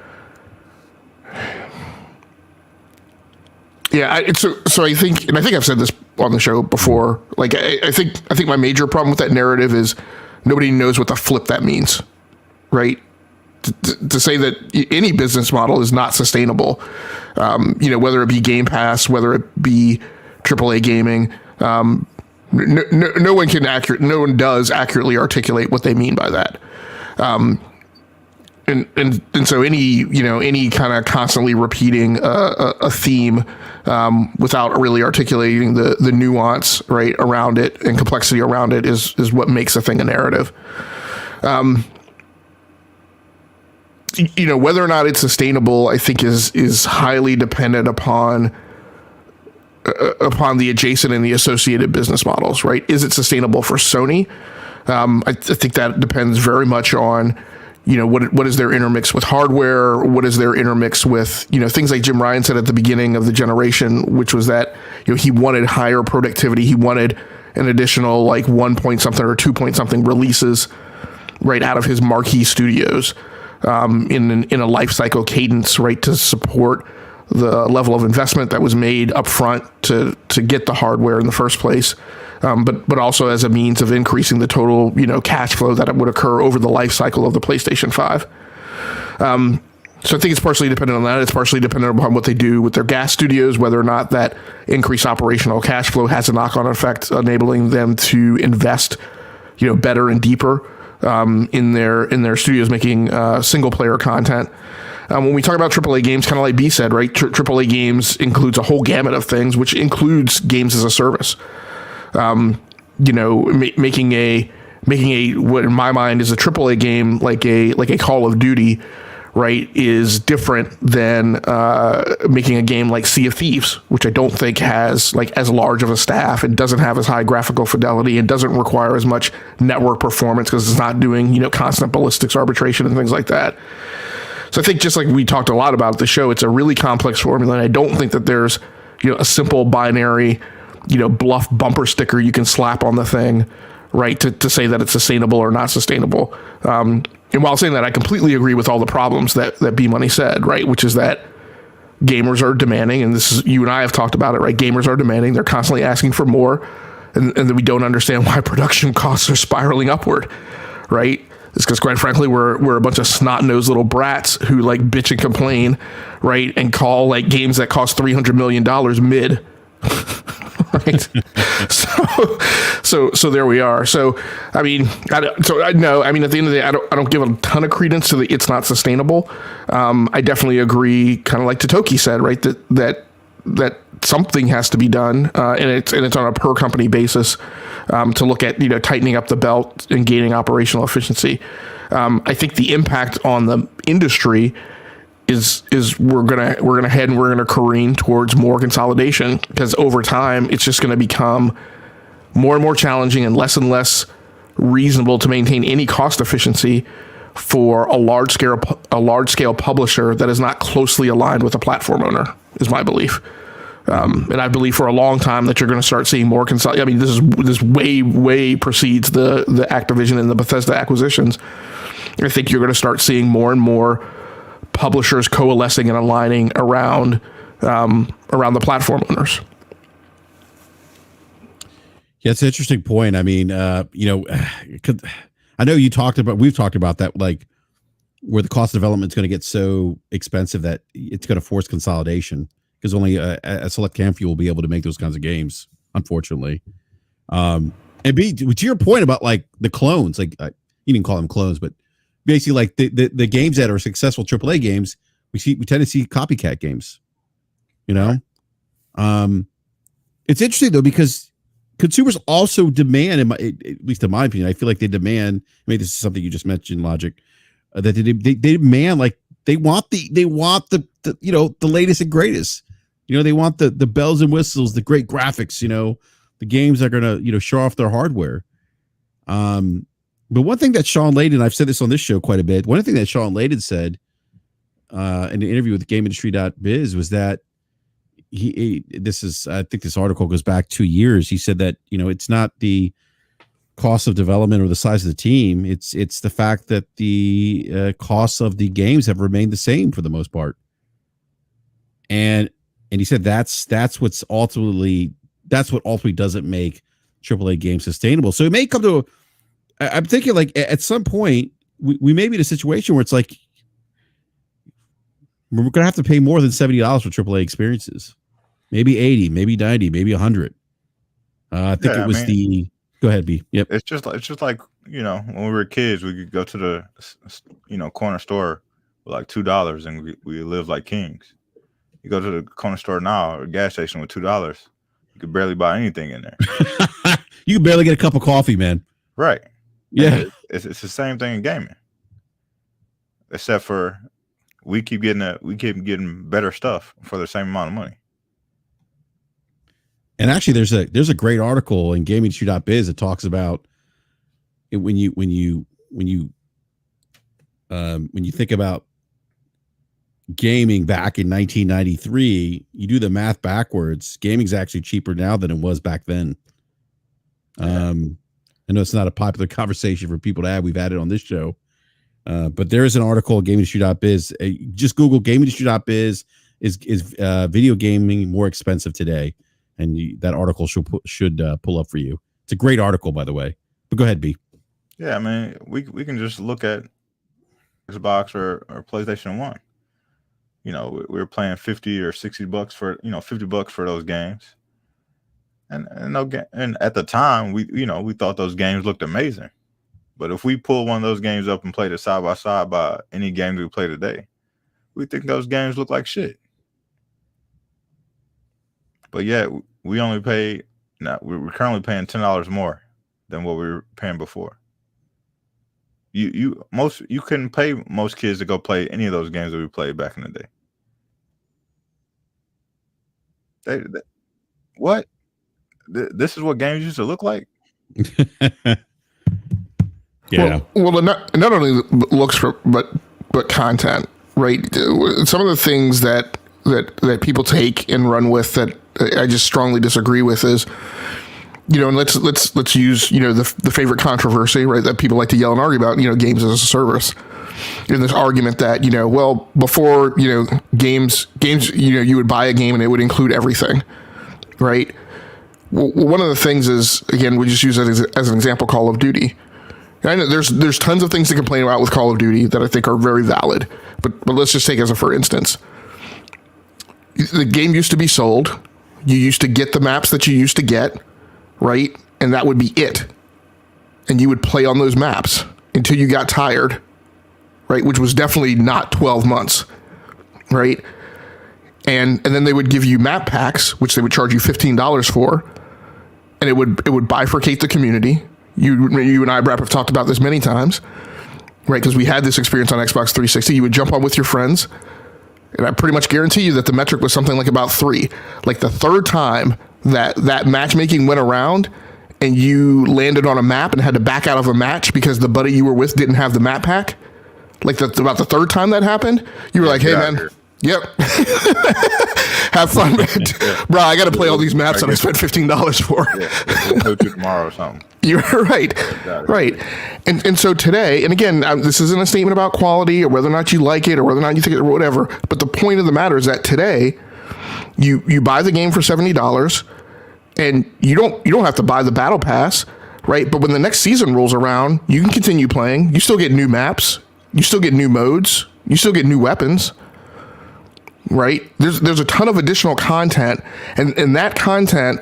Yeah, so I think, and I think I've said this on the show before. Like, I think my major problem with that narrative is nobody knows what the flip that means, right? To say that any business model is not sustainable, whether it be Game Pass, whether it be AAA gaming, no one does accurately articulate what they mean by that. And so any kind of constantly repeating a theme without really articulating the nuance right around it and complexity around it is what makes a thing a narrative. Whether or not it's sustainable, I think is highly dependent upon the adjacent and the associated business models, right? Is it sustainable for Sony? I think that depends very much on, what is their intermix with hardware? What is their intermix with, things like Jim Ryan said at the beginning of the generation, which was that, he wanted higher productivity. He wanted an additional like 1 point something or 2 point something releases right out of his marquee studios, in a life cycle cadence, right, to support the level of investment that was made up front to get the hardware in the first place, but also as a means of increasing the total cash flow that it would occur over the life cycle of the PlayStation 5. So I think it's partially dependent on that. It's partially dependent upon what they do with their gas studios, whether or not that increased operational cash flow has a knock-on effect, enabling them to invest better and deeper in their studios, making single-player content. When we talk about AAA games, kind of like B said, right? AAA games includes a whole gamut of things, which includes games as a service. Making a what in my mind is a AAA game like a Call of Duty, right, is different than making a game like Sea of Thieves, which I don't think has like as large of a staff and doesn't have as high graphical fidelity and doesn't require as much network performance because it's not doing constant ballistics arbitration and things like that. So I think just like we talked a lot about the show, it's a really complex formula, and I don't think that there's a simple binary bluff bumper sticker you can slap on the thing, right, to say that it's sustainable or not sustainable. And while saying that, I completely agree with all the problems that B Money said, right, which is that gamers are demanding, and this is, you and I have talked about it, right? Gamers are demanding. They're constantly asking for more, and then we don't understand why production costs are spiraling upward, right? It's because, quite frankly, we're a bunch of snot-nosed little brats who like bitch and complain, right, and call like games that cost $300 million mid. Right. So there we are. So, I mean, at the end of the day, I don't give a ton of credence to the it's not sustainable. I definitely agree, kind of like Totoki said, right, that something has to be done, and it's on a per company basis, to look at tightening up the belt and gaining operational efficiency. I think the impact on the industry is we're gonna head and we're gonna careen towards more consolidation, because over time it's just gonna become more and more challenging and less reasonable to maintain any cost efficiency for a large scale publisher that is not closely aligned with a platform owner, is my belief. And I believe for a long time that you're going to start seeing more consolidation. I mean, this way precedes the Activision and the Bethesda acquisitions. I think you're going to start seeing more and more publishers coalescing and aligning around the platform owners. Yeah, it's an interesting point. I mean, I know we've talked about that, like where the cost of development is going to get so expensive that it's going to force consolidation, because only a select handful will be able to make those kinds of games, unfortunately. And B, to your point about like the clones, like you didn't call them clones, but basically like the games that are successful AAA games, we tend to see copycat games. It's interesting though, because consumers also demand, at least in my opinion, I feel like they demand. Maybe this is something you just mentioned, Logic, that they demand, like they want the latest and greatest. They want the bells and whistles, the great graphics. The games are gonna show off their hardware. But one thing that Sean Layden, I've said this on this show quite a bit. One thing that Sean Layden said in an interview with GameIndustry.biz was that I think this article goes back 2 years. He said that, it's not the cost of development or the size of the team. It's the fact that the costs of the games have remained the same for the most part. and he said that's what ultimately doesn't make AAA games sustainable. So it may come to I'm thinking like at some point we may be in a situation where it's like we're gonna have to pay more than $70 for AAA experiences, maybe 80, maybe 90, maybe 100. I think it was go ahead, B. Yep. It's just like when we were kids, we could go to the corner store with like $2 and we live like kings. You go to the corner store now or gas station with $2, you could barely buy anything in there. You can barely get a cup of coffee, man. Right. Yeah. It's the same thing in gaming, except for we keep getting better stuff for the same amount of money. And actually, there's a great article in gaming.biz that talks about it when you think about gaming back in 1993, you do the math backwards. Gaming's actually cheaper now than it was back then. I know it's not a popular conversation for people to have. We've had it on this show, but there is an article at gaming.biz. Just Google gaming.biz is video gaming more expensive today, and that article should pull up for you. It's a great article, by the way. But go ahead, B. Yeah, I mean, we can just look at Xbox or PlayStation 1. We were playing $50 or $60 for $50 for those games, and at the time we thought those games looked amazing. But if we pull one of those games up and played it side by side by any game we play today, we think those games look like shit. But yet we only pay now. We're currently paying $10 more than what we were paying before. You couldn't pay most kids to go play any of those games that we played back in the day. What? This is what games used to look like. Yeah. Well, it not only looks for but content, right? Some of the things that people take and run with that I just strongly disagree with is, and let's use the favorite controversy, right, that people like to yell and argue about, games as a service. In this argument that before games you would buy a game and it would include everything, right? Well, one of the things is, again, we just use it as an example, Call of Duty. I know there's tons of things to complain about with Call of Duty that I think are very valid, but let's just take as a for instance. The game used to be sold. You used to get the maps that you used to get, right? And that would be it. And you would play on those maps until you got tired, right? Which was definitely not 12 months, right? And then they would give you map packs, which they would charge you $15 for, and it would bifurcate the community. You and I, Brap, have talked about this many times, right? Because we had this experience on Xbox 360. You would jump on with your friends, and I pretty much guarantee you that the metric was something like about 3. Like the third time that matchmaking went around and you landed on a map and had to back out of a match because the buddy you were with didn't have the map pack, like about the third time that happened, you were like, hey, man, yep. Have fun, man. Bro, I got to play all these maps that I spent $15 for. We'll go to tomorrow or something. You're right. Right. And so today, and again, this isn't a statement about quality or whether or not you like it or whether or not you think it or whatever, but the point of the matter is that today you buy the game for $70 and you don't have to buy the battle pass, right? But when the next season rolls around, you can continue playing. You still get new maps. You still get new modes. You still get new weapons. Right? There's a ton of additional content, and that content,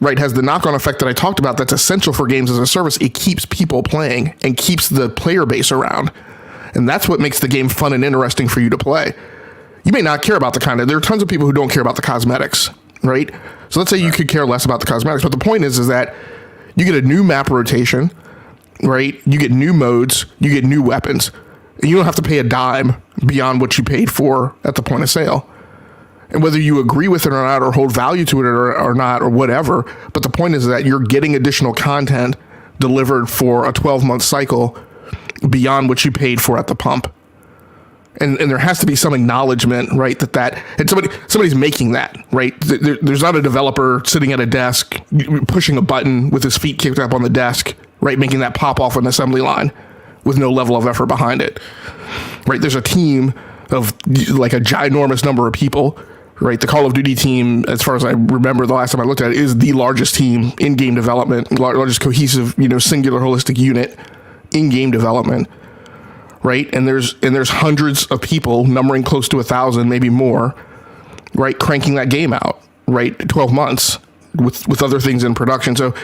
right, has the knock-on effect that I talked about that's essential for games as a service. It keeps people playing and keeps the player base around. And that's what makes the game fun and interesting for you to play. You may not care about the content. There are tons of people who don't care about the cosmetics, right? So let's say you could care less about the cosmetics, but the point is that you get a new map rotation, right? You get new modes, you get new weapons. And you don't have to pay a dime beyond what you paid for at the point of sale. And whether you agree with it or not, or hold value to it or not, or whatever, but the point is that you're getting additional content delivered for a 12-month cycle beyond what you paid for at the pump. And there has to be some acknowledgement, right, that and somebody's making that, right? There's not a developer sitting at a desk pushing a button with his feet kicked up on the desk, right, making that pop off an assembly line with no level of effort behind it, right? There's a team of like a ginormous number of people, right? The Call of Duty team, as far as I remember, the last time I looked at it, is the largest team in game development, largest cohesive, singular holistic unit in game development, right? And there's hundreds of people, numbering close to 1,000, maybe more, right, cranking that game out, right, 12 months with other things in production. So,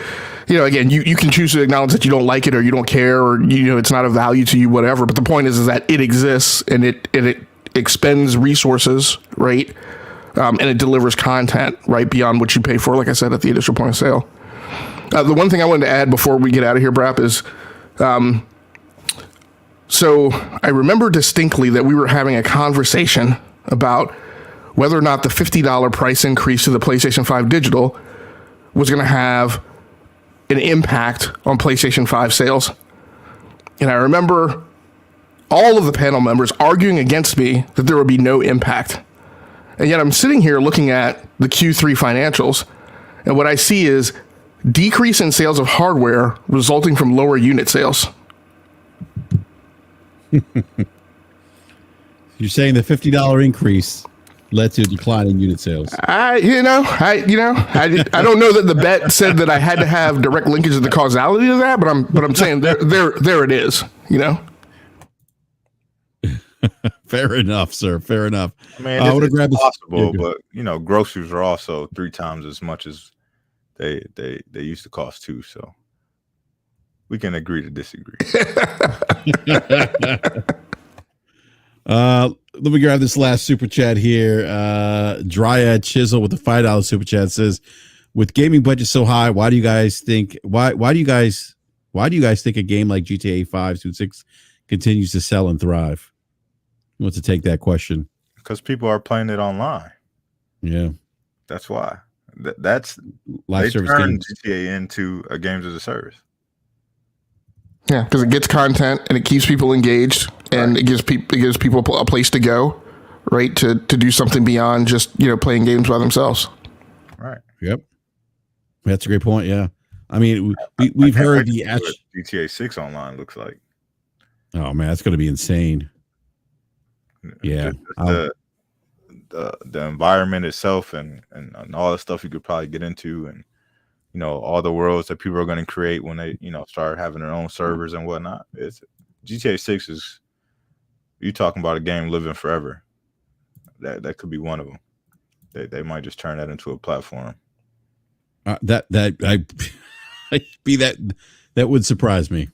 again, you can choose to acknowledge that you don't like it or you don't care or it's not of value to you, whatever. But the point is that it exists and it expends resources, right, and it delivers content, right, beyond what you pay for. Like I said, at the initial point of sale. The one thing I wanted to add before we get out of here, Brap, is so I remember distinctly that we were having a conversation about whether or not the $50 price increase to the PlayStation 5 digital was going to have an impact on PlayStation 5 sales. And I remember all of the panel members arguing against me that there would be no impact. And yet I'm sitting here looking at the Q3 financials, and what I see is decrease in sales of hardware resulting from lower unit sales. You're saying the $50 increase led to a decline in unit sales. I don't know that the bet said that I had to have direct linkage to the causality of that, but I'm saying there it is, Fair enough, sir. Fair enough. I mean, it's possible, but groceries are also 3 times as much as they used to cost too. So we can agree to disagree. Let me grab this last super chat here. Dryad Chisel with the $5 super chat says, with gaming budget so high, why do you guys think a game like GTA 5 through 6 continues to sell and thrive? Who wants to take that question? Because people are playing it online. Yeah. That's why. That's live service games. GTA into a games as a service. Yeah, because it gets content and it keeps people engaged, and it gives people a place to go, right? To do something beyond just playing games by themselves. Right. Yep. That's a great point. Yeah. I mean, we've heard the GTA 6 online looks like. Oh man, that's going to be insane. Yeah. The environment itself and all the stuff you could probably get into, and all the worlds that people are going to create when they start having their own servers and whatnot. It's GTA 6 is, you talking about a game living forever. That could be one of them. They might just turn that into a platform. That would surprise me,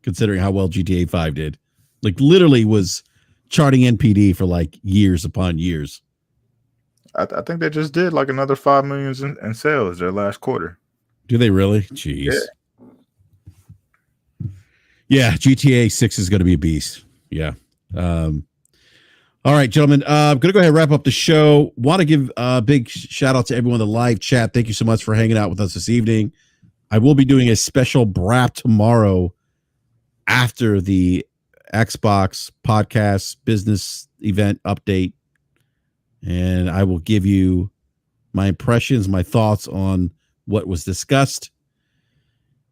considering how well GTA 5 did. Like literally was charting NPD for like years upon years. I think they just did like another 5 million in sales their last quarter. Do they really? Jeez. Yeah, GTA 6 is going to be a beast. Yeah. All right, gentlemen. I'm going to go ahead and wrap up the show. Want to give a big shout out to everyone in the live chat. Thank you so much for hanging out with us this evening. I will be doing a special BRAP tomorrow after the Xbox podcast business event update. And I will give you my impressions, my thoughts on what was discussed.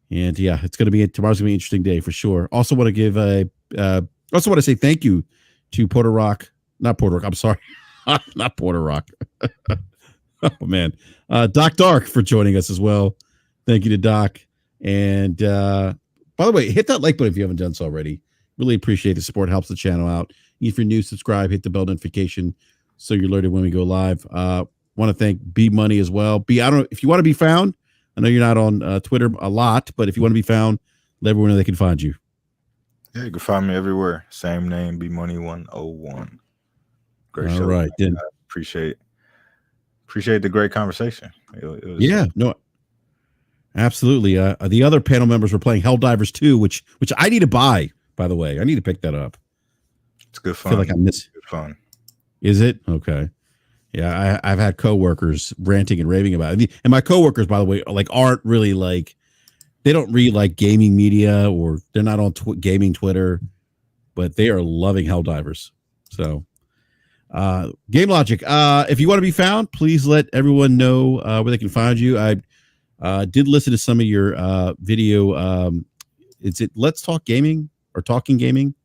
And yeah, tomorrow's gonna be an interesting day for sure. Also want to give also want to say thank you to not Puerto Rock. I'm sorry. Not Puerto Rock. Oh man. Doc Dark for joining us as well. Thank you to Doc. And by the way, hit that like button if you haven't done so already. Really appreciate the support. Helps the channel out. If you're new, subscribe, hit the bell notification so you're alerted when we go live. Want to thank B Money as well. B, I don't know if you want to be found. I know you're not on Twitter a lot, but if you want to be found, let everyone know they can find you. Yeah, you can find me everywhere. Same name, B Money 101. Great show. All right, then. Appreciate the great conversation. It was, no, absolutely. The other panel members were playing Helldivers 2, which I need to buy. By the way, I need to pick that up. It's good fun. I feel like I miss good fun. Is it? Okay. Yeah, I've had coworkers ranting and raving about it. And my coworkers, by the way, aren't really they don't read gaming media, or they're not on gaming Twitter, but they are loving Helldivers. So, Game Logic, if you want to be found, please let everyone know where they can find you. I did listen to some of your video. Is it Let's Talk Gaming or Talking Gaming?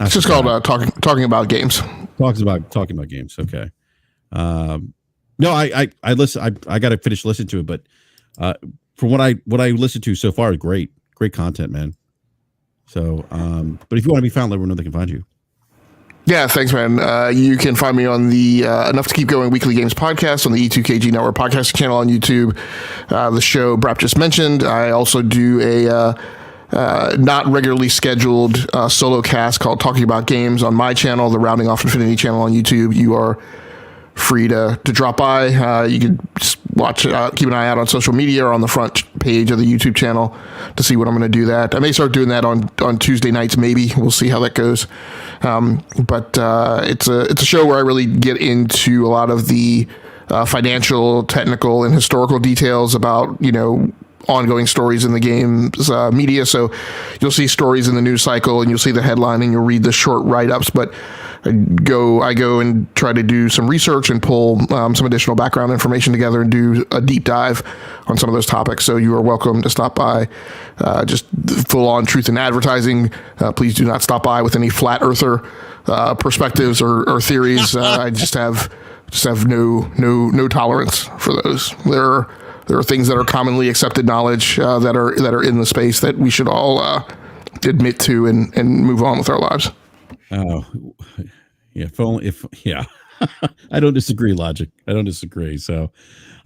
It's just called talking about games. Talking about games. Okay. No, I listen. I got to finish listening to it, but from what I listened to so far, great content, man. So, but if you want to be found, let everyone know they can find you. Yeah, thanks, man. You can find me on the Enough to Keep Going Weekly Games podcast on the E2KG Network podcasting channel on YouTube. The show Brap just mentioned. I also do a not regularly scheduled solo cast called Talking About Games on my channel, the Rounding Off Infinity channel on YouTube. You are free to drop by. You can just watch, keep an eye out on social media or on the front page of the YouTube channel to see what I'm going to do that. I may start doing that on Tuesday nights, maybe. We'll see how that goes. But it's a show where I really get into a lot of the financial, technical, and historical details about, ongoing stories in the game's media. So you'll see stories in the news cycle and you'll see the headline and you'll read the short write-ups, but I go and try to do some research and pull some additional background information together and do a deep dive on some of those topics. So you are welcome to stop by. Just full on truth in advertising. Please do not stop by with any flat earther perspectives or theories. I just have no tolerance for those. There are things that are commonly accepted knowledge that are in the space that we should all admit to and move on with our lives. Oh, yeah. Yeah. I don't disagree, Logic. I don't disagree. So,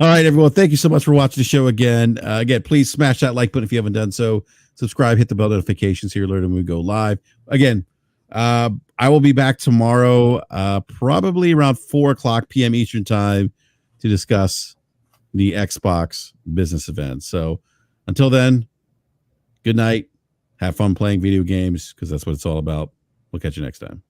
all right, everyone. Thank you so much for watching the show again. Again, please smash that like button if you haven't done so. Subscribe, hit the bell notifications here, alert when we go live. Again, I will be back tomorrow, probably around 4:00 p.m. Eastern time to discuss the Xbox business event. So until then, good night. Have fun playing video games because that's what it's all about. We'll catch you next time.